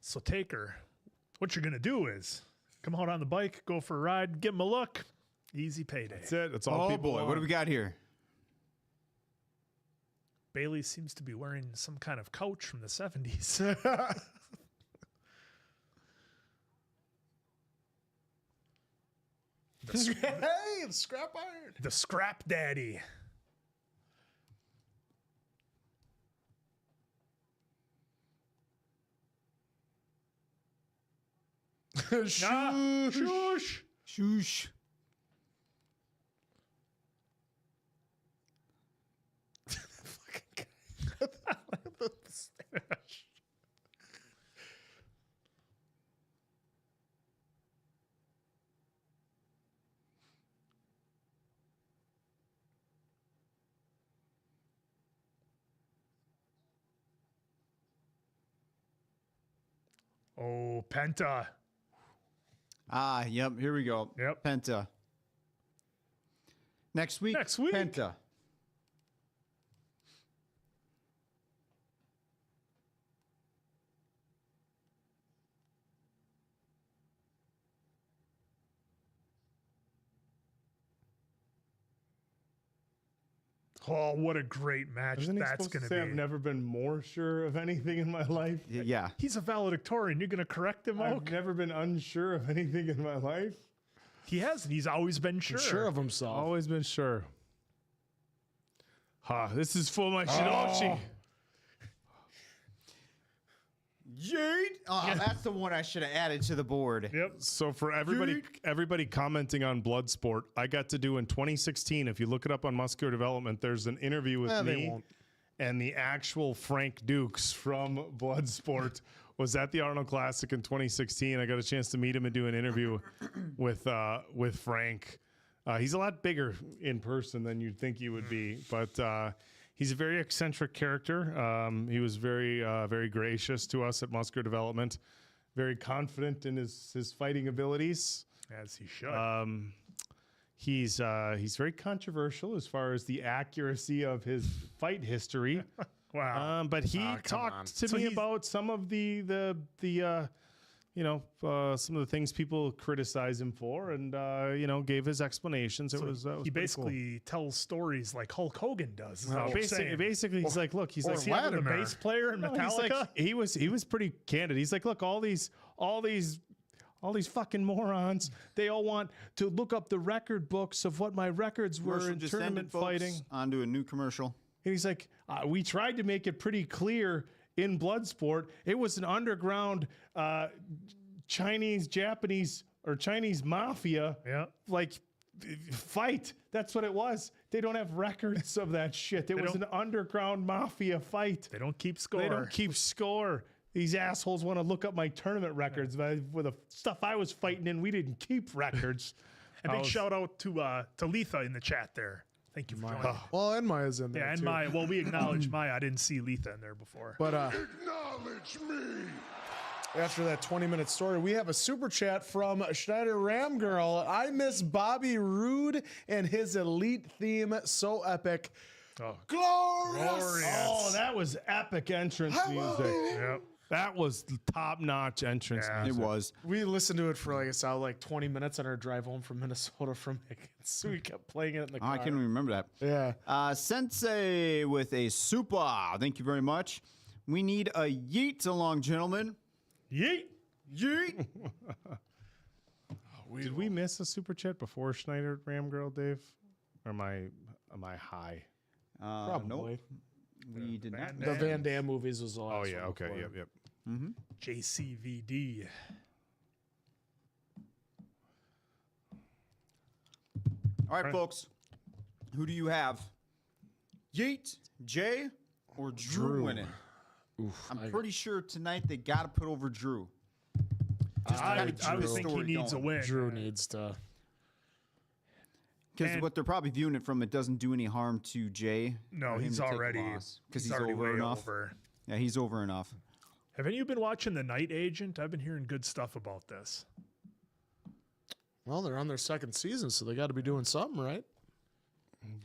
So Taker, what you're going to do is come out on the bike, go for a ride, give him a look. Easy payday. That's it. That's all Oh people boy, want. what do we got here? Bailey seems to be wearing some kind of couch from the 70s. Hey, the scrap iron. The Scrap Daddy. Shush. Shoosh. Oh, Penta. Yep. Here we go. Yep. Penta. Next week. Penta. Oh, what a great match Isn't he that's supposed to going say to I've be. never been more sure of anything in my life? Yeah. He's a valedictorian. You're going to correct him, I've Oak? never been unsure of anything in my life. He hasn't. He's always been sure. Sure of himself. Always been sure. This is for my Shidoshi. Yeet. Oh, that's the one I should have added to the board. Yep. So for everybody commenting on Bloodsport, I got to do in 2016. If you look it up on Muscular Development, there's an interview with They me won't. and the actual Frank Dukes from Bloodsport was at the Arnold Classic in 2016. I got a chance to meet him and do an interview with Frank. He's a lot bigger in person than you'd think he would be, but he's a very eccentric character. He was very gracious to us at Muscular Development, very confident in his fighting abilities. As he should. He's very controversial as far as the accuracy of his fight history. Wow. But he come on. talked to So me he's- about some of the some of the things people criticize him for, and gave his explanations. It was he pretty basically tells stories like Hulk Hogan does. is cool. what you're saying. Basically, he's like, look, he's Or like, he ever the bass player in No, he's Metallica. like, he was pretty candid. He's like, look, all these fucking morons, they all want to look up the record books of what my records were Commercial in just tournament ended, folks. fighting. Onto a new commercial. And he's like, we tried to make it pretty clear in Bloodsport. It was an underground Chinese, Japanese, or Chinese mafia fight. That's what it was. They don't have records of that shit. It was an underground mafia fight. They don't keep score. They don't keep score. These assholes want to look up my tournament records. With the stuff I was fighting in, we didn't keep records. And big shout out to Letha in the chat there. Thank you for joining. Well, and Maya's in there. Yeah, and too. Maya. Well, we acknowledge Maya. I didn't see Letha in there before. But Acknowledge me. after that 20-minute story, we have a super chat from Schneider Ram Girl. I miss Bobby Roode and his elite theme. So epic. Oh, Glorious. Oh, that was epic entrance music. Yep. That was top-notch entrance Yeah. music. It was. We listened to it for like 20 minutes on our drive home from Minnesota from Higgins. We kept playing it in the Oh, car. I can't even remember that. Yeah. Sensei with a super. Thank you very much. We need a yeet along, gentlemen. Yeet. Yeet. Did we miss a super chat before Schneider Ram Girl, Dave? Or am I high? Probably. Nope. We did not. The Van Damme movies was the last Oh yeah, one okay, before. yep. JCVD. All right, folks. Who do you have? Yeet, Jay, or Drew winning? I'm pretty sure tonight they got to put over Drew. I kinda would Drew's think he story needs a going. win. Drew needs to. Because And- what they're probably viewing it from, it doesn't do any harm to Jay. No, he's already because he's over way enough. over. Yeah, he's over enough. Have any of you been watching The Night Agent? I've been hearing good stuff about this. Well, they're on their second season, so they got to be doing something, right?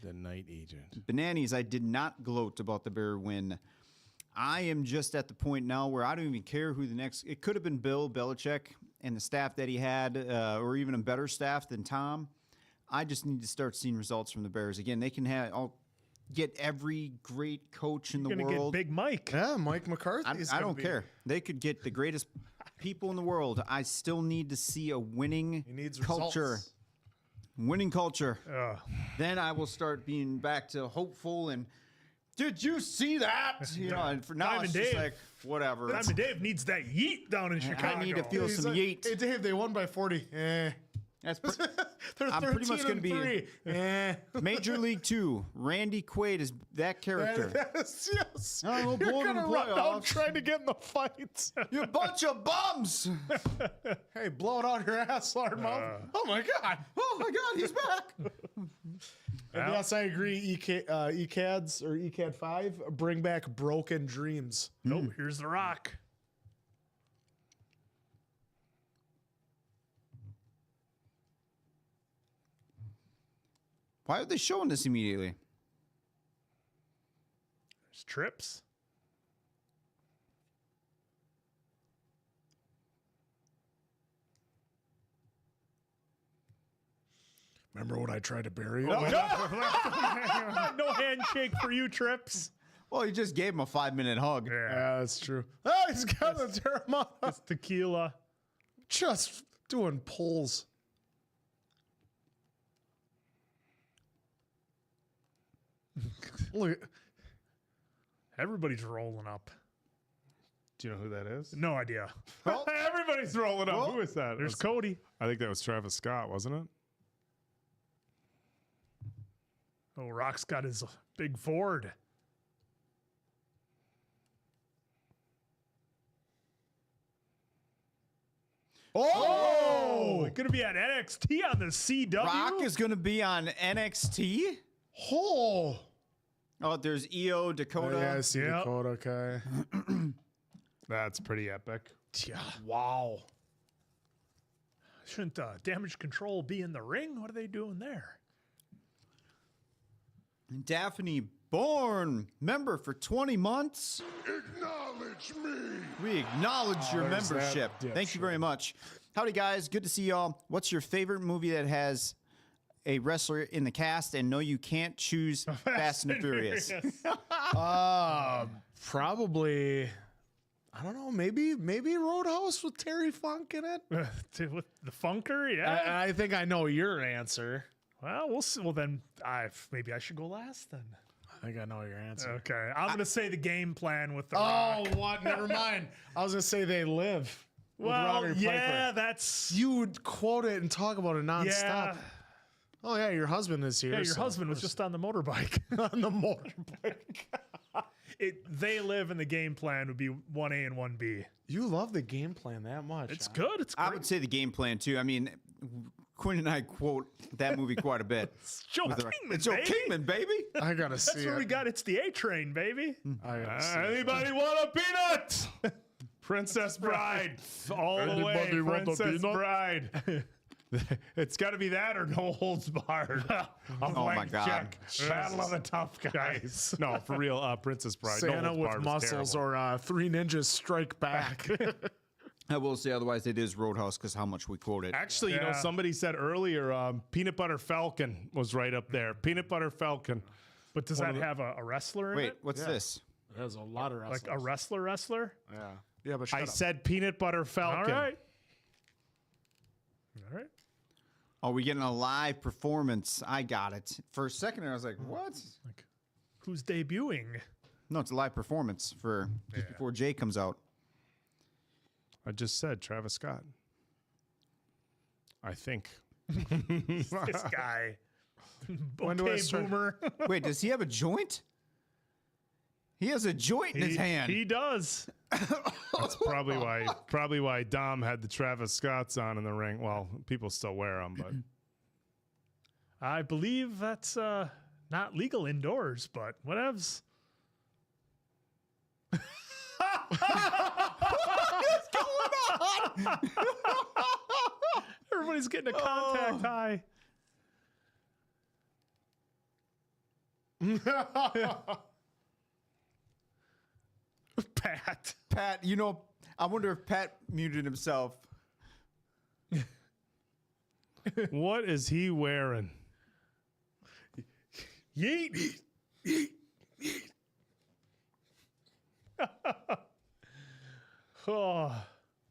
The Night Agent. Bananas, I did not gloat about the Bear win. I am just at the point now where I don't even care who the next. It could have been Bill Belichick and the staff that he had, or even a better staff than Tom. I just need to start seeing results from the Bears again. They can have. I'll get every great coach in You're the gonna world. get Big Mike. Yeah, Mike McCarthy. I don't care. They could get the greatest people in the world. I still need to see a winning He needs culture. results. Winning culture. Ugh. Then I will start being back to hopeful and Did you see that? You know, and for now Diamond it's just Dave. like whatever. Diamond Dave needs that yeet down in Chicago. I need to feel some yeet. Hey, Dave, they won by 40. That's They're I'm pretty much 13 going to and be 3. Major League 2. Randy Quaid is that character. Yes. I don't know, You're blow gonna them run down playoffs. trying to get in the fight. You bunch of bums! Hey, blow it out your ass, Larmouth. Oh my God. Oh my God, he's back! And yes, I agree. ECADs or ECAD 5 bring back broken dreams. Nope, here's The Rock. Why are they showing this immediately? There's Trips. Remember when I tried to bury you? No handshake for you, Trips. Well, you just gave him a 5-minute hug. Yeah, that's true. Oh, he's got the Terramana. It's tequila. Just doing pulls. Look, Everybody's rolling up. Do you know who that is? No idea. Everybody's rolling up. Who is that? There's Cody. I think that was Travis Scott, wasn't it? Oh, Rock's got his big Ford. Oh, going to be at NXT on the CW. Rock is going to be on NXT? oh. Oh, there's EO, Dakota. Yeah, I see Yep. Dakota. Okay. That's pretty epic. Yeah. Wow. Shouldn't Damage Control be in the ring? What are they doing there? Daphne Bourne, member for 20 months. Acknowledge me. We acknowledge your there's that membership. Thank you very much. Howdy, guys. Good to see y'all. What's your favorite movie that has a wrestler in the cast? And no, you can't choose Fast and the Furious. Probably. I don't know. Maybe Roadhouse with Terry Funk in it. With the Funker, yeah. I think I know your answer. Well, we'll see. Well, then maybe I should go last then. I think I know your answer. Okay, I'm gonna say the game plan with the Oh, Rock. what? Never mind. I was gonna say They Live. with Well, Roddy yeah, Piper. that's You would quote it and talk about it nonstop. yeah. Oh yeah, your husband is here. Yeah, your so husband was just on the motorbike. on the motorbike. They Live in the game plan would be 1A and 1B. You love the game plan that much. It's huh? good. It's great. I would say the game plan, too. I mean, Quinn and I quote that movie quite a bit. It's Joe Kingman, It's Joe baby. Kingman, baby. I gotta see That's where it. we got. It's the A Train, baby. I gotta see it. Anybody want a peanut? Princess Bride. All the way. Anybody want a Princess peanut? Bride. It's got to be that or No Holds Barred. Oh, my God. Battle of the Tough Guys. No, for real. Princess Bride. Santa no Holds with Barred is muscles terrible. or Three Ninjas Strike Back. I will say otherwise it is Roadhouse because how much we quote it. Actually, you know, somebody said earlier, Peanut Butter Falcon was right up there. Peanut Butter Falcon. But does that have a wrestler in Wait, it? what's this? There's a lot of Like a wrestler? Yeah. Yeah, but shut I up. said Peanut Butter Falcon. All right. All right. Oh, we getting a live performance. I got it. For a second, I was like, what? Like, who's debuting? No, it's a live performance for just before Jay comes out. I just said Travis Scott. I think. This guy. When do I Okay, start? boomer. Wait, does he have a joint? He has a joint in his hand. He does. That's probably why Dom had the Travis Scotts on in the ring. Well, people still wear them, but I believe that's not legal indoors, but whatevs. Everybody's getting a contact high. Pat. Pat, you know, I wonder if Pat muted himself. what is he wearing? Yeet. Oh,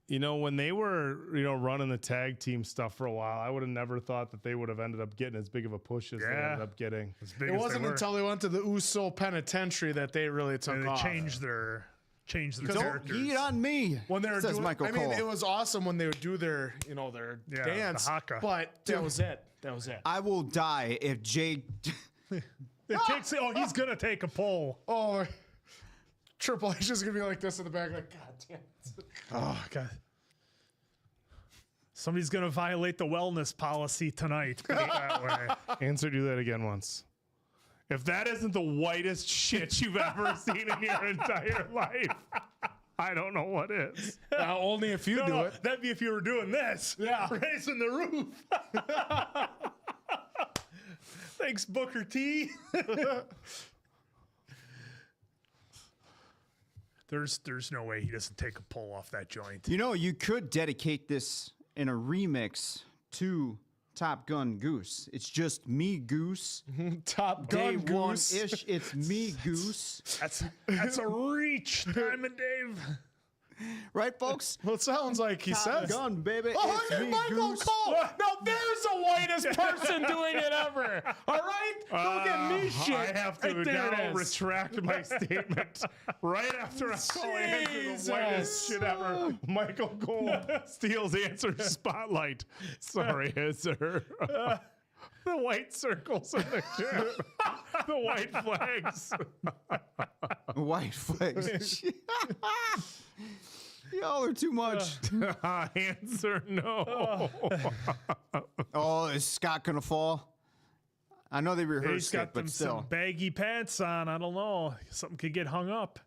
when they were, running the tag team stuff for a while, I would have never thought that they would have ended up getting as big of a push as they ended up getting. It wasn't until they went to the Uso Penitentiary that they really took off. They changed their Don't characters. eat on me. When they were says doing, Michael I mean, Cole. it was awesome when they would do their, their dance. the haka. But that was it. That was it. I will die if Jay. He's gonna take a pull. Oh, Triple H is gonna be like this in the back, like, God damn it. Oh God. Somebody's gonna violate the wellness policy tonight. Put it that way. Answer, do that again once. If that isn't the whitest shit you've ever seen in your entire life, I don't know what is. Only if you do it. That'd be if you were doing this. Yeah. Raising the roof. Thanks, Booker T. There's no way he doesn't take a pull off that joint. You could dedicate this in a remix to Top Gun Goose. It's just me, Goose. Top Day Gun Goose. one-ish, it's me, Goose. That's a reach, Diamond Dave. Right, folks? Well, it sounds like he Top says. Gun, baby. Oh, it's look at me, Michael Goose. Cole. Now there's the whitest person doing it ever. All right? Don't get me shit. I have to Right there now it is. retract my statement right after I call answer the whitest shit ever. Michael Cole steals answer spotlight. Sorry, sir. The white circles in the chat. The white flags. White flags. Y'all are too much. Answer no. Oh, is Scott gonna fall? I know they He's rehearsed got it, but them still. some baggy pants on. I don't know. Something could get hung up.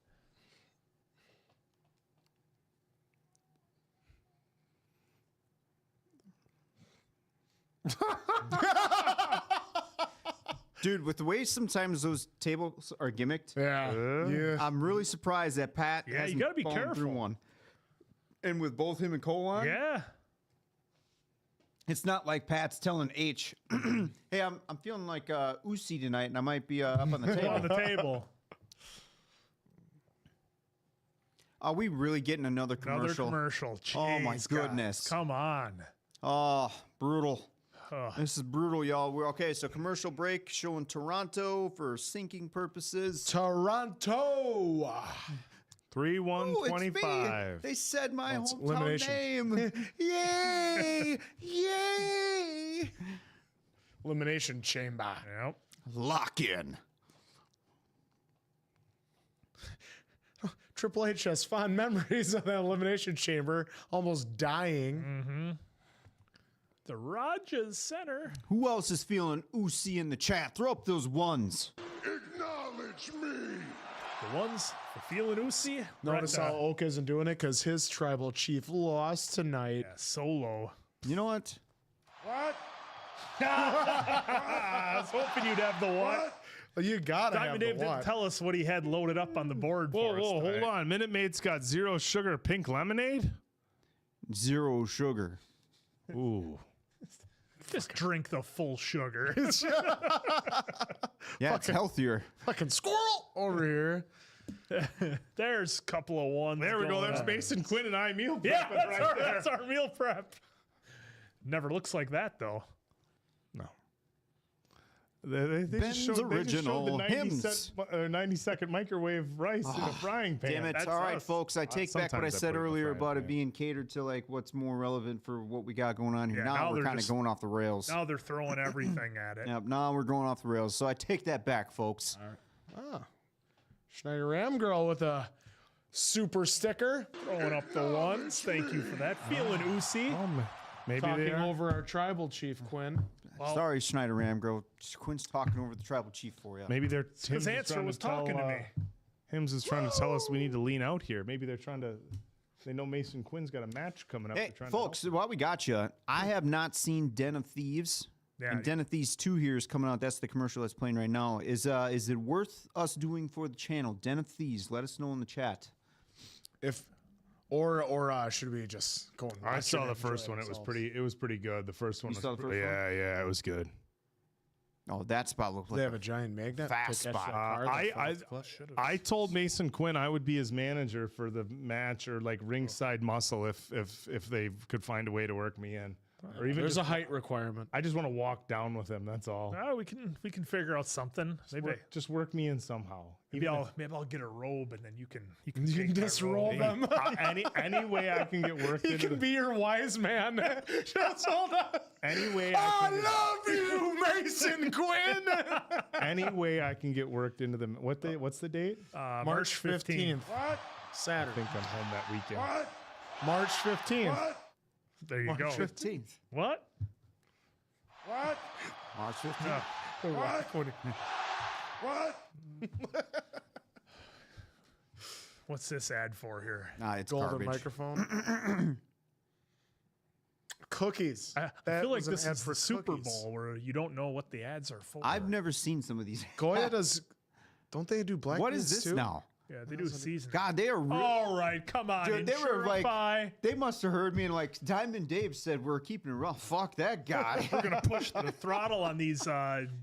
Dude, with the way sometimes those tables are gimmicked, Yeah. I'm really surprised that Pat Yeah, you hasn't gotta be fallen through careful. one. And with both him and Cole on, Yeah. it's not like Pat's telling H, "Hey, I'm feeling like Uzi tonight, and I might be up on the On table." the table. Are we really getting another Another commercial? commercial. Oh my Jeez, guys, goodness! come on. Oh, brutal. This is brutal, y'all. We're okay. So commercial break showing Toronto for syncing purposes. Toronto. 3-1-25. They said my That's hometown elimination. name. Yay! Yay! Elimination Chamber. Yep. Lock in. Triple H has fond memories of that Elimination Chamber, almost dying. The Rogers Center. Who else is feeling Uzi in the chat? Throw up those ones. Acknowledge me. The ones for feeling Uzi. Notice Brett, how Oak isn't doing it because his tribal chief lost tonight. Solo. You know what? What? I was hoping you'd have the what. Well, you gotta have Diamond the Dave didn't what. tell us what he had loaded up on the board Whoa, for us. whoa, hold tonight. on. Minute Maid's got 0 sugar pink lemonade? Zero sugar. Ooh. Just drink the full sugar. Yeah, it's healthier. Fucking squirrel over here. There's a couple of ones. There we go. going There's on. Mason Quinn and I meal Yeah, prepping right there. that's our meal prep. Never looks like that though. No. They Ben's just showed the original 90 hymns. 90-second microwave rice in a frying pan. Damn it. That's All right, us. folks. I take back what I sometimes I said put it in the earlier frying about it pan. being catered to like what's more relevant for what we got going on here. Yeah, now now we're they're kind of just- going off the rails. Now they're throwing everything at it. Yep, now we're going off the rails. So I take that back, folks. Schneider Ram girl with a super sticker. Throwing up the ones. Thank you for that. Feeling Uzi. Maybe Talking they are. over our tribal chief, Quinn. Sorry, Schneider Ram girl. Quinn's talking over the tribal chief for you. Maybe they're His answer was talking to me. Hims is trying to tell us we need to lean out here. Maybe they're trying to. They know Mason Quinn's got a match coming up. Hey, They're trying folks, while we got you, I have not seen Den of Thieves. Yeah. And Den of Thieves 2 here is coming out. That's the commercial that's playing right now. Is it worth us doing for the channel? Den of Thieves, let us know in the chat. If or should we just go and I watch saw it the and first enjoy one. It was ourselves? pretty. It was pretty good. The first one You was. saw the first one? Yeah, it was good. Oh, that spot looked They like have a giant magnet. fast to catch spot. the car that falls the cliff? I told Mason Quinn I would be his manager for the match or like ringside muscle if they could find a way to work me in. Or even There's just, a height requirement. I just want to walk down with him. That's all. Oh, we can figure out something. Maybe Just work me in somehow. maybe I'll get a robe and then you can You take can my disrobe robe. him. Any way I can get worked He into can the, be your wise man. Just hold on. any way I can love you, Mason Quinn. any way I can get worked into the what's the date? March 15th. What? I Saturday. think I'm home that weekend. March 15th. There you go. 15th. What? March 15th. What's this ad for here? Nah, it's Golden garbage. microphone. Cookies. I That feel like was an this ad is for the Super cookies. Bowl where you don't know what the ads are for. I've never seen some of these. Goya does. Don't they do black? What is beans this too? now? Yeah, they do a season. God, they are really. All right, come on. Dude, they were like, Insurify. they must have heard me and like Diamond Dave said we're keeping it rough. Fuck that guy. We're gonna push the throttle on these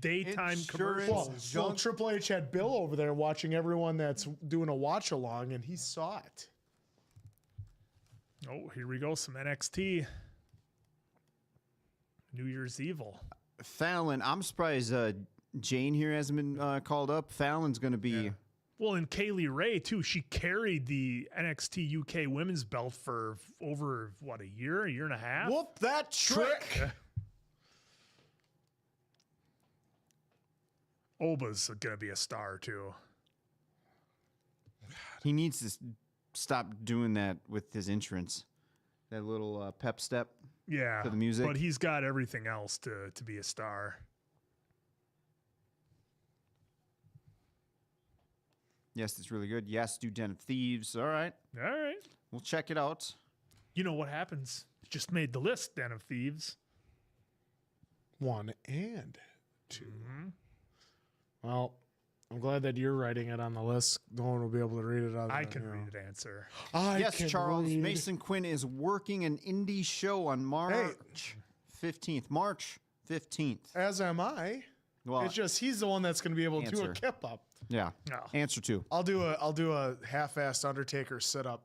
daytime Insurance. commercials. Well, Triple H had Bill over there watching everyone that's doing a watch along, and he saw it. Oh, here we go. Some NXT. New Year's Evil. Fallon, I'm surprised Jane here hasn't been called up. Fallon's going to be. Well, and Kaylee Ray too. She carried the NXT UK Women's Belt for over a year and a half. Whoop that trick! Oba's gonna be a star too. He needs to stop doing that with his entrance. That little pep step. Yeah, For the music. but he's got everything else to be a star. Yes, it's really good. Yes, do Den of Thieves. All right. All right. We'll check it out. You know what happens? Just made the list. Den of Thieves. 1 and 2. Well, I'm glad that you're writing it on the list. No one will be able to read it out. I can read it. Answer. Yes, Charles. Mason Quinn is working an indie show on March 15th. March 15th. As am I. Well, It's just he's the one that's going to be able to do a Answer. kip up. yeah. No. Answer 2. I'll do a half-assed Undertaker sit up.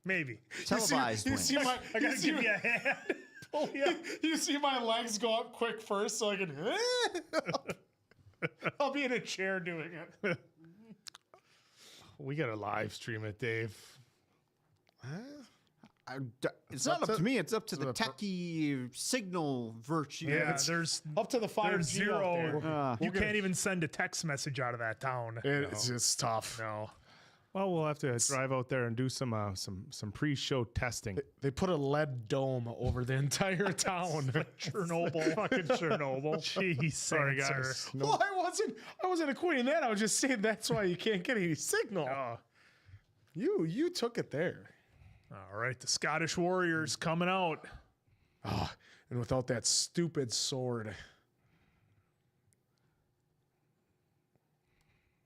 Maybe. Televised You win. see my, I gotta give you a hand. Oh yeah. you see my legs go up quick first, so I can. I'll be in a chair doing it. We got to live stream it, Dave. It's not up to me. It's up to the techie signal virtue. Yeah, there's Up to the 5G. there's zero. You We'll can't even send a text message out of that town. It's just tough. No. Well, we'll have to drive out there and do some pre-show testing. They put a lead dome over the entire town. Chernobyl. Fucking Chernobyl. Jeez. Sorry, answer. guys. Well, I wasn't equating that. I was just saying that's why you can't get any signal. Oh. You took it there. All right, the Scottish Warriors coming out. Oh, and without that stupid sword.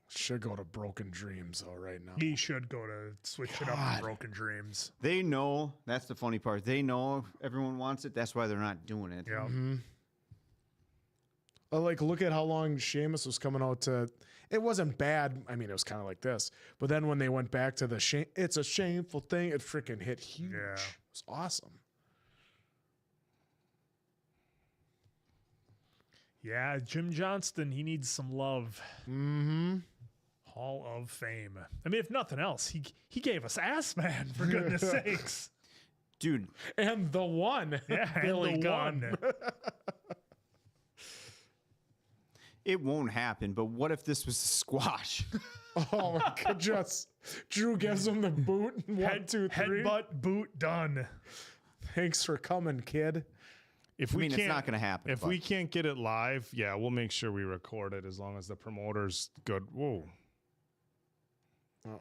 Should go to Broken Dreams though right now. He should go to switch it up to Broken Dreams. They know. That's the funny part. They know everyone wants it. That's why they're not doing it. Yeah. Like, look at how long Sheamus was coming out to. It wasn't bad. I mean, it was kind of like this. But then when they went back to the it's a shameful thing, it freaking hit huge. Yeah. It was awesome. Yeah, Jim Johnston, he needs some love. Mm-hmm. Hall of Fame. I mean, if nothing else, he gave us Ass Man, for goodness sakes. Dude. And the one. Yeah, Billy and the Gunn. one. It won't happen, but what if this was a squash? Oh my God, just Drew gives him the boot. 1, 2, 3. Headbutt, boot, done. Thanks for coming, kid. If I we mean, it's can't, not going to happen. If but we can't get it live, yeah, we'll make sure we record it as long as the promoter's good. Whoa. Oh.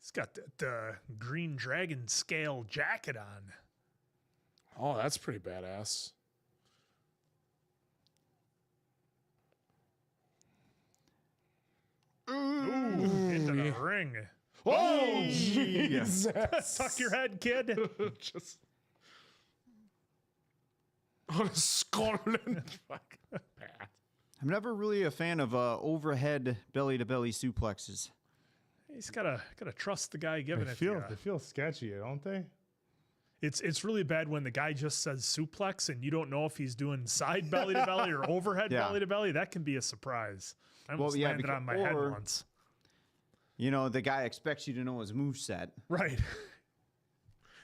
He's got the Green Dragon scale jacket on. Oh, that's pretty badass. Ooh, into the ring. Oh, Jesus. Tuck your head, kid. Just On a Scotland. I'm never really a fan of overhead belly-to-belly suplexes. He's gotta trust the guy giving it to you. They feel sketchy, don't they? It's really bad when the guy just says suplex and you don't know if he's doing side belly to belly or overhead belly to belly. That can be a surprise. I almost landed on my head once. You know, the guy expects you to know his moveset. Right.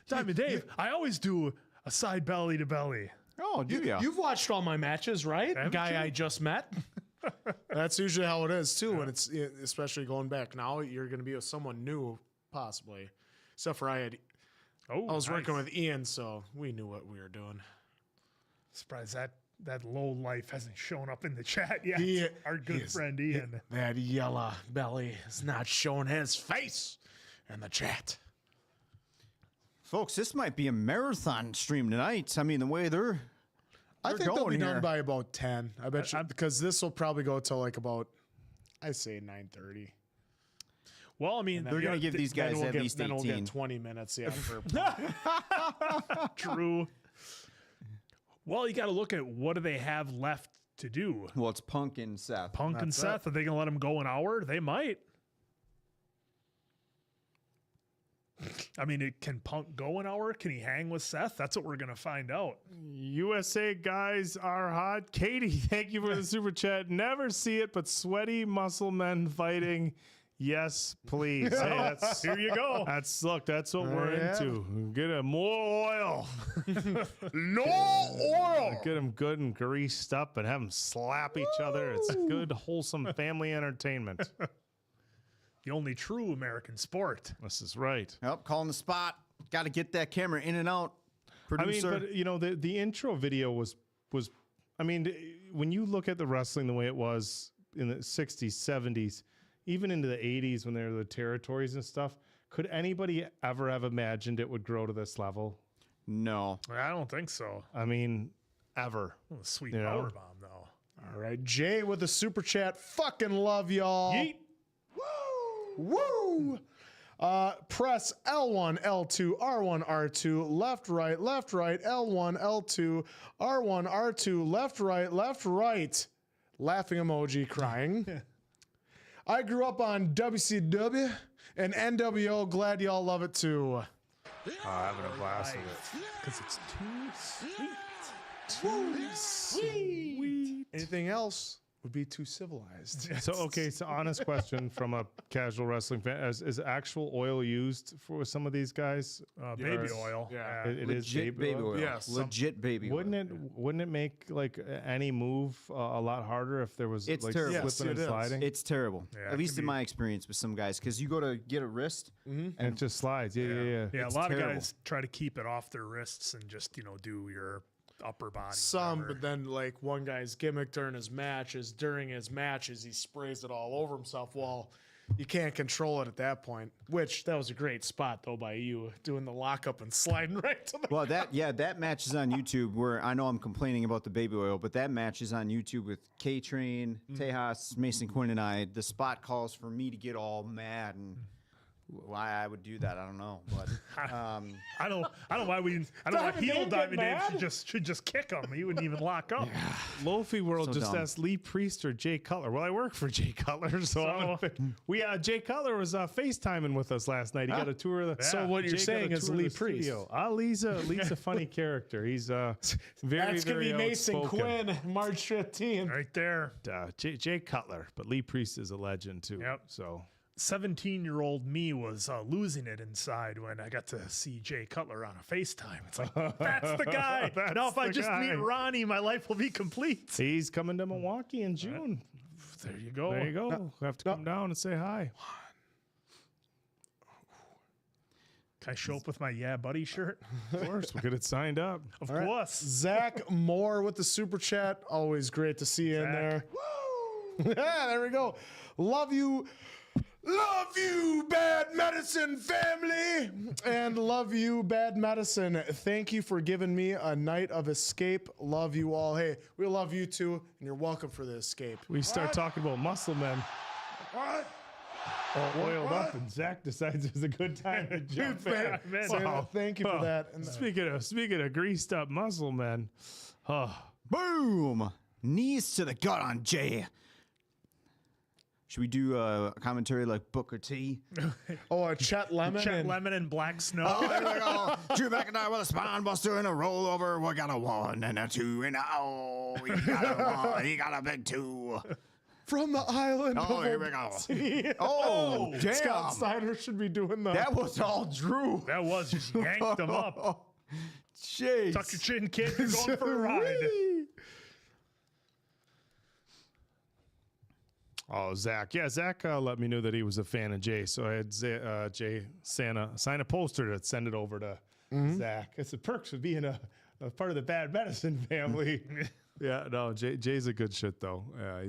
Diamond Dave, I always do a side belly to belly. Oh, do you? You've watched all my matches, right? Guy I just met. That's usually how it is too. When it's especially going back now, you're going to be with someone new, possibly. Except for I was working with Ian, so we knew what we were doing. Surprised that low life hasn't shown up in the chat yet. Our good friend Ian. That yellow belly is not showing his face in the chat. Folks, this might be a marathon stream tonight. I mean, the way they're I think they'll be here. done by about 10. I bet you, because this will probably go till like about, I say 9:30. Well, I mean, they're going to give these guys at least 18. Then we'll get 20 minutes, yeah. True. Well, you got to look at what do they have left to do. Well, it's Punk and Seth. Punk and Seth, are they going to let them go an hour? They might. I mean, can Punk go an hour? Can he hang with Seth? That's what we're going to find out. USA guys are hot. Katie, thank you for the super chat. Never see it, but sweaty muscle men fighting. Yes, please. Hey, Here you go. That's what we're into. Get him more oil. No oil. Get them good and greased up and have them slap each other. It's good, wholesome family entertainment. The only true American sport. This is right. Yep, calling the spot. Got to get that camera in and out. Producer. I mean, but you know, the intro video was. I mean, when you look at the wrestling the way it was in the 60s, 70s, even into the 80s when there were the territories and stuff, could anybody ever have imagined it would grow to this level? No. I don't think so. I mean, ever. Oh, sweet You know? power bomb, though. All right, Jay with the super chat. Fucking love y'all. Yeet. Woo! Press L1, L2, R1, R2, left, right, L1, L2, R1, R2, left, right. Laughing emoji, crying. I grew up on WCW and NWO. Glad y'all love it too. Having a blast with it. Because it's too sweet. Too sweet. Anything else would be too civilized. So honest question from a casual wrestling fan: is actual oil used for some of these guys? Baby oil. Yeah. It is Legit baby oil. Yes. Legit baby oil. Wouldn't it make like any move a lot harder if there was It's like terrible. slipping and sliding? It's terrible. Yeah, At least in my experience with some guys, because you go to get a wrist, and it just slides. Yeah. Yeah, a It's lot terrible. of guys try to keep it off their wrists and just, do your upper body. Some, whatever. but then like one guy's gimmick during his matches, he sprays it all over himself. Well, you can't control it at that point. Which that was a great spot though by you doing the lockup and sliding right to the. Well, that match is on YouTube. Where I know I'm complaining about the baby oil, but that match is on YouTube with K Train, Tejas, Mason Quinn, and I. The spot calls for me to get all mad, and why I would do that, I don't know. But I don't know why heel Diamond Dave should just kick him. He wouldn't even lock up. Lofi World So just dumb. asked Lee Priest or Jay Cutler. Well, I work for Jay Cutler, so Jay Cutler was FaceTiming with us last night. He got a tour of the. So what you're Jay got saying a is tour of Lee the Priest. studio. Lee's a funny character. He's very That's gonna very be Mason outspoken. Quinn, March 15th. Right there. Jay Cutler, but Lee Priest is a legend too. Yep. So 17-year-old me was losing it inside when I got to see Jay Cutler on a FaceTime. It's like, that's the guy. Now, if I just meet Ronnie, my life will be complete. he's coming to Milwaukee in June. There you go. There you go. We'll have to come down and say hi. Can I show up with my Yeah Buddy shirt? Of course, we'll get it signed up. Of course. Zach Moore with the super chat. Always great to see you in there. Woo! There we go. Love you, Bad Medicine family, and love you, Bad Medicine. Thank you for giving me a night of escape. Love you all. Hey, we love you too, and you're welcome for the escape. We start talking about muscle men. What? all oiled up, and Zach decides it's a good time to jump in. Thank you for that. And Speaking of greased up muscle men, Boom! Knees to the gut on Jay. Should we do a commentary like Booker T? Chet Lemon. Chet Lemon and Black Snow. Oh, here we go. Drew McIntyre with a spine buster and a rollover. We got a 1 and a 2 and he got a 1. He got a big 2. From the island. Oh, here we go. Oh, damn. Scott Steiner should be doing that. That was all Drew. That was just yanked him up. Jeez. Tuck your chin, kid. You're going for a ride. Oh, Zach. Yeah, Zach let me know that he was a fan of Jay. So I had Jay sign a poster to send it over to Zach. It's the perks of being a part of the Bad Medicine family. Yeah, no, Jay's a good shit, though. I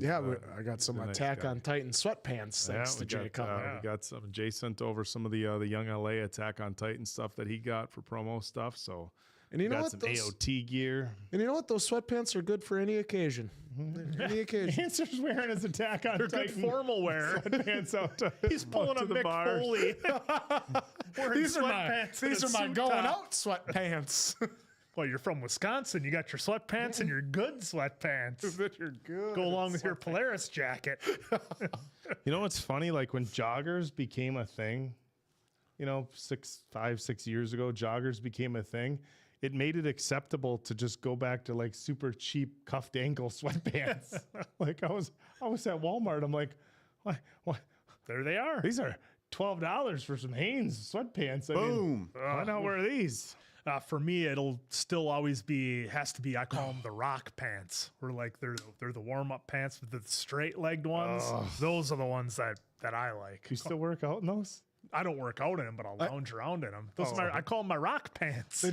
got some Attack on Titan sweatpants thanks to Jay coming. We got some. Jay sent over some of the Young LA Attack on Titan stuff that he got for promo stuff. So, and you know got what? some AOT gear. And you know what? Those sweatpants are good for any occasion. Any occasion. Answer's wearing his Attack on They're Titan good formal wear. sweatpants out. He's pulling a the Mick bars. Foley. These are my suit going top. out sweatpants. Well, you're from Wisconsin. You got your sweatpants and your good sweatpants. You're good. Go along with your Polaris jacket. You know what's funny? Like when joggers became a thing, 5, 6 years ago, joggers became a thing. It made it acceptable to just go back to like super cheap cuffed ankle sweatpants. Like I was at Walmart. I'm like, what? There they are. These are $12 for some Hanes sweatpants. Boom. Why not wear these? For me, it'll still always has to be. I call them the rock pants. Where like they're the warm up pants with the straight legged ones. Those are the ones that I like. You still work out in those? I don't work out in them, but I'll lounge around in them. Those are I call them my rock pants. They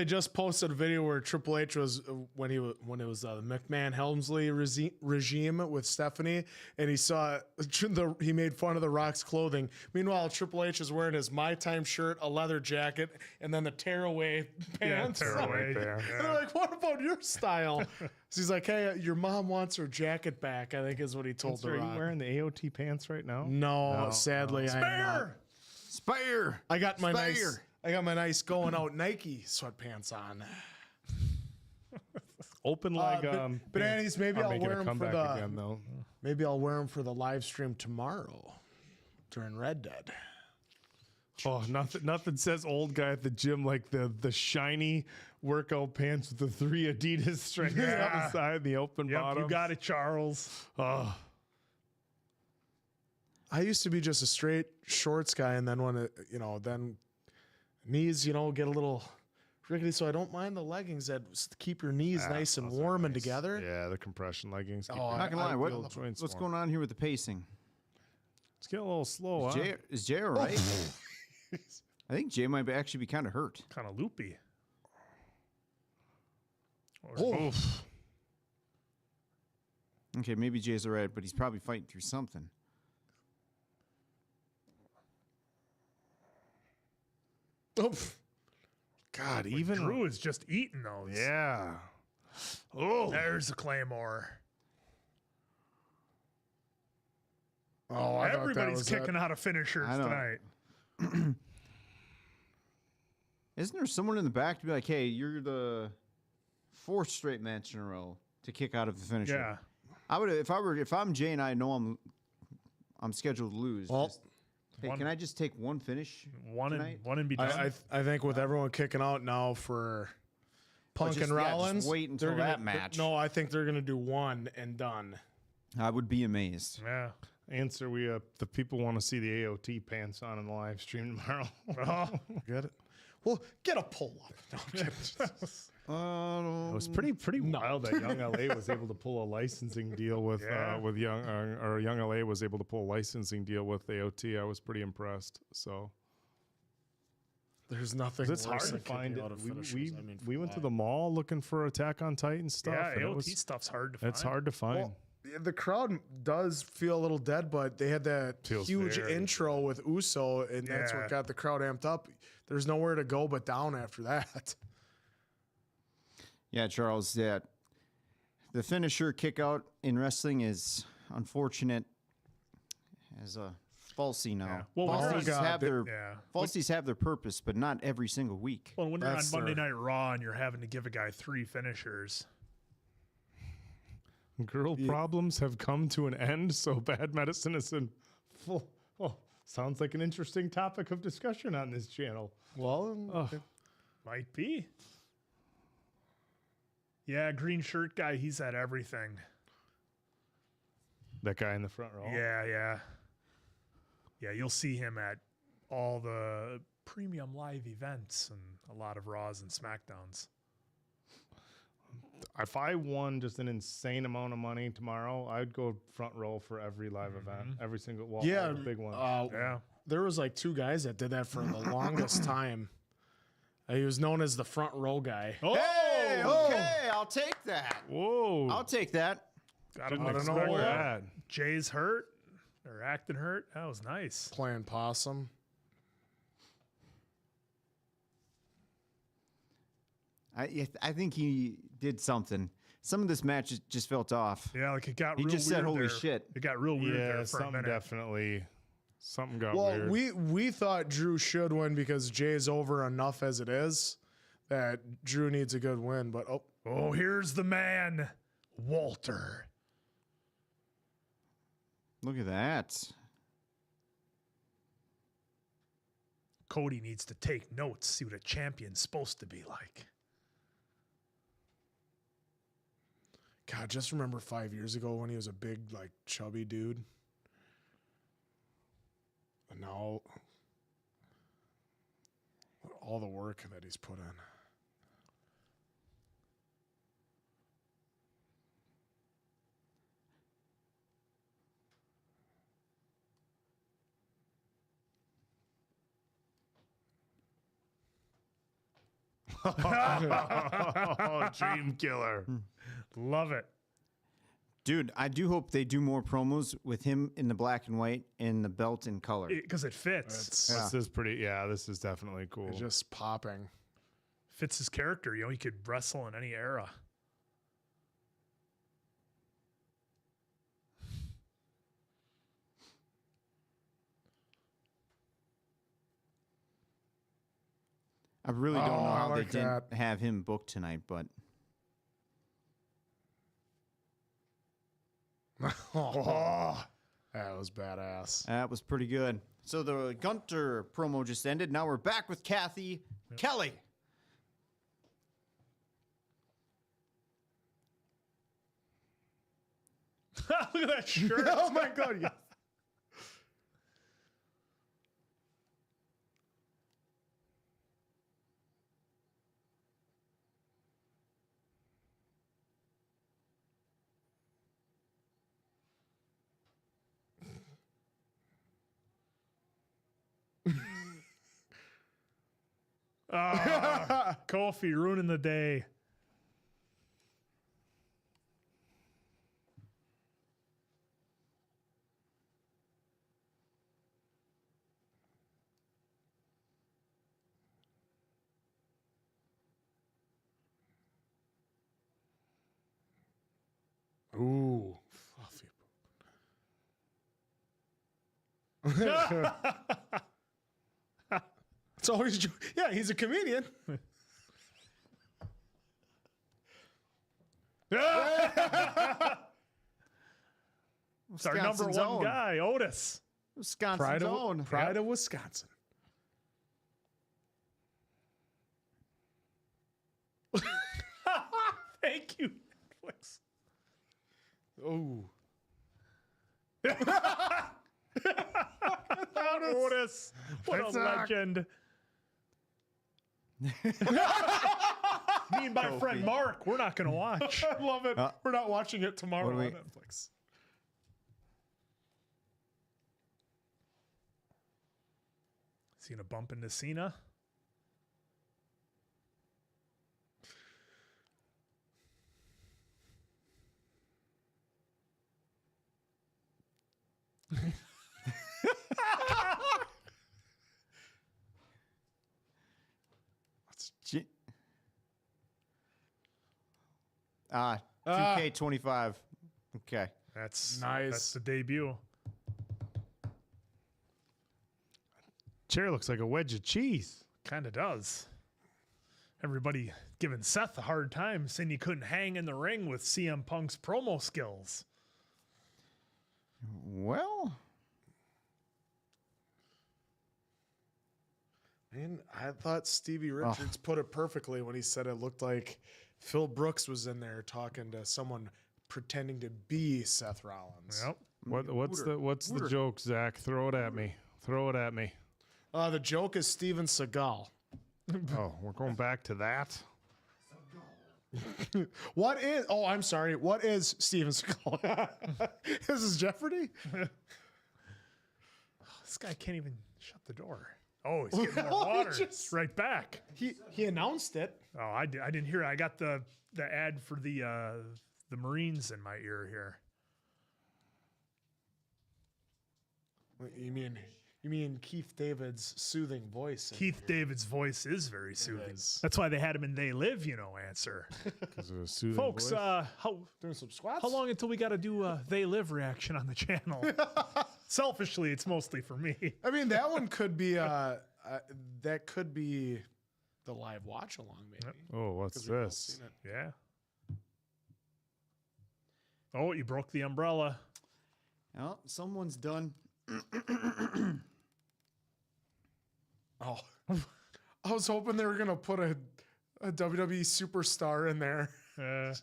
just posted a video where Triple H was when it was the McMahon Helmsley regime with Stephanie, and he made fun of The Rock's clothing. Meanwhile, Triple H is wearing his My Time shirt, a leather jacket, and then the tearaway pants. Yeah, tearaway. And they're like, "What about your style?" So he's like, "Hey, your mom wants her jacket back." I think is what he told The Are Rock. you wearing the AOT pants right now? No, sadly, I am not. Spare. I got my nice going out Nike sweatpants on. Open leg. But Annie's, maybe I'll wear them for the. again, though. Maybe I'll wear them for the live stream tomorrow during Red Dead. Oh, nothing says old guy at the gym like the shiny workout pants with the 3 Adidas strings on the side, the open bottom. You got it, Charles. Oh. I used to be just a straight shorts guy, and then when then knees, get a little rickety. So I don't mind the leggings that keep your knees nice and warm and together. Yeah, the compression leggings. I'm not gonna lie. What's going on here with the pacing? It's getting a little slow. Huh? Is Jay all right? I think Jay might actually be kind of hurt. Kind of loopy. Okay, maybe Jay's all right, but he's probably fighting through something. God, even Drew is just eating those. Yeah. Oh, there's a Claymore. Oh, I everybody's kicking out of finishers tonight. Isn't there someone in the back to be like, "Hey, you're the 4th straight match in a row to kick out of the finisher"? Yeah. I would if I'm Jay and I know I'm scheduled to lose. Well, hey, can I just take one finish? One and be done. I think with everyone kicking out now for Punk and Rollins, just wait until that match. No, I think they're gonna do one and done. I would be amazed. Yeah. Answer: the people want to see the AOT pants on in the live stream tomorrow. Get it? Well, get a pull up. No, it was pretty wild that Young LA was able to pull a licensing deal with Young LA was able to pull a licensing deal with AOT. I was pretty impressed. So there's nothing. It's hard to find it. We went to the mall looking for Attack on Titan stuff. Yeah, AOT stuff's hard to find. It's hard to find. Well, the crowd does feel a little dead, but they had that huge intro with Uso, and that's what got the crowd amped up. There's nowhere to go but down after that. Yeah, Charles, the finisher kick out in wrestling is unfortunate as a Falsy now. Yeah. Well, when you're on- Falsies have their purpose, but not every single week. Well, when you're on That's Monday their- Night Raw and you're having to give a guy 3 finishers, Girl problems have come to an end, so bad medicine is in full. Oh, sounds like an interesting topic of discussion on this channel. Well, might be. Yeah, green shirt guy, he's at everything. That guy in the front row. Yeah. Yeah, you'll see him at all the premium live events and a lot of Raws and SmackDowns. If I won just an insane amount of money tomorrow, I'd go front row for every live event, every single all the big ones. There was like 2 guys that did that for the longest time. He was known as the front row guy. Oh, Hey, okay, I'll take that. Whoa! I'll take that. Didn't I don't know expect that. Jay's hurt or acting hurt. That was nice. Playing possum. I think he did something. Some of this match just felt off. Yeah, like it got He real just weird said, "Holy there. shit." It got real weird Yeah, there for a something minute. definitely. Something got Well, weird. we thought Drew should win because Jay's over enough as it is that Drew needs a good win. But Oh, here's the man, Walter. Look at that. Cody needs to take notes, see what a champion's supposed to be like. God, just remember 5 years ago when he was a big, like, chubby dude. And now, all the work that he's put in. Oh, dream killer. Love it. Dude, I do hope they do more promos with him in the black and white and the belt in color. Because it fits. This is pretty. Yeah, this is definitely cool. It's just popping. Fits his character. You know, he could wrestle in any era. I really don't know Oh, I how like they didn't have him booked tonight, but Oh, that was badass. that was pretty good. So the Gunter promo just ended. Now we're back with Kathy Kelly. Look at that shirt. Oh my God! Yes. Kofi ruining the day. Ooh, fluffy. It's always, yeah, he's a comedian. It's our number Wisconsin's one own. guy, Otis. Wisconsin's own. Pride of Wisconsin. Thank you, Netflix. Oh, Otis. What a legend. Me and my friend Mark, we're not going to watch. I love it. We're not watching it tomorrow what on do we- Netflix. Seen a bump into Cena? G- 2K25. Okay. That's Nice. That's the debut. Chair looks like a wedge of cheese. Kind of does. Everybody giving Seth a hard time, saying he couldn't hang in the ring with CM Punk's promo skills. Well, Man, I thought Stevie Richards put it perfectly when he said it looked like Phil Brooks was in there talking to someone pretending to be Seth Rollins. Yep. What's the joke, Zach? Throw it at me. Throw it at me. The joke is Steven Seagal. Oh, we're going back to that. What is? Oh, I'm sorry. What is Steven Seagal? This is Jeopardy. This guy can't even shut the door. Oh, he's getting more water. Right back. He announced it. Oh, I didn't hear it. I got the ad for the Marines in my ear here. You mean Keith David's soothing voice? Keith David's voice is very soothing. That's why they had him in They Live, answer. Because of a soothing Folks, voice. Doing some squats. how long until we got to do a They Live reaction on the channel? Selfishly, it's mostly for me. I mean, that one could be that could be the live watch along, maybe. Oh, what's 'Cause we've all this? seen it. Yeah. Oh, you broke the umbrella. well, someone's done. Oh, I was hoping they were gonna put a WWE superstar in there. I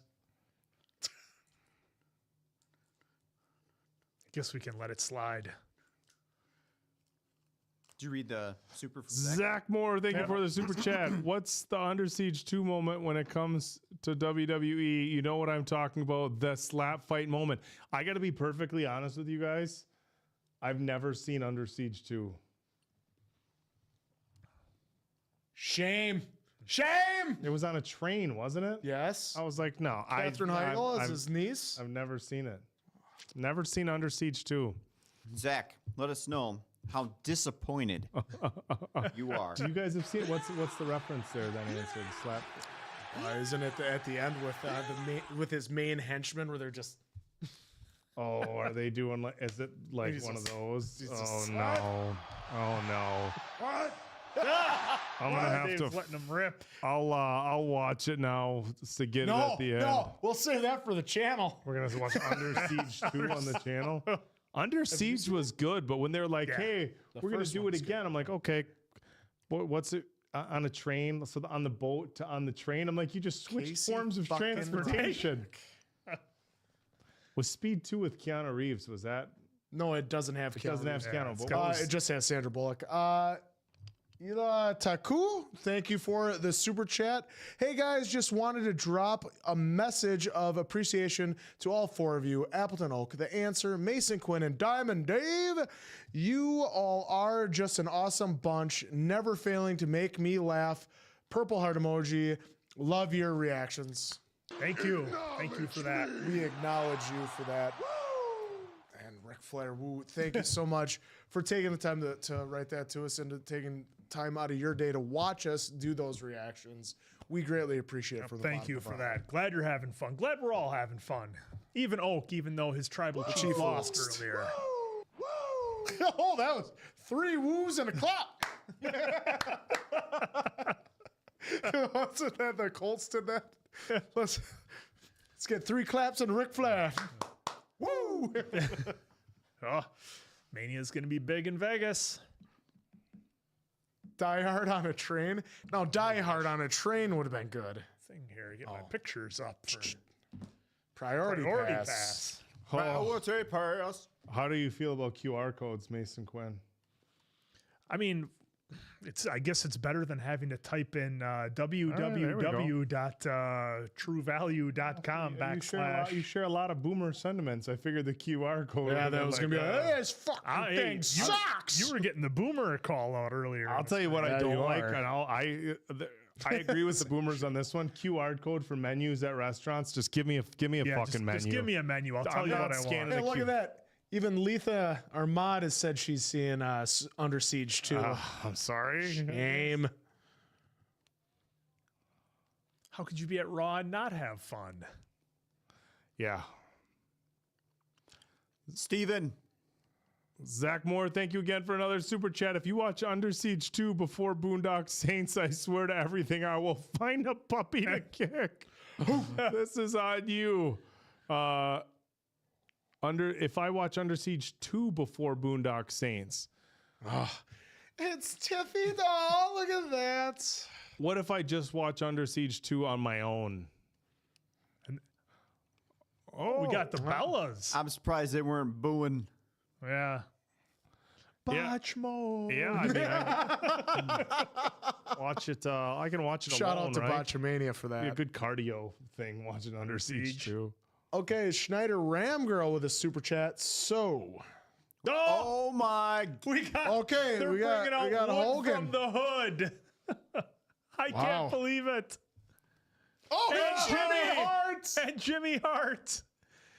guess we can let it slide. Did you read the super from Zach? Zach Moore, thank you for the super chat. What's the Under Siege 2 moment when it comes to WWE? You know what I'm talking about, the slap fight moment. I got to be perfectly honest with you guys. I've never seen Under Siege 2. Shame. It was on a train, wasn't it? Yes. I was like, no. Catherine Heigl is his niece. I've never seen it. Never seen Under Siege 2. Zach, let us know how disappointed you are. Do you guys have seen it? What's the reference there then? Answer the slap. Isn't it at the end with his main henchman where they're just Oh, are they doing like? Is it like He's one just- of those? he's Oh just- no! Oh no! what? I'm gonna have Dave's to. letting him rip. I'll watch it now to get it at the end. No, we'll save that for the channel. We're gonna watch Under Siege 2 on the channel. Under Siege was good, but when they're like, Yeah. "Hey, we're gonna first do it one's again," I'm like, "Okay, what's it on a train? So on the boat to on the train." I'm like, "You just switched Casey forms of fucking transportation." Was Speed 2 with Keanu Reeves? Was that? No, it doesn't have. It doesn't have Keanu. it's But got- what was- It just has Sandra Bullock. Ila Taku, thank you for the super chat. Hey guys, just wanted to drop a message of appreciation to all four of you: Appleton Oak, The Answer, Mason Quinn, and Diamond Dave. You all are just an awesome bunch, never failing to make me laugh. Purple heart emoji. Love your reactions. Thank you. Thank you for that. We acknowledge you for that. And Ric Flair, woo, thank you so much for taking the time to write that to us and to taking time out of your day to watch us do those reactions. We greatly appreciate it. From the Thank bottom you of for our that. Glad you're having fun. Glad we're all having fun. Even Oak, even though his tribal chief lost earlier. heart. Oh, that was 3 woos and a clap. Wasn't that the Colts did that? Let's get 3 claps and Ric Flair. Woo! Oh, Mania's going to be big in Vegas. Die Hard on a train. No, Die Hard on a train would have been good. Thing here, get my pictures up for Priority pass. pass. Priority pass. How do you feel about QR codes, Mason Quinn? I mean, I guess it's better than having to type in there we www.truevalue.com You share a lot of boomer sentiments. I figured the QR code. Yeah, would've that been was like, gonna be like, hey, this fucking Hey, thing sucks. You were getting the boomer call out earlier. I'll tell you what I Yeah, don't you like, are. and I agree with the boomers on this one. QR code for menus at restaurants. Just give me a fucking menu. Just give me a menu. I'll tell I'm you not what I scanning want. Hey, look at that. Even Letha, our mod, has said she's seeing Under Siege too. I'm sorry. Shame. How could you be at Raw and not have fun? Yeah. Steven, Zach Moore, thank you again for another super chat. If you watch Under Siege 2 before Boondock Saints, I swear to everything, I will find a puppy to kick. This is on you. If I watch Under Siege 2 before Boondock Saints, It's Tiffy though. Look at that. what if I just watch Under Siege 2 on my own? We got the Bellas. I'm surprised they weren't booing. Yeah. Botch mode. Yeah, I mean, watch it. I can watch it Shout alone, out to right? Botchamania for Be a that. good cardio thing watching Under Siege 2. Okay, Schneider Ram Girl with a super chat. So, Oh my! We got. okay, They're we got bringing out Wood Hogan. from the hood. I Wow. can't believe it. Oh, And Jimmy Hart. And Jimmy Hart.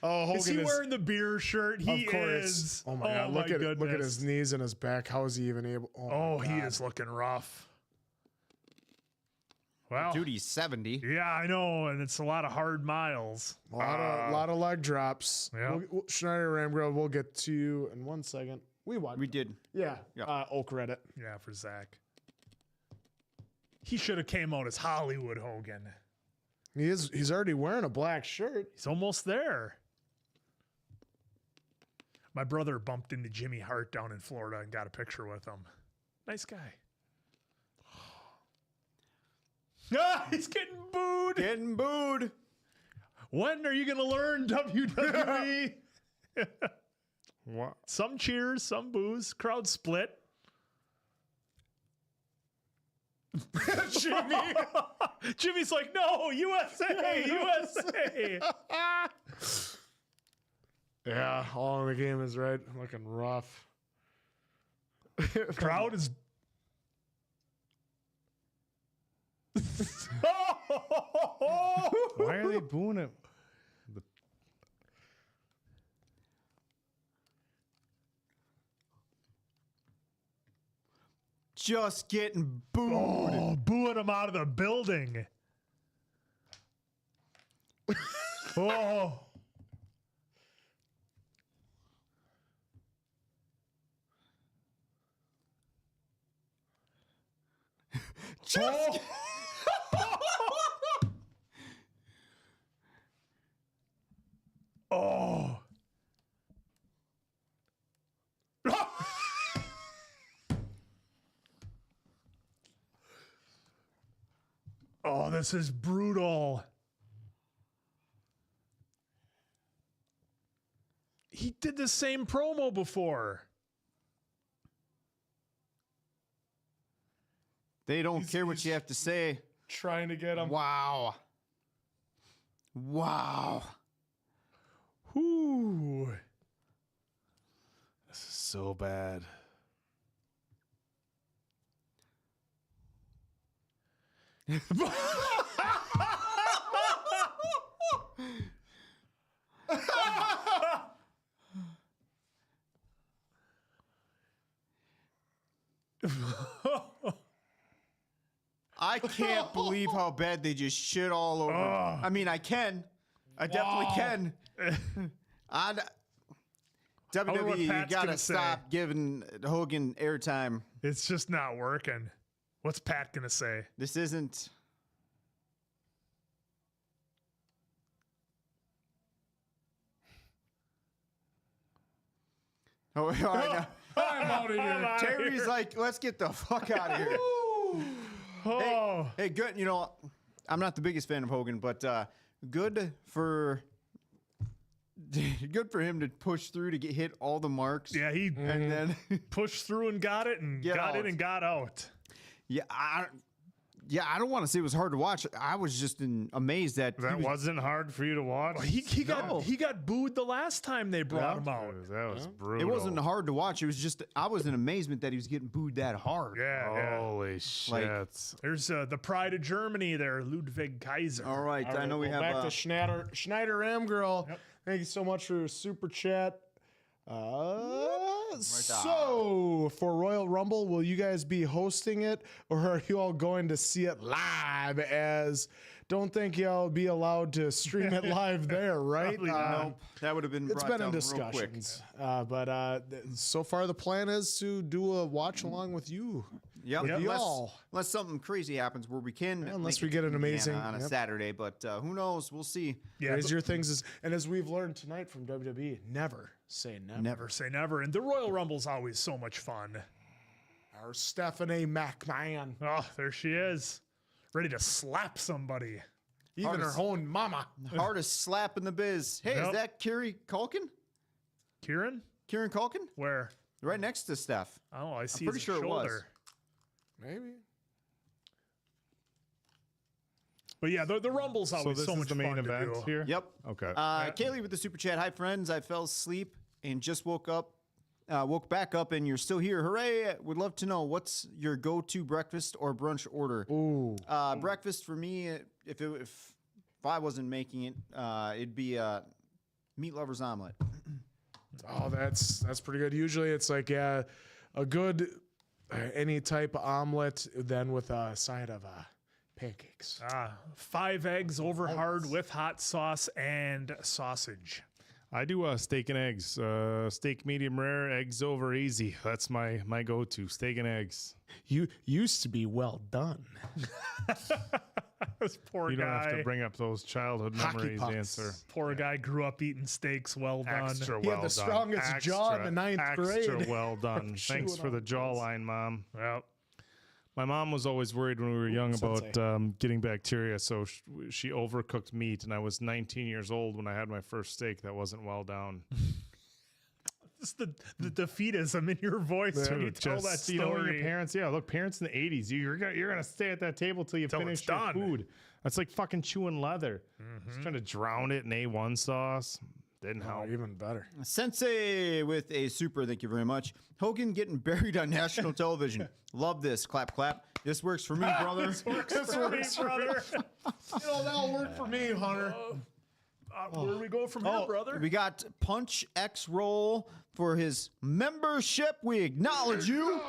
Oh, Hogan Is he wearing the beer shirt? He of course. is. Oh my god! Look at goodness. look at his knees and his back. How is he even able? Oh, my he God. is looking rough. Wow. Dude, he's 70. Yeah, I know, and it's a lot of hard miles. A lot of leg drops. Yeah. Schneider Ram Girl. We'll get to you in 1 second. We did. Yeah. Yeah. Oak Reddit. Yeah, for Zach. He should have came out as Hollywood Hogan. He's already wearing a black shirt. He's almost there. My brother bumped into Jimmy Hart down in Florida and got a picture with him. Nice guy. Ah, he's getting booed. Getting booed. When are you going to learn WWE? What? Some cheers, some boos. Crowd split. Jimmy. Jimmy's like, no, USA, USA. Yeah, all in the game is right. Looking rough. Crowd is. Why are they booing him? Just getting booed. Oh, booing him out of the building. Oh. Just. Oh. Oh, this is brutal. He did the same promo before. They don't care what you have to say. Trying to get him. Wow. Wow. Whoo. This is so bad. I can't believe how bad they just shit all over. I mean, I can. I definitely can. WWE, you Pat's gotta gonna say. stop giving Hogan airtime. It's just not working. What's Pat going to say? This isn't. Oh, all right, now. I'm out of here. Terry's like, let's get the fuck out of here. Oh. Hey, good. You know, I'm not the biggest fan of Hogan, but good for him to push through to hit all the marks. Yeah, he And then, pushed through and got it and Get got out. in and got out. yeah, I don't want to say it was hard to watch. I was just amazed that he That was- wasn't hard for you to watch. He got booed the last time they brought him out. That was brutal. it wasn't hard to watch. It was just I was in amazement that he was getting booed that hard. Yeah. Holy shit. There's the pride of Germany there, Ludwig Kaiser. All right, All I know we well, have back to Schneider Ram Girl. Thank you so much for your super chat. So for Royal Rumble, will you guys be hosting it, or are you all going to see it live? As don't think y'all be allowed to stream it live there, right? That would have been. It's brought been in down real quick. discussions, but so far the plan is to do a watch along with you. Yep. With y'all. Unless something crazy happens where we can. Unless make we it get to an Indiana amazing on a Saturday, but who knows? We'll see. Yeah, Raise your things, and as we've learned tonight from WWE, never say never. Never say never. And the Royal Rumble's always so much fun. Our Stephanie McMahon, Oh, there she is. Ready to slap somebody. even her own mama. Hardest slap in the biz. Hey, Yep. is that Kieran Culkin? Kieran? Kieran Culkin? Where? Right next to Steph. Oh, I see. pretty his sure it was. shoulder. Maybe. But yeah, the Rumble's So always this so is much the main fun to event do. here. Yep. Okay. Kaylee with the super chat. Hi, friends. I fell asleep and just woke back up, and you're still here. Hooray! Would love to know what's your go-to breakfast or brunch order. Ooh. Breakfast for me, if I wasn't making it, it'd be meat lover's omelet. Oh, that's pretty good. Usually it's like a good any type of omelet, then with a side of pancakes. 5 eggs over hard with hot sauce and sausage. I do steak and eggs. Steak medium rare, eggs over easy. That's my go-to. Steak and eggs. You used to be well done. This poor You guy. don't have to bring up those childhood Hockey memories, pucks. answer. Poor guy grew up eating steaks. Well done. Extra He had well the done. strongest jaw in the ninth extra grade. well done. Thanks Chewing for the on those. jawline, Mom. Well, My mom was always worried when we were young Sensei. about getting bacteria, so she overcooked meat, and I was 19 years old when I had my first steak that wasn't well done. just the defeatism in your voice when you tell Just, that you know, story. your parents, look, parents in the 80s, you're gonna stay at that table till you Till finish it's your done. food. That's like fucking chewing leather. Just trying to drown it in A1 sauce. Didn't Oh, help. even better. Sensei with a super, thank you very much. Hogan getting buried on national television. Love this. Clap, clap. This works for me, brother. This works for me, brother. That'll work for me, Hunter. Where do we go from here, brother? We got Punch X Roll for his membership. We acknowledge you.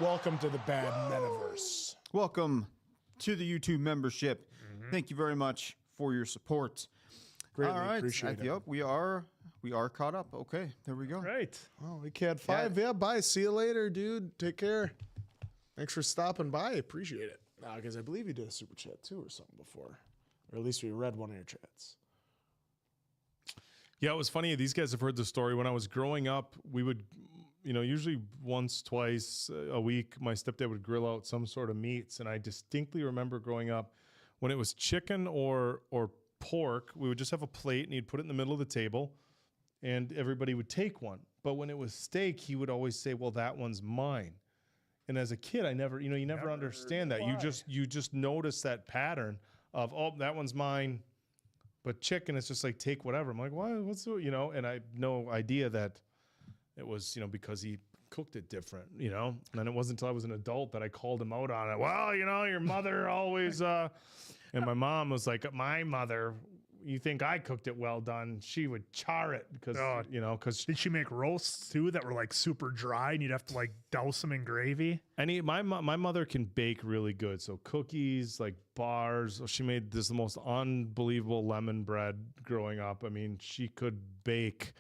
Welcome to the bad metaverse. Welcome to the YouTube membership. Thank you very much for your support. Greatly All right, appreciate it. Yep, we are caught up. Okay, there we go. Right. Oh, we can't 5. Yeah, bye. See you later, dude. Take care. Thanks for stopping by. Appreciate it. Because I believe you did a super chat too or something before. Or at least we read one of your chats. Yeah, it was funny. These guys have heard the story. When I was growing up, we would, usually once, twice a week, my stepdad would grill out some sort of meats. And I distinctly remember growing up when it was chicken or pork, we would just have a plate and he'd put it in the middle of the table and everybody would take one. But when it was steak, he would always say, well, that one's mine. And as a kid, I never, you never understand that. You just notice that pattern of, oh, that one's mine. But chicken is just like, take whatever. I'm like, why? What's the, and I had no idea that it was, because he cooked it different, And then it wasn't until I was an adult that I called him out on it. Well, your mother always, and my mom was like, my mother, you think I cooked it well done? She would char it because, because Did she make roasts too that were like super dry and you'd have to like douse them in gravy? my mother can bake really good. So cookies, like bars. She made the most unbelievable lemon bread growing up. I mean, she could bake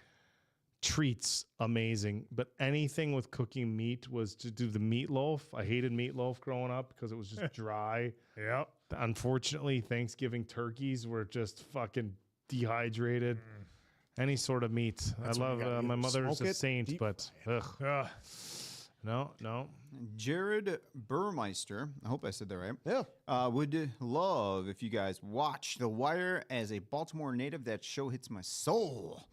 treats amazing. But anything with cooking meat was to do the meatloaf. I hated meatloaf growing up because it was just dry. Yep. Unfortunately, Thanksgiving turkeys were just fucking dehydrated. Any sort of meat. That's I what love you gotta do. my mother's Smoke a it, saint, deep but ugh. No. Jared Burmeister, I hope I said that right. Yeah. Would love if you guys watch The Wire. As a Baltimore native, that show hits my soul.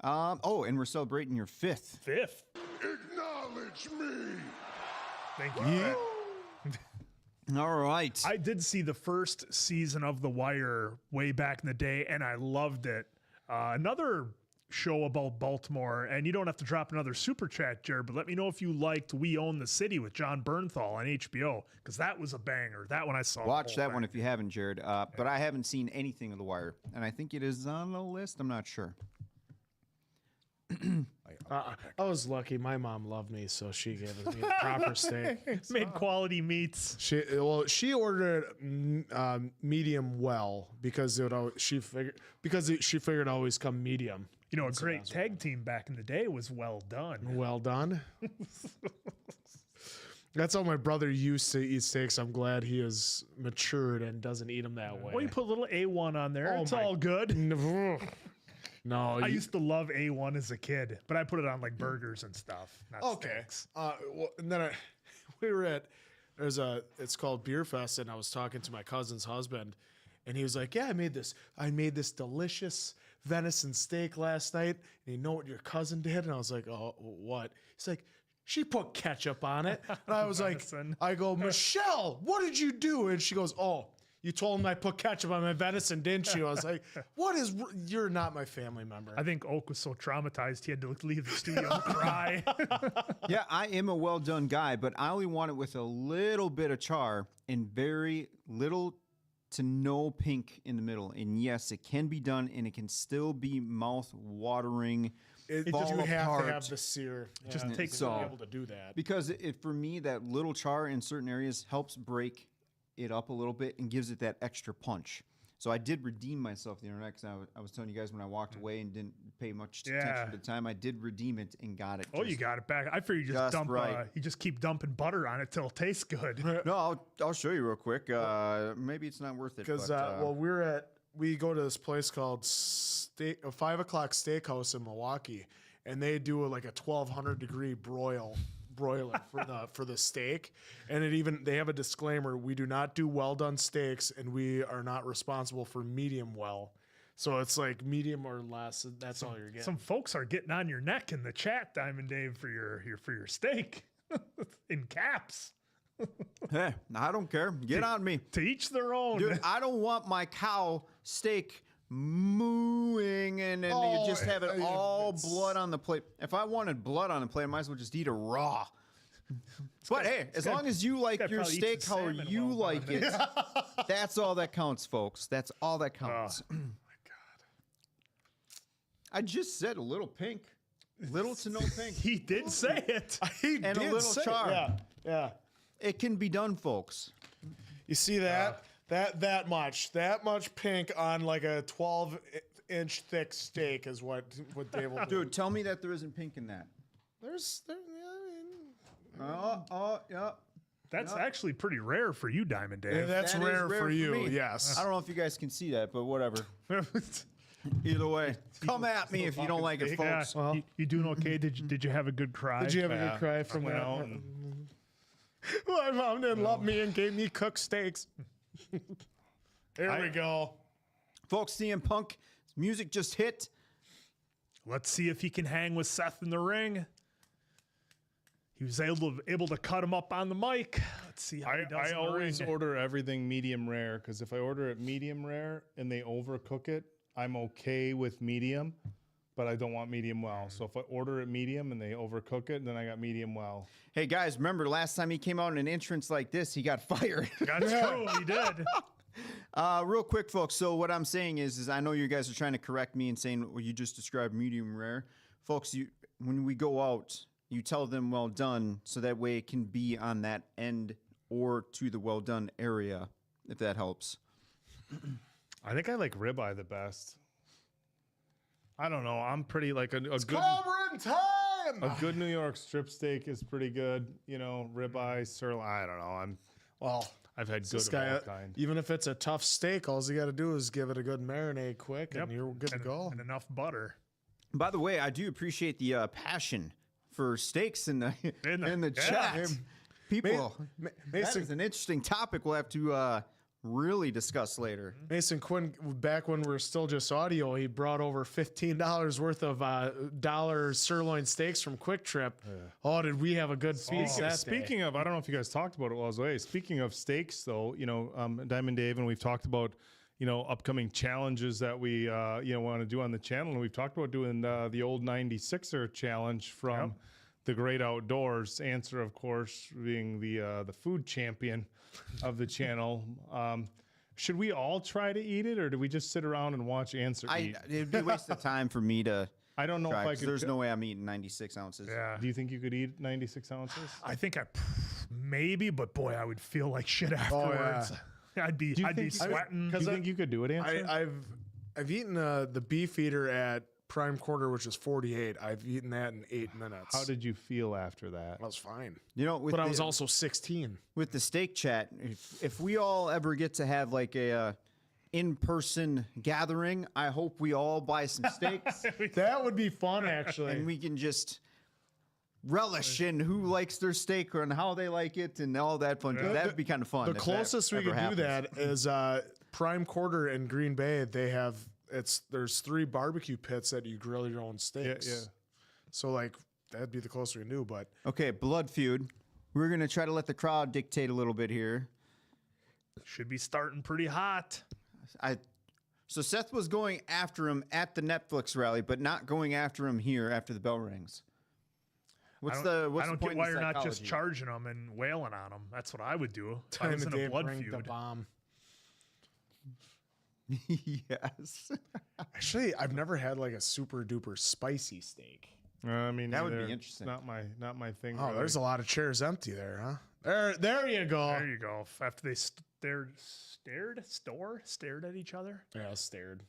And we're celebrating your 5th. 5th. Acknowledge me. Thank you. All right. I did see the first season of The Wire way back in the day, and I loved it. Another show about Baltimore, and you don't have to drop another super chat, Jared, but let me know if you liked We Own the City with John Bernthal on HBO, because that was a banger. That one I saw. Watch that one if you haven't, Jared. But I haven't seen anything of The Wire, and I think it is on the list. I'm not sure. I was lucky. My mom loved me, so she gave me the proper steak. Made quality meats. She ordered medium well because she figured always come medium. You know, a great tag team back in the day was Well Done. Well done. That's how my brother used to eat steaks. I'm glad he has matured and doesn't eat them that way. Well, you put a little A1 on there. Oh It's my- all good. No, I used to love A1 as a kid, but I put it on like burgers and stuff, not okay. steaks. And then we were at it's called Beer Fest, and I was talking to my cousin's husband, and he was like, "Yeah, I made this delicious venison steak last night, and you know what your cousin did?" And I was like, "Oh, what?" He's like, "She put ketchup on it." And I was like, I go, "Michelle, what did you do?" And she goes, "Oh, you told him I put ketchup on my venison, didn't you?" I was like, you're not my family member. I think Oak was so traumatized he had to leave the studio and cry. Yeah, I am a well done guy, but I only want it with a little bit of char and very little to no pink in the middle. And yes, it can be done, and it can still be mouth watering. You have to have the sear. Just to takes be able to do that. Because for me, that little char in certain areas helps break it up a little bit and gives it that extra punch. So I did redeem myself the other night, because I was telling you guys when I walked away and didn't pay much attention to the time, I did redeem it and got it. Oh, you got it back. I figured you just dump. You just keep dumping butter on it till it tastes good. No, I'll show you real quick. Maybe it's not worth it. Because we go to this place called 5 O'Clock Steakhouse in Milwaukee, and they do like a 1200 degree broiler for the steak, and they have a disclaimer: we do not do well done steaks, and we are not responsible for medium well. So it's like medium or less. That's all you're getting. Some folks are getting on your neck in the chat, Diamond Dave, for your steak in caps. Hey, I don't care. Get on me. To each their own. Dude, I don't want my cow steak mooing and you just have it all blood on the plate. If I wanted blood on the plate, I might as well just eat it raw. But hey, as long as you like your steak how you like it, that's all that counts, folks. That's all that counts. Oh my God. I just said a little pink. Little to no pink. He did say it. And a little char. Yeah. It can be done, folks. You see that? That much pink on like a 12-inch thick steak is what Dave will do. Dude, tell me that there isn't pink in that. Yeah. That's actually pretty rare for you, Diamond Dave. Yeah, that's That is rare for you. me. Yes. I don't know if you guys can see that, but whatever. Either way, come at me if you don't like it, folks. Yeah, you doing okay? Did you have a good cry? Did you have a good cry from that? My mom didn't love me and gave me cooked steaks. There we go. Folks, CM Punk, music just hit. Let's see if he can hang with Seth in the ring. He was able to cut him up on the mic. Let's see how he does. I always order everything medium rare, because if I order it medium rare and they overcook it, I'm okay with medium, but I don't want medium well. So if I order it medium and they overcook it, then I got medium well. Hey, guys, remember last time he came out in an entrance like this, he got fired. That's true. He did. Real quick, folks. So what I'm saying is I know you guys are trying to correct me and saying, well, you just described medium rare. Folks, when we go out, you tell them well done, so that way it can be on that end or to the well done area, if that helps. I think I like ribeye the best. I don't know. I'm pretty like a good Cobra time. A good New York strip steak is pretty good. You know, ribeye, sirloin. I don't know. I've had good of all kind. Even if it's a tough steak, all you got to do is give it a good marinade quick, and you're good to go. And enough butter. By the way, I do appreciate the passion for steaks in the chat. People, that is an interesting topic we'll have to really discuss later. Mason Quinn, back when we were still just audio, he brought over $15 worth of dollar sirloin steaks from Quick Trip. Oh, did we have a good feast that day. Speaking of, I don't know if you guys talked about it while I was away. Speaking of steaks, though, you know, Diamond Dave, and we've talked about, you know, upcoming challenges that we, want to do on the channel. And we've talked about doing the old 96er challenge from the Great Outdoors. Answer, of course, being the food champion of the channel. Should we all try to eat it, or do we just sit around and watch Answer eat? It'd be a waste of time for me to I don't know try, if I 'cause could. there's no way I'm eating 96 ounces. Yeah. Do you think you could eat 96 ounces? I think maybe, but boy, I would feel like shit afterwards. I'd be sweating. Do you think you could do it, Answer? I've eaten the beef eater at prime quarter, which is 48. I've eaten that in 8 minutes. How did you feel after that? I was fine. You know, But I was also 16. with the steak chat. If we all ever get to have like a in-person gathering, I hope we all buy some steaks That would be fun, actually. and we can just relish in who likes their steak and how they like it and all that fun. That would be kind of fun. The if that closest we ever could happens. do that is prime quarter in Green Bay. They have there's 3 barbecue pits that you grill your own steaks. Yeah. So like that'd be the closest we can do. But Okay, blood feud. We're gonna try to let the crowd dictate a little bit here. Should be starting pretty hot. So Seth was going after him at the Netflix rally, but not going after him here after the bell rings. What's I the don't point get why in you're not just psychology? charging them and wailing on them. That's what I would do if I time was of in day a blood bring the feud. bomb. Yes. Actually, I've never had like a super duper spicy steak. I mean, That would be neither. interesting. Not my thing. Oh, really. there's a lot of chairs empty there, huh? There you go. There you go. After they stared at each other. Yeah, stared.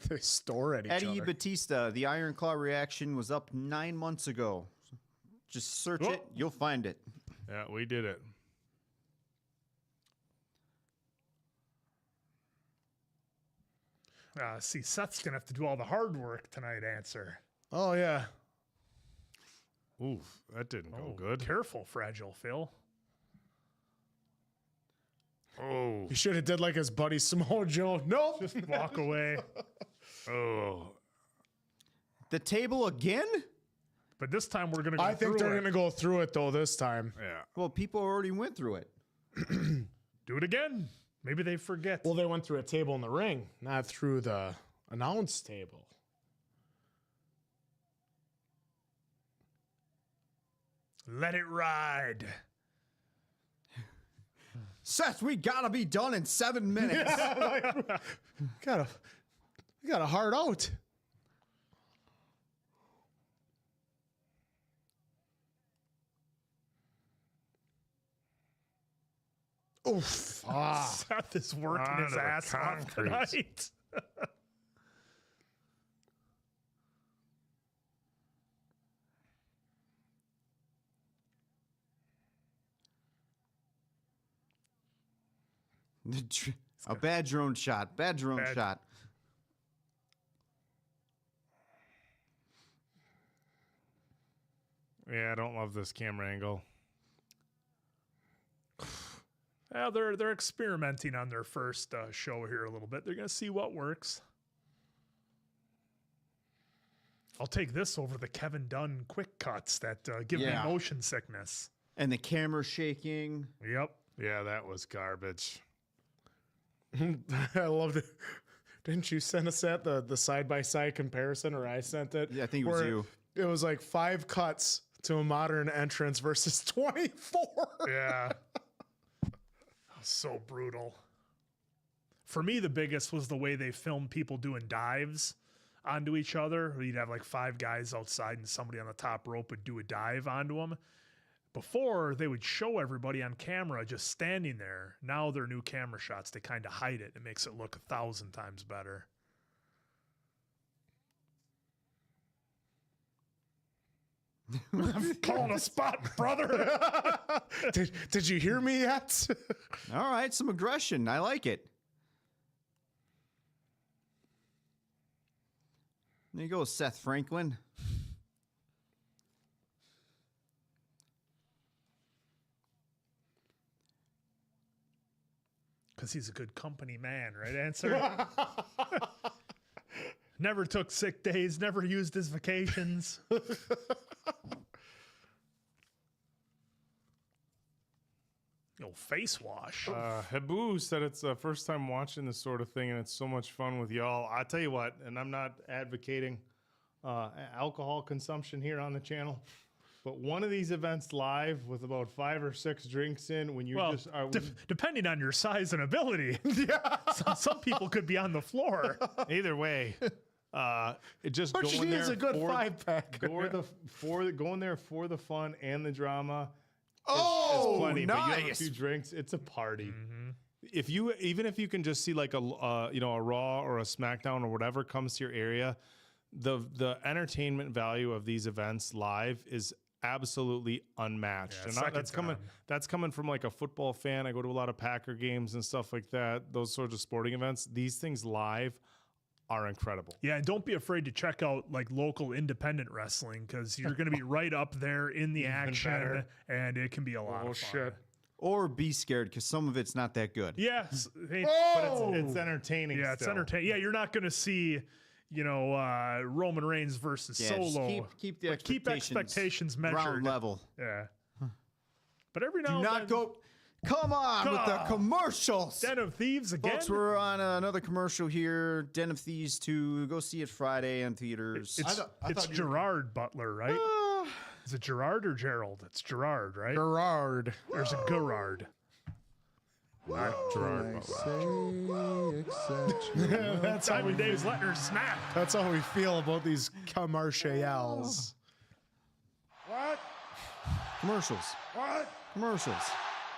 They store at each Eddie other. Batista, the Iron Claw reaction was up 9 months ago. Just search it, you'll find it. Yeah, we did it. See, Seth's gonna have to do all the hard work tonight. Answer. Oh yeah. Oof, that didn't go Oh, good. Careful, fragile Phil. Oh, He should have did like his buddy Samoa Joe. Nope. Just walk away. oh. The table again? But this time we're gonna go I think through they're it. gonna go through it though this time. Yeah. Well, people already went through it. Do it again. Maybe they forget. Well, they went through a table in the ring, not through the announce table. Let it ride. Seth, we gotta be done in 7 minutes. Got a hard out. Oof. Seth is working Onto his the ass off concrete. tonight. A bad drone shot. Bad drone Bad. shot. Yeah, I don't love this camera angle. Yeah, they're experimenting on their first show here a little bit. They're gonna see what works. I'll take this over the Kevin Dunn quick cuts that give Yeah. me motion sickness. And the camera shaking. Yep. Yeah, that was garbage. I loved it. Didn't you send us that the side by side comparison, or I sent it? Yeah, I think it was Where you. It was like 5 cuts to a modern entrance versus 24. Yeah. So brutal. For me, the biggest was the way they filmed people doing dives onto each other. You'd have like 5 guys outside and somebody on the top rope would do a dive onto them. Before, they would show everybody on camera just standing there. Now they're new camera shots. They kind of hide it. It makes it look 1,000 times better. I'm calling a spot, brother. Did you hear me yet? All right, some aggression. I like it. There you go, Seth Franklin. Because he's a good company man, right? Answer. Never took sick days, never used his vacations. No face wash. Habu said it's the first time watching this sort of thing, and it's so much fun with y'all. I tell you what, and I'm not advocating alcohol consumption here on the channel, but one of these events live with about 5 or 6 drinks in, when you Well, just are depending on your size and ability. Yeah. Some people could be on the floor. either way. It just But she going is there a good for, 5-pack. Going there for the fun and the drama. Oh, is plenty. But you have a nice. few drinks, it's a party. If you can just see like a Raw or a SmackDown or whatever comes to your area, the entertainment value of these events live is absolutely unmatched. Yeah, and that's coming from like a football fan. I go to a lot of Packer games and stuff like that. Those sorts of sporting events. These things live are incredible. Yeah, and don't be afraid to check out like local independent wrestling because you're going to be right up there in the action, better. and it can be a lot of fun. Shit. Or be scared because some of it's not that good. Yes, hey, But it's entertaining. yeah, it's still. entertaining. Yeah, you're not going to see, Roman Reigns versus Yeah, just Solo. keep the but keep expectations measured. ground level. Yeah. But every now Do and not then, go. Come on with the commercials. Den of Thieves again. Folks, we're on another commercial here. Den of Thieves 2. Go see it Friday in theaters. It's Gerard Butler, right? Is it Gerard or Gerald? It's Gerard, right? Gerard. There's a Gerard. That's how we Dave's letting her snap. That's how we feel about these commercials. What? Commercials. What? Commercials.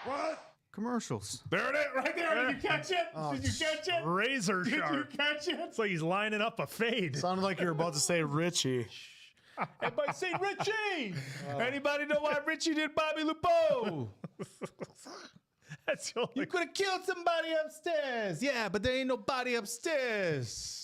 What? Commercials. There it is, right there. Did you catch it? Did you catch it? Razor Did you sharp. catch it? It's like he's lining up a fade. Sounded like you were about to say Richie. Everybody say Richie. Anybody know why Richie did Bobby Lupo? That's the only You could have killed somebody upstairs. Yeah, but there ain't nobody upstairs.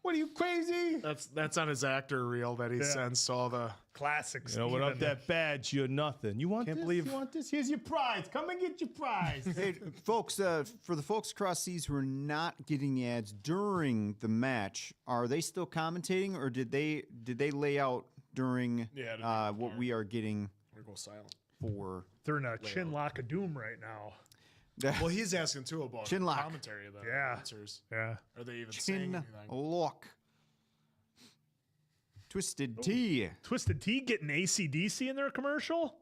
What are you, crazy? That's on his actor reel that he sends to all the. classics. You know, without that badge, you're nothing. You want Can't this? believe- You want this? Here's your prize. Come and get your prize. Hey, folks, for the folks across seas who are not getting the ads during the match, are they still commentating, or did they lay out during Yeah, what we are getting We're go silent. for? They're in a chin lock of doom right now. Well, he's asking too about Chinlock. commentary. The Yeah. announcers. Yeah. Are they even saying Chin anything? lock. Twisted Tea. Twisted Tea getting AC/DC in their commercial.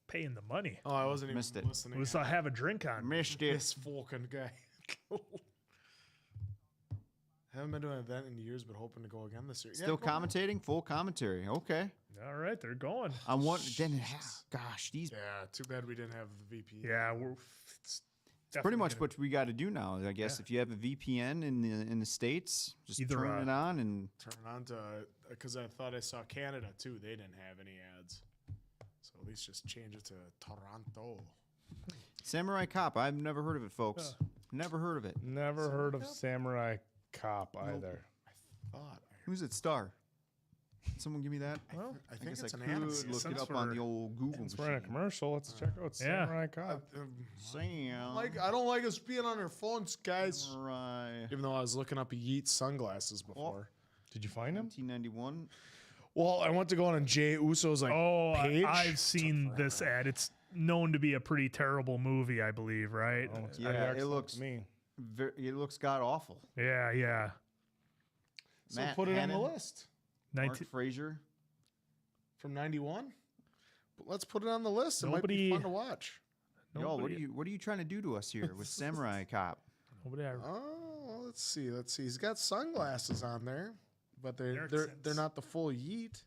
Paying the money. Oh, I wasn't even Missed it. listening. Was have a drink on. Missed it. This fucking guy. Haven't been to an event in years, but hoping to go again this year. Still go on. commentating? Full commentary. Okay. All right, they're going. I want then. Gosh, these Yeah, too bad we didn't have the VP. Yeah, it's pretty much definitely what we got to do now. I guess if you have a VPN in the States, just Either, turn it on and Turn it on to because I thought I saw Canada too. They didn't have any ads, so at least just change it to Toronto. Samurai Cop. I've never heard of it, folks. Never heard of it. Never heard of Samurai Cop either. Thought Who's it star? Can someone give me that? Well, I think guess it's I an could anime. look it up on the old Google It's we're in a machine. commercial. Let's check out Yeah. Samurai Cop. Sam. I don't like us being on our phones, guys. Samurai. Even though I was looking up Yeet sunglasses before. Did you find him? 1991. Well, I went to go on Jay Uso's page. I've seen this ad. It's known to be a pretty terrible movie, I believe, right? Oh, it's Yeah, pretty it excellent looks to me. It looks god awful. Yeah, yeah. So Matt put it on the Hannon, list Mark 19 Frazier. from '91. But let's put it on the list. It might be Nobody- fun to watch. Yo, Nobody- what are you trying to do to us here with Samurai Cop? Nobody ever- Oh, well, let's see. He's got sunglasses on there, but they're Accents. not the full Yeet.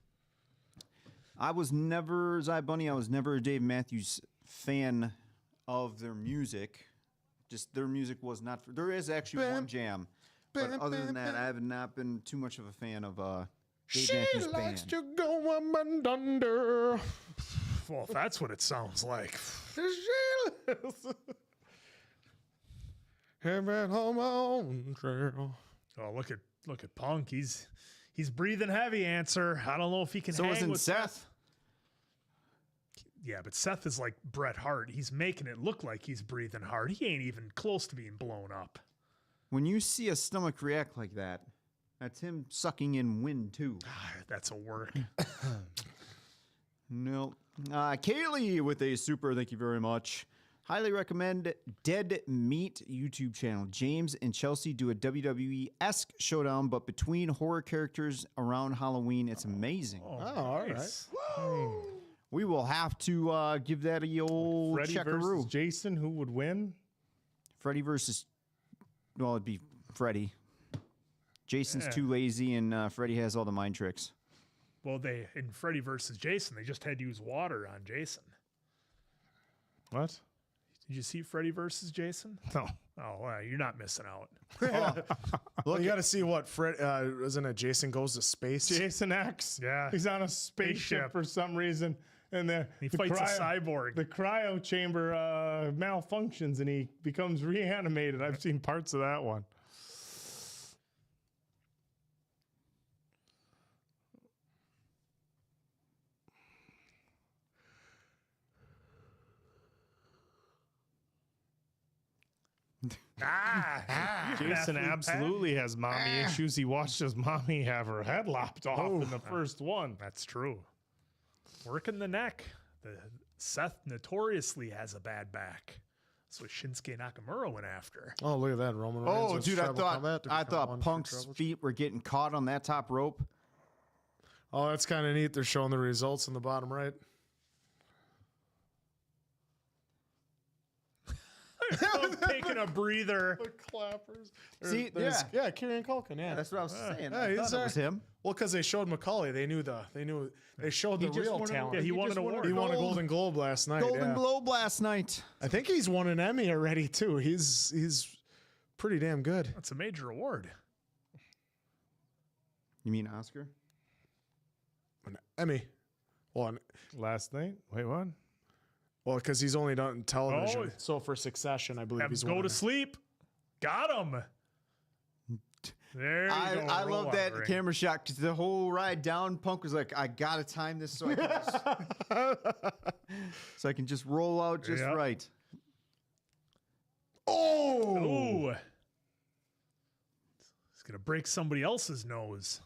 I was never Zy Bunny. I was never a Dave Matthews fan of their music. Just their music was not. There is actually one jam, but other than that, I have not been too much of a fan of Dave Matthews likes band. to go up and under. Well, if that's what it sounds like. Heaven on my own trail. Oh, look at Punk. He's breathing heavy. Answer. I don't know if he can. So hang isn't with Seth? Yeah, but Seth is like Bret Hart. He's making it look like he's breathing hard. He ain't even close to being blown up. When you see a stomach react like that, that's him sucking in wind too. That's a work. No. Kaylee with a super, thank you very much. Highly recommend Dead Meat YouTube channel. James and Chelsea do a WWE-esque showdown, but between horror characters around Halloween. It's amazing. Oh, all right. We will have to give that a old Freddy checkaroo. versus Jason, who would win? Freddy versus, well, it'd be Freddie. Jason's too lazy, and Freddie has all the mind tricks. Well, in Freddy versus Jason, they just had to use water on Jason. What? Did you see Freddy versus Jason? No. Oh, well, you're not missing out. Well, you got to see what Fred isn't it? Jason goes to space. Jason X. Yeah. He's on a spaceship for some reason. And He fights a cyborg. The cryo chamber malfunctions and he becomes reanimated. I've seen parts of that one. Jason absolutely has mommy issues. He watched his mommy have her head lopped off in the first one. That's true. Working the neck. Seth notoriously has a bad back. That's what Shinsuke Nakamura went after. Oh, look at that, Roman Reigns. Oh, was dude, tribal combat to I become one thought for Punk's tribal- feet were getting caught on that top rope. Oh, that's kind of neat. They're showing the results in the bottom right. Taking a breather. The clappers. See, yeah, Kieran Culkin. Yeah, That's what I was saying. Yeah, I he's thought it was there. him. Well, because they showed Macaulay, they showed the just real won an talent. award. Yeah, he won an award. He won a Golden Globe last night. Golden yeah. Globe last night. I think he's won an Emmy already too. He's pretty damn good. That's a major award. You mean Oscar? An Emmy. Well, Last night? Wait, what? because he's only done television. Oh. So for Succession, I believe Have he's him go won to an- sleep. Got him. There you go. I Roll love on that the ring. camera shot because the whole ride down, Punk was like, I got to time this so I can so I can just roll out just Yep. right. Oh! Ooh. He's going to break somebody else's nose.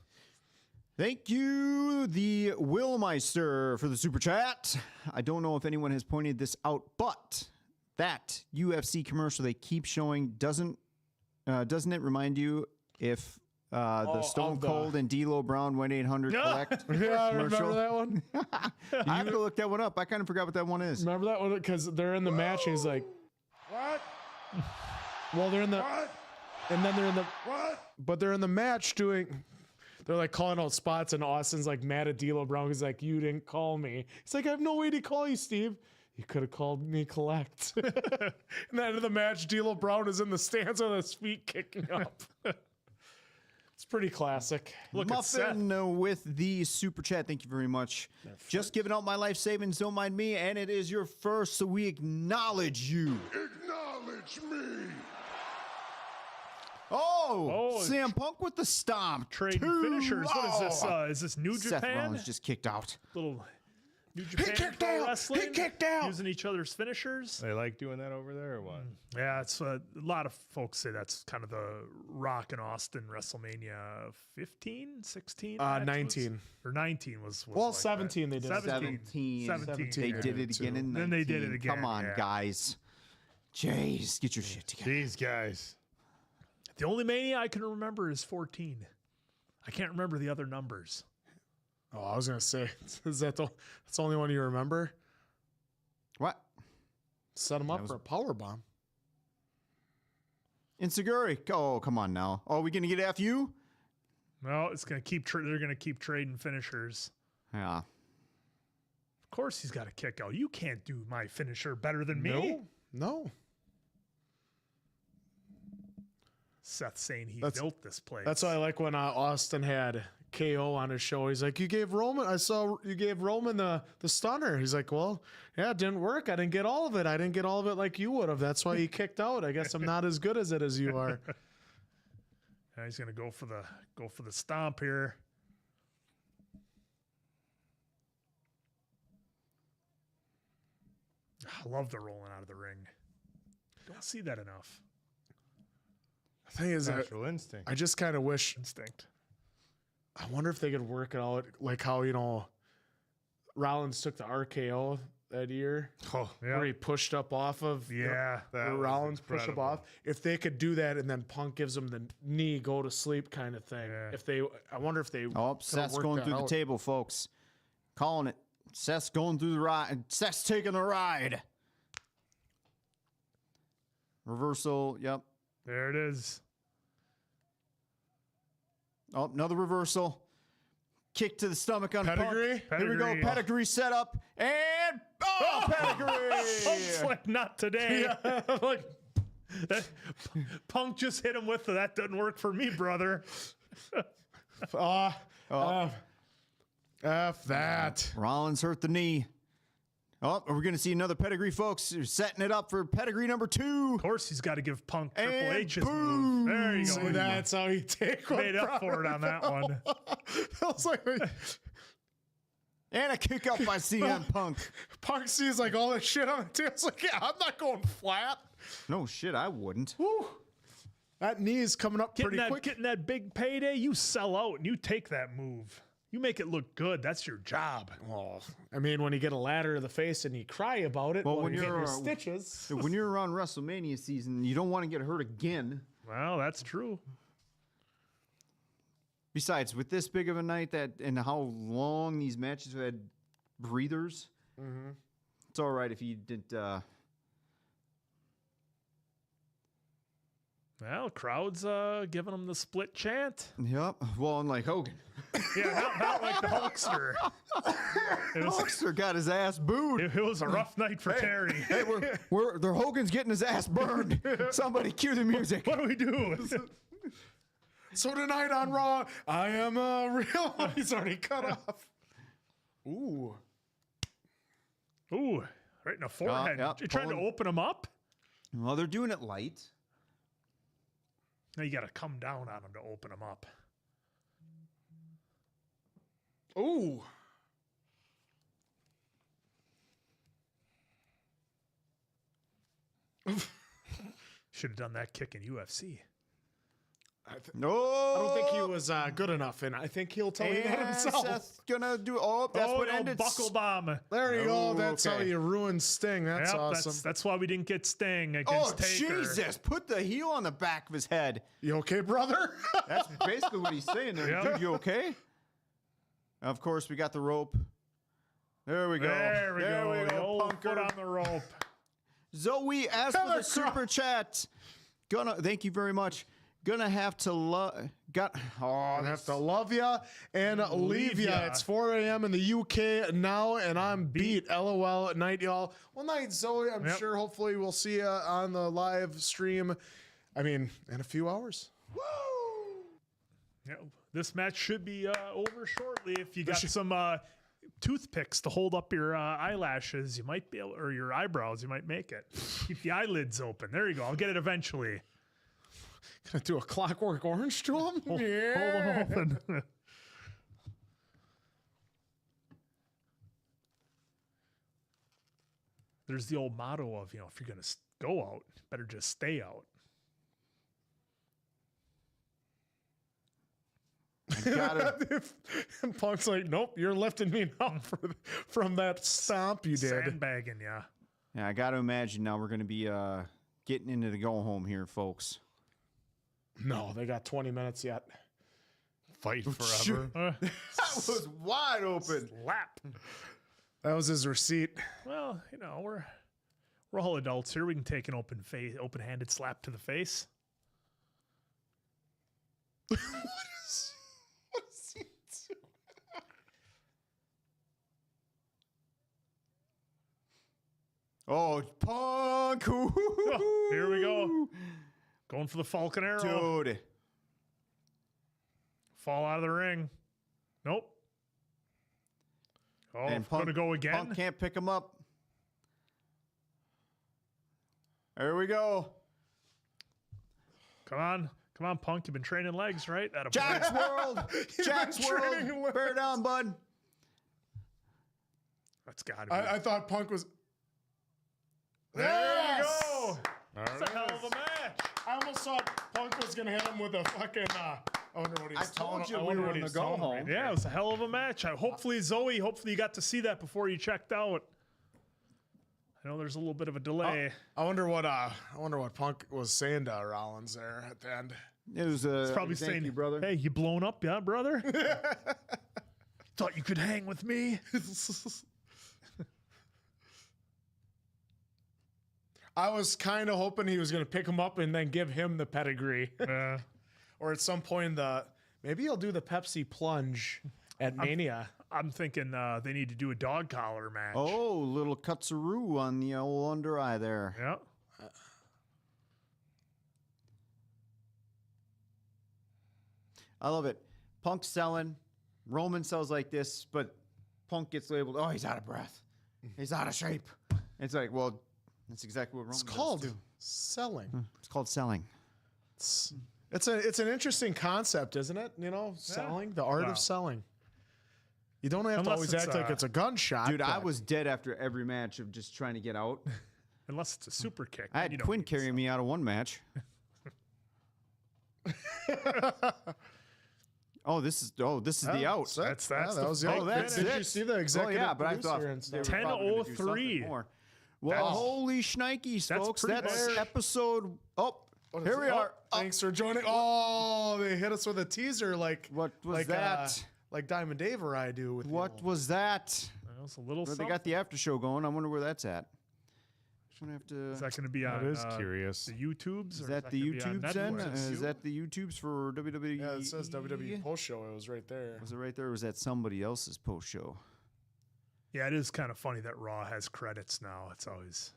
Thank you, the Willmeister, for the super chat. I don't know if anyone has pointed this out, but that UFC commercial they keep showing doesn't it remind you if the Stone of the- Cold and D'Lo Brown 1-800 collect Yeah, commercial? remember that one? I have to look that one up. I kind of forgot what that one is. Remember that one? Because they're in the match and he's like, What? well, they're in the, What? and then they're in the, What? but they're in the match doing, they're like calling out spots and Austin's like mad at D'Lo Brown. He's like, you didn't call me. He's like, I have no way to call you, Steve. You could have called me collect. And the end of the match, D'Lo Brown is in the stands with his feet kicking up. It's pretty classic. Look at Seth. Muffin with the super chat. Thank you very much. Just giving out my life savings. Don't mind me. And it is your first, so we acknowledge you. Acknowledge me. Oh, Sam Punk with the stomp. Trading finishers. What is this? Is this New Seth Japan? Rollins just kicked out. Little New Japan kicked pro out. wrestling. He kicked out. Using each other's finishers. They like doing that over there or what? Yeah, it's a lot of folks say that's kind of the Rock and Austin WrestleMania 15, 16? 19. Or 19 was Well, like 17 that. they did. 17. 17. They did it again in 19. Then they did it again, Come on, yeah. guys. Jeez, get your shit together. These guys. The only Mania I can remember is 14. I can't remember the other numbers. Oh, I was going to say, is that's the only one you remember? What? Set him up for a power bomb. Inseguri. Oh, come on now. Oh, we going to get FU? No, it's gonna keep. They're gonna keep trading finishers. Yeah. Of course, he's got a kick out. You can't do my finisher better than me. No. Seth saying he That's- built this place. That's why I like when Austin had KO on his show. He's like, you gave Roman the stunner. He's like, well, yeah, it didn't work. I didn't get all of it. I didn't get all of it like you would have. That's why he kicked out. I guess I'm not as good as it as you are. Now he's gonna go for the stomp here. I love the rolling out of the ring. Don't see that enough. The thing is, Natural instinct. I just kind of wish. Instinct. I wonder if they could work it out, like how Rollins took the RKO that year, Oh, Yeah. where he pushed up off of. Yeah. that Where was Rollins pushed up incredible. off. If they could do that, and then Punk gives him the knee, go to sleep kind of thing. Yeah. I wonder if they. Oh, could've Seth's worked going that through the out. table, folks. Calling it. Seth's going through the ride. Seth's taking the ride. Reversal. Yep. There it is. Oh, another reversal. Kick to the stomach on Pedigree? Punk. Here we go. Pedigree. Pedigree set up. And pedigree. Punk's like, not today. Like, Punk just hit him with that doesn't work for me, brother. F that. Rollins hurt the knee. Oh, we're going to see another pedigree, folks. They're setting it up for pedigree number 2. Of course, he's got to give Punk Triple And H's boom. move. There you See, go. that's how you take one. Made up for it on that one. I was like, And a kick up by CM Punk. Punk sees like all that shit on the table. It's like, yeah, I'm not going flat. No shit, I wouldn't. Woo. That knee is coming up pretty quick. Getting that big payday, you sell out and you take that move. You make it look good. That's your job. Well, I mean, when you get a ladder to the face and you cry about it, Well, when when you're getting you're, your stitches. When you're around WrestleMania season, you don't want to get hurt again. Well, that's true. Besides, with this big of a night and how long these matches have had breathers, it's all right if you didn't. Well, crowd's giving him the split chant. Yep. Well, unlike Hogan. Yeah, not like the Hulkster. Hulkster got his ass booed. It was a rough night for Terry. Hey, Hogan's getting his ass burned. Somebody cue the music. What do we do? So tonight on Raw, I am real. He's already cut off. Ooh. Ooh, right in the forehead. Yep, You're trying to pulling. open him up? Well, they're doing it light. Now you got to come down on him to open him up. Ooh. Should have done that kick in UFC. No. I don't think he was good enough, and I think he'll tell you that And himself. Seth's gonna do. Oh, that's what no, ended. buckle bomb. There you go. Oh, That's how okay. you ruin Sting. That's Yep, awesome. That's why we didn't get Sting Oh, against Taker. Jesus. Put the heel on the back of his head. You okay, brother? That's basically what he's saying there. Yep. Dude, you okay? Of course, we got the rope. There we go. There we go. The old Punker. foot on the rope. Zoe asked for the super chat. Thank you very much. Gonna have to love. I have to love ya and leave ya. ya. It's 4 a.m. in the UK now, and I'm beat. LOL at night, y'all. Well, night, Zoe. I'm Yep. sure hopefully we'll see you on the live stream. I mean, in a few hours. Yeah, this match should be over shortly. If you got some toothpicks to hold up your eyelashes, you might be able, or your eyebrows, you might make it. Keep the eyelids open. There you go. I'll get it eventually. Gonna do a Clockwork Orange to him? Hold them open. There's the old motto of, if you're going to go out, better just stay out. And Punk's like, nope, you're lifting me now from that stomp you did. Sandbagging, yeah. Yeah, I got to imagine now we're gonna be getting into the go home here, folks. No, they got 20 minutes yet. Fight forever. That was wide open. Slap. That was his receipt. Well, we're all adults here. We can take an open-handed slap to the face. What is he doing? Oh, Punk! Oh, here we go. Going for the Falcon Arrow. Dude. Fall out of the ring. Nope. Oh, And going to go again? Punk can't pick him up. There we go. Come on, Punk. You've been training legs, right? Atta boy. Jack's World. Jack's World. Bear down, bud. That's got to be. I thought Punk was. There Yes! you go. That's a hell of a match. I almost thought Punk was going to hit him with a fucking. I wonder what he was told telling you I we wonder were what in he the was go telling him home. right Yeah, there. it was a hell of a match. Hopefully, Zoe, you got to see that before you checked out. I know there's a little bit of a delay. I wonder what Punk was saying to Rollins there at the end. It was It's probably thank saying, you, brother. "Hey, you blown up, yeah, brother? Thought you could hang with me." I was kind of hoping he was going to pick him up and then give him the pedigree. Yeah. Or at some point in the Maybe he'll do the Pepsi plunge at Mania. I'm thinking they need to do a dog collar match. Oh, little cutsaroo on the old under eye there. Yeah. I love it. Punk selling. Roman sells like this, but Punk gets labeled, oh, he's out of breath. He's out of shape. It's like, well, that's exactly what Roman It's does, called too. selling. It's called selling. It's an interesting concept, isn't it? You know, selling, the art of selling. You don't have to Unless always it's, act like it's a gunshot. Dude, I but- was dead after every match of just trying to get out. Unless it's a super kick. I then you had don't Quinn need to carrying me out of one match. This is the out. That's that the was fake it. that's Did it. you see the executive yeah, but I thought producer and they stuff? were probably gonna do 10:03. something more. Well, holy shnikes, That's folks. pretty That's much- episode. Oh, here we are. Thanks for joining. Oh, they hit us with a teaser like What was like, that? Like Diamond Dave or I do with What was that? That was a little Well, they something. got the after show going. I wonder where that's at. I'm gonna have to. Is that going to be That on is curious. the YouTubes? Is or that the gonna be on YouTubes then? Netflix? Is that the YouTubes for WWE? Yeah, it says WWE post show. It was right there. Was it right there? Or was that somebody else's post show? Yeah, it is kind of funny that Raw has credits now. It's always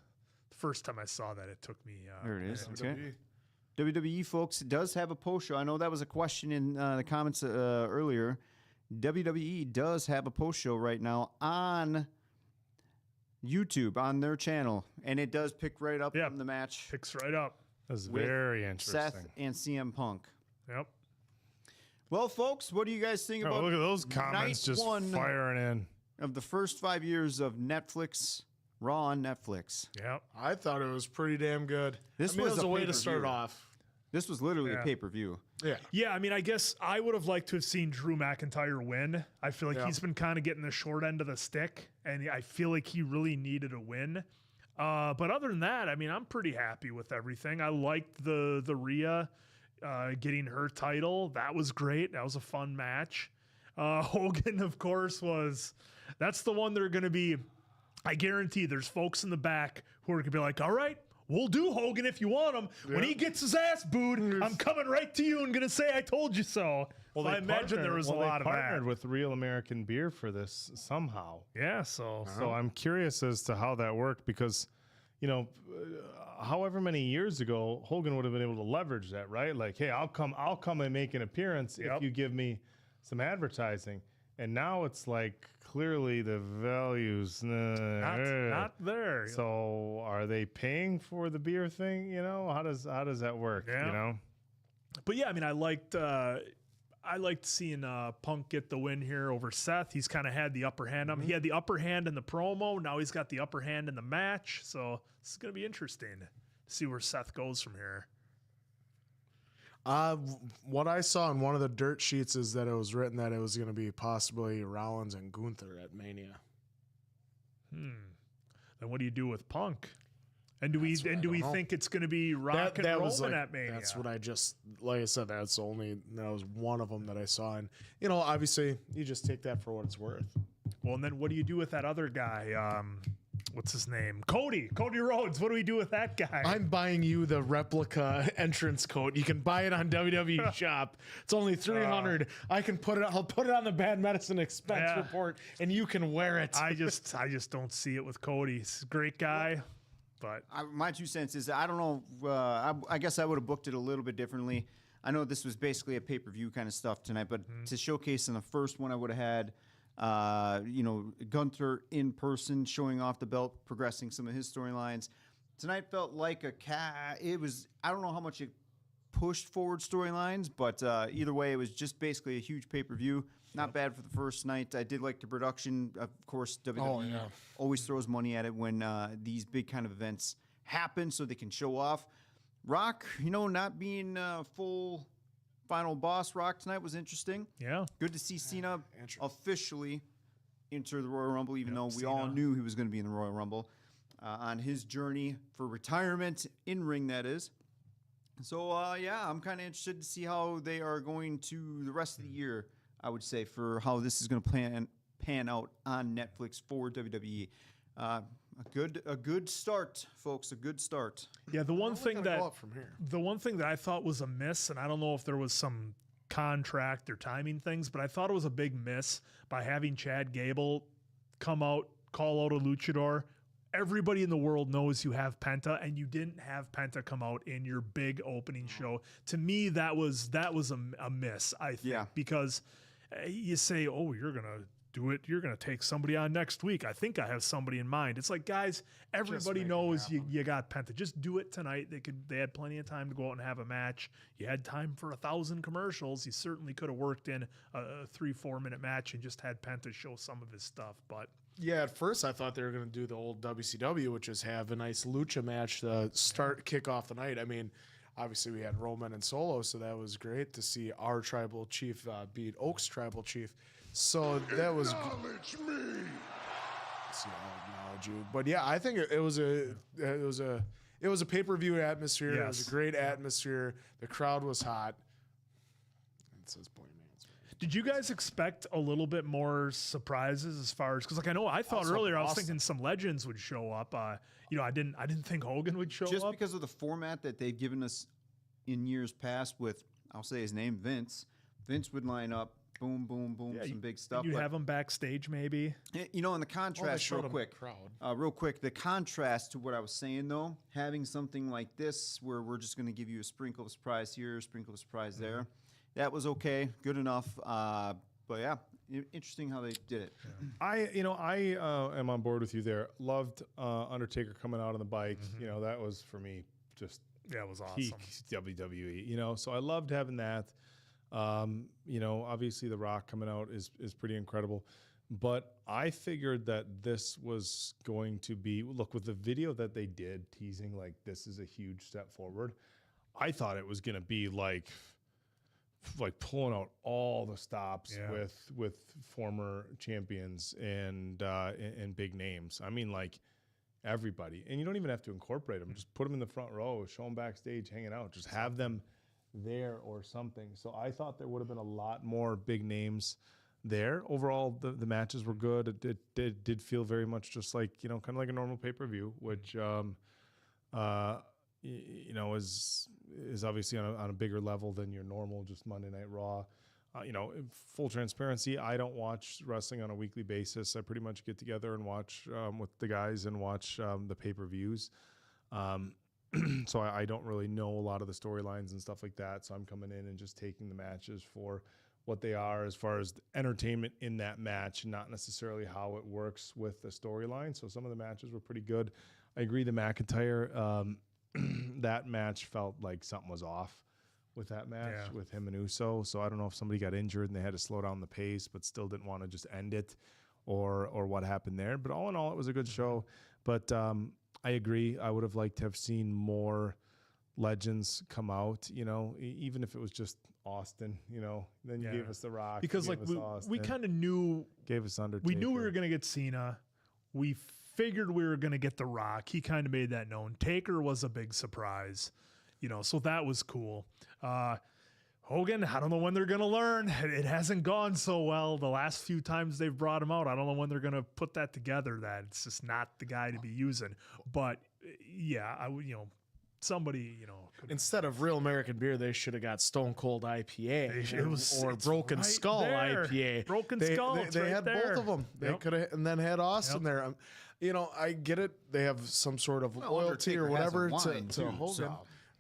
the first time I saw that. It took me. There it is. yeah. Okay. WWE, folks, does have a post show. I know that was a question in the comments earlier. WWE does have a post show right now on YouTube, on their channel, and it does pick right up Yeah. from the match. Picks right up. That's with very interesting. Seth and CM Punk. Yep. Well, folks, what do you guys think Oh, about look at those comments night just one firing in. of the first 5 years of Netflix, Raw on Netflix? Yep. I thought it was pretty damn good. This I mean, was it was a a way to start pay-per-view. off. This was literally Yeah. a pay-per-view. Yeah. Yeah, I mean, I guess I would have liked to have seen Drew McIntyre win. I feel like Yeah. he's been kind of getting the short end of the stick, and I feel like he really needed a win. But other than that, I mean, I'm pretty happy with everything. I liked the Rhea getting her title. That was great. That was a fun match. Hogan, of course, that's the one they're going to be. I guarantee there's folks in the back who are going to be like, all right, we'll do Hogan if you want him. When he gets his ass booed, I'm coming right to you and going to say I told you so. Well, I imagine there was a lot of they that. partnered with Real American Beer for this somehow. Yeah, so So I'm curious as to how that worked because, however many years ago, Hogan would have been able to leverage that, right? Like, hey, I'll come and make an appearance if you give me some advertising. And now it's like clearly the values not there. So are they paying for the beer thing? How does that work? Yeah. But yeah, I mean, I liked seeing Punk get the win here over Seth. He's kind of had the upper hand on him. He had the upper hand in the promo. Now he's got the upper hand in the match. So this is going to be interesting to see where Seth goes from here. What I saw in one of the dirt sheets is that it was written that it was going to be possibly Rollins and Gunther at Mania. Then what do you do with Punk? And do we know. think it's going to be Rock and Roman at Mania? That's what I just, like I said, that was one of them that I saw. And, obviously you just take that for what it's worth. Well, and then what do you do with that other guy? What's his name? Cody Rhodes. What do we do with that guy? I'm buying you the replica entrance coat. You can buy it on WWE Shop. It's only $300. I'll put it on the Bad Medicine expense report, and you can wear it. I just don't see it with Cody. He's a great guy, but My 2 cents is I don't know. I guess I would have booked it a little bit differently. I know this was basically a pay-per-view kind of stuff tonight, but to showcase in the first one, I would have had Gunther in person showing off the belt, progressing some of his storylines. Tonight felt like it was, I don't know how much it pushed forward storylines, but either way, it was just basically a huge pay-per-view. Not bad for the first night. I did like the production. Of course, WWE always throws money at it when these big kind of events happen so they can show off. Rock, not being full final boss Rock tonight was interesting. yeah. Good to see Cena officially enter the Royal Rumble, even though we all knew he was going to be in the Royal Rumble on his journey for retirement in ring, that is. So, I'm kind of interested to see how they are going to the rest of the year, I would say, for how this is going to pan out on Netflix for WWE. A good start, folks. A good start. Yeah, the one thing go up from here. I thought was a miss, and I don't know if there was some contract or timing things, but I thought it was a big miss by having Chad Gable come out, call out a luchador. Everybody in the world knows you have Penta, and you didn't have Penta come out in your big opening show. To me, that was a miss, I think, because you say, oh, you're going to do it. You're going to take somebody on next week. I think I have somebody in mind. It's like, guys, everybody knows you got Penta. Just do it tonight. They had plenty of time to go out and have a match. You had time for 1,000 commercials. You certainly could have worked in a 3-4 minute match and just had Penta show some of his stuff. But yeah, at first I thought they were going to do the old WCW, which is have a nice lucha match to kick off the night. I mean, obviously we had Roman and Solo, so that was great to see our tribal chief beat Oak's tribal chief. So that was. Acknowledge me. See, I'll acknowledge you. But yeah, I think it was a pay-per-view atmosphere. Yes. It was a great atmosphere. The crowd was hot. It says Boy Man's. Did you guys expect a little bit more surprises as far as, because I thought earlier I was thinking some legends would show up. I didn't think Hogan would show up just because of the format that they've given us in years past. With, I'll say his name, Vince. Vince would line up. Boom, boom, boom, some big stuff. You have him backstage, maybe. In the contrast, real quick, the contrast to what I was saying, though, having something like this where we're just going to give you a sprinkle of surprise here, sprinkle of surprise there, that was okay, good enough. But yeah, interesting how they did it. Yeah. I am on board with you there. Loved Undertaker coming out on the bike. That was for me just it was awesome. Peak WWE. So I loved having that. Obviously The Rock coming out is pretty incredible, but I figured that this was going to be, look, with the video that they did teasing, like, this is a huge step forward. I thought it was going to be like pulling out all the stops with former champions and big names. I mean, like, everybody, and you don't even have to incorporate them. Just put them in the front row, show them backstage, hanging out, just have them there or something. So I thought there would have been a lot more big names there. Overall, the matches were good. It did feel very much just like, kind of like a normal pay-per-view, which is obviously on a bigger level than your normal just Monday Night Raw. Full transparency, I don't watch wrestling on a weekly basis. I pretty much get together and watch with the guys and watch the pay-per-views. So I don't really know a lot of the storylines and stuff like that. So I'm coming in and just taking the matches for what they are as far as the entertainment in that match, not necessarily how it works with the storyline. So some of the matches were pretty good. I agree, the McIntyre, that match felt like something was off with that match with him and Uso. So I don't know if somebody got injured and they had to slow down the pace, but still didn't want to just end it or what happened there. But all in all, it was a good show. But I agree. I would have liked to have seen more legends come out, even if it was just Austin, then you gave us The Rock. Because we kind of knew. Gave us Undertaker. We knew we were going to get Cena. We figured we were going to get The Rock. He kind of made that known. Taker was a big surprise, so that was cool. Hogan, I don't know when they're going to learn. It hasn't gone so well the last few times they've brought him out. I don't know when they're going to put that together, that it's just not the guy to be using. But yeah, I would, somebody, instead of Real American Beer, they should have got Stone Cold IPA or Broken Skull IPA. Broken Skull. They had both of them. They could have, and then had Austin there. I get it. They have some sort of loyalty or whatever to Hogan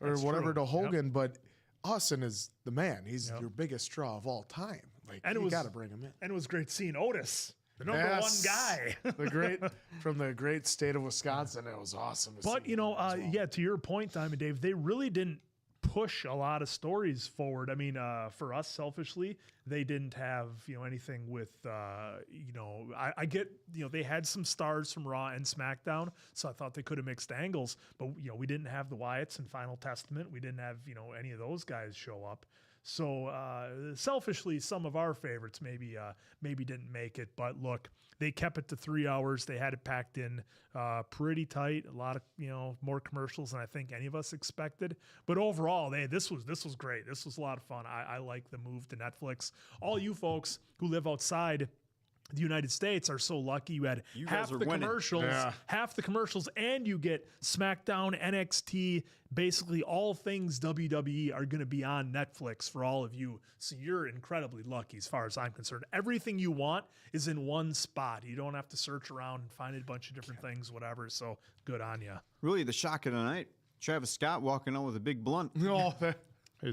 or whatever to Hogan, but Austin is the man. He's your biggest draw of all time. Like, and you got to bring him in. And it was great seeing Otis, the number one guy, from the great state of Wisconsin. It was awesome. But to your point, Diamond Dave, they really didn't push a lot of stories forward. I mean, for us, selfishly, they didn't have anything with I get they had some stars from Raw and SmackDown, so I thought they could have mixed angles, but we didn't have the Wyatts and Final Testament. We didn't have any of those guys show up. So selfishly, some of our favorites maybe didn't make it, but look, they kept it to 3 hours. They had it packed in pretty tight. A lot of more commercials than I think any of us expected. But overall, this was great. This was a lot of fun. I like the move to Netflix. All you folks who live outside the United States are so lucky you had half guys are the winning. commercials, and you get SmackDown, NXT, basically all things WWE are going to be on Netflix for all of you. So you're incredibly lucky as far as I'm concerned. Everything you want is in one spot. You don't have to search around and find a bunch of different things, whatever. So good on you. Really, the shock of the night, Travis Scott walking out with a big blunt. Oh,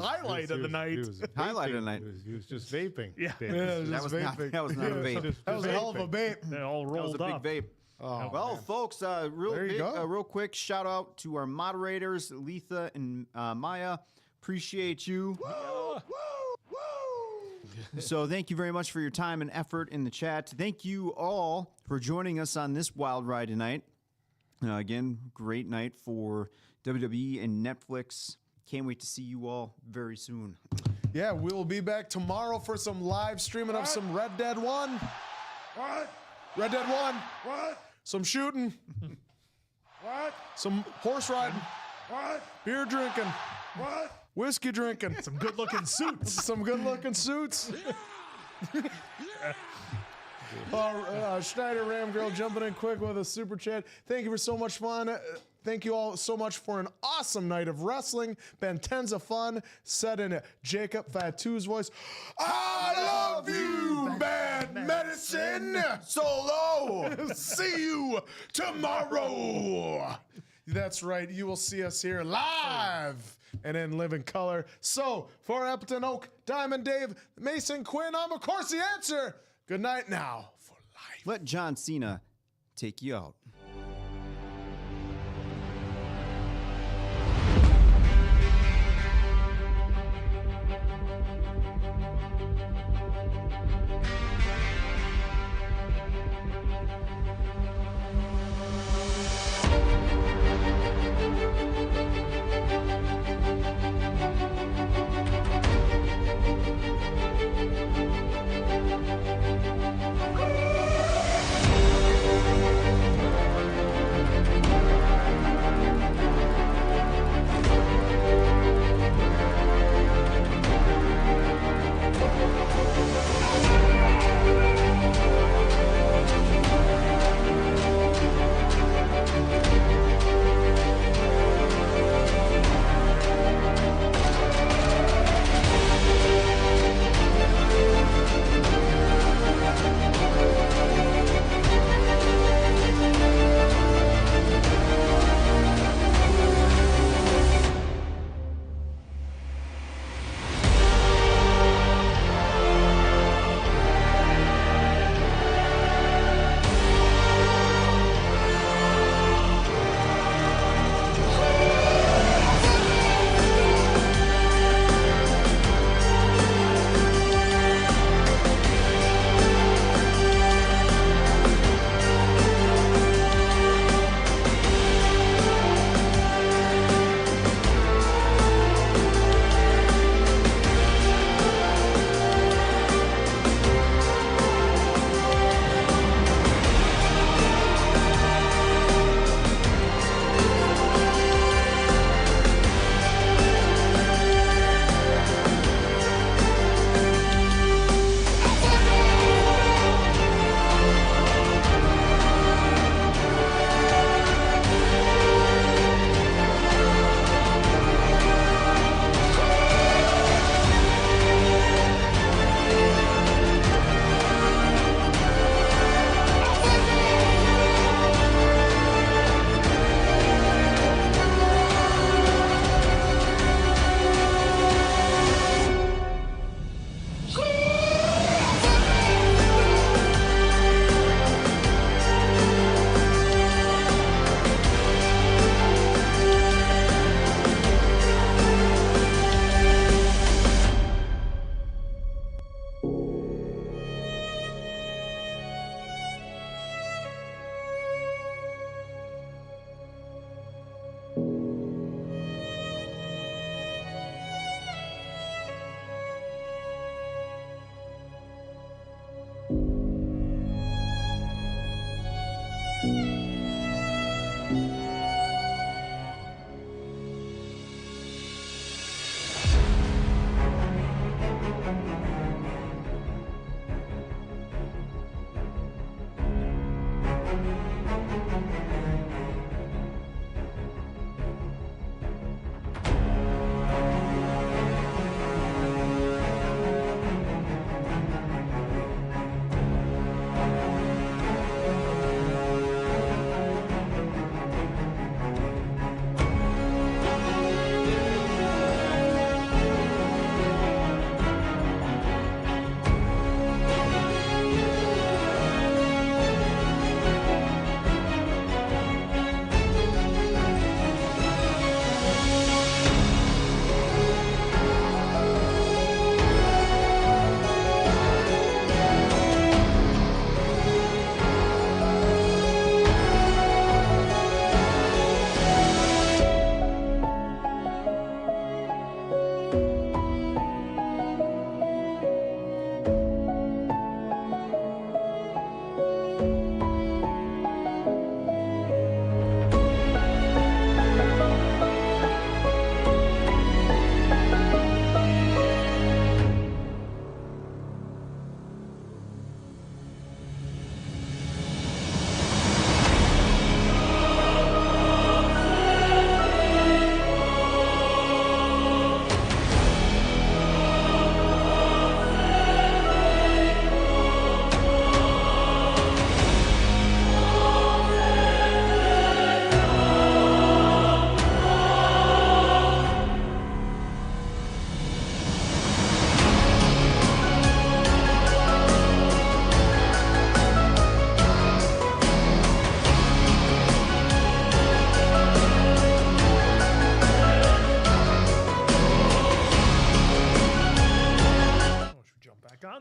Highlight of the night. Highlight of the night. He was just vaping. Yeah. That was not a vape. that was a hell of a vape. They all That was rolled a up. big vape. Oh, Well, man. folks, real quick shout out to our moderators, Letha and Maya. Appreciate you. So thank you very much for your time and effort in the chat. Thank you all for joining us on this wild ride tonight. Again, great night for WWE and Netflix. Can't wait to see you all very soon. Yeah, we'll be back tomorrow for some live streaming of some Red Dead 1. What? Red Dead 1. What? Some shooting. What? Some horse riding. What? Beer drinking. What? Whiskey drinking. Some good looking suits. Some good looking suits. Schneider Ram Girl jumping in quick with a super chat. Thank you for so much fun. Thank you all so much for an awesome night of wrestling. Been tons of fun. Said in Jacob Fatu's voice, I love you, bad medicine. Solo. See you tomorrow. That's right. You will see us here live and in living color. So for Appleton Oak, Diamond Dave, Mason Quinn, I'm of course the answer. Good night now for life. Let John Cena take you out.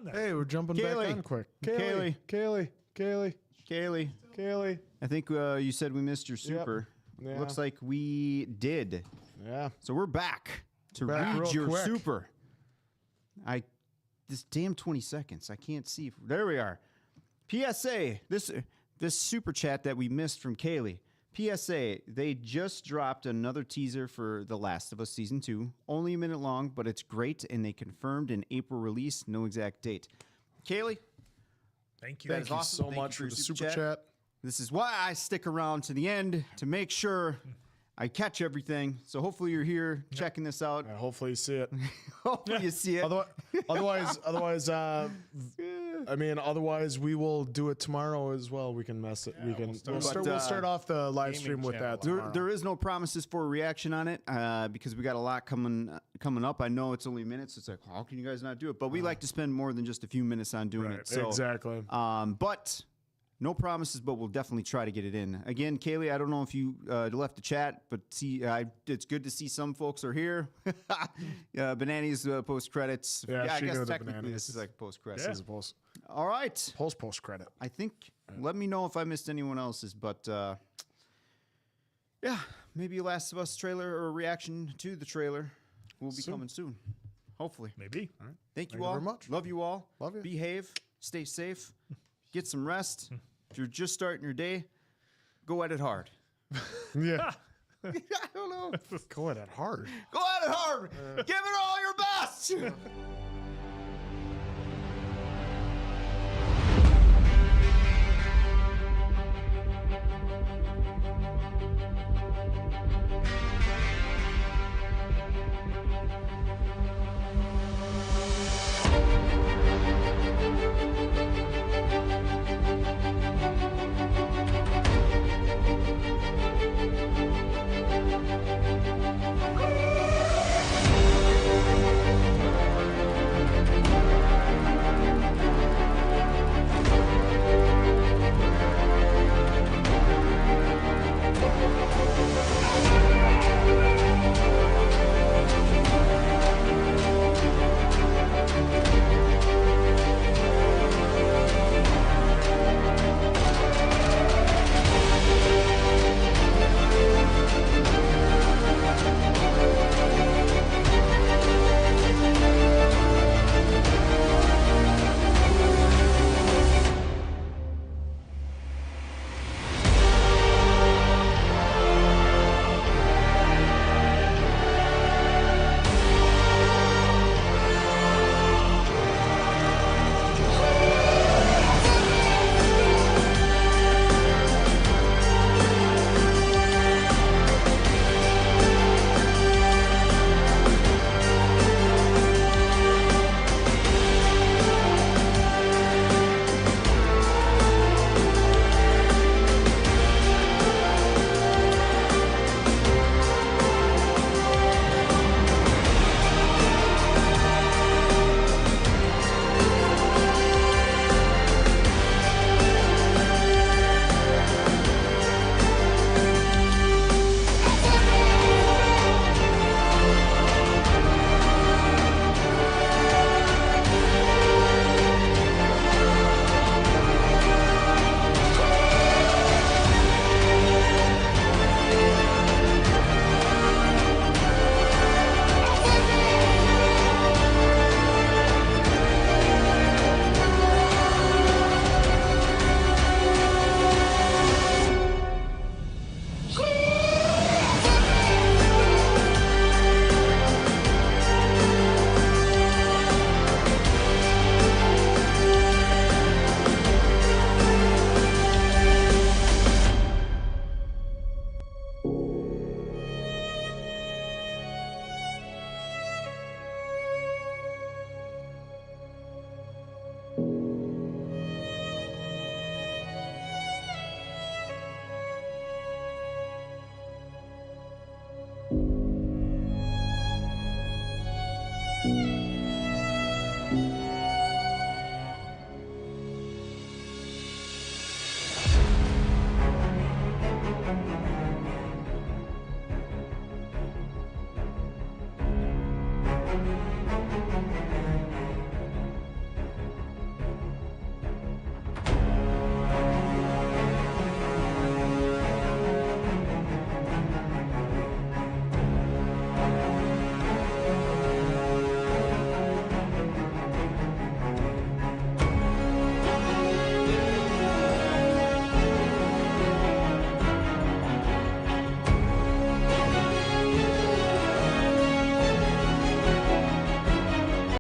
on then. Hey, we're jumping back Kaylee. on quick. Kaylee. Kaylee. I think you said we missed your super. Yeah. Looks like we did. Yeah. So we're back to Back read real your quick. super. This damn 20 seconds. I can't see. There we are. PSA. This super chat that we missed from Kaylee. PSA. They just dropped another teaser for The Last of Us Season 2. Only a minute long, but it's great, and they confirmed an April release. No exact date. Kaylee. Thank you. That is Thank you awesome. so Thank you much for for your the super super chat. This is why I stick around to the end to make sure I catch everything. So hopefully you're here checking this out. Hopefully you see it. Hopefully you see it. Otherwise, otherwise we will do it tomorrow as well. We can mess it. We'll start off the live stream with that. There is no promises for a reaction on it because we got a lot coming up. I know it's only minutes. It's like, how can you guys not do it? But we like to spend more than just a few minutes on doing it. So, exactly. But no promises, but we'll definitely try to get it in. Again, Kaylee, I don't know if you left the chat, but it's good to see some folks are here. Bananas post credits. Yeah, I she guess knew the technically Bananas. this is like post credits. This is post All right. post credit. I think. Let me know if I missed anyone else's, but yeah, maybe a Last of Us trailer or a reaction to the trailer will be coming soon. Hopefully. Maybe. All right. Thank you you all. very much. Love you all. Love you. Behave. Stay safe. Get some rest. If you're just starting your day, go at it hard. Yeah. I don't know. Go at it hard. Go at it hard. Give it all your best.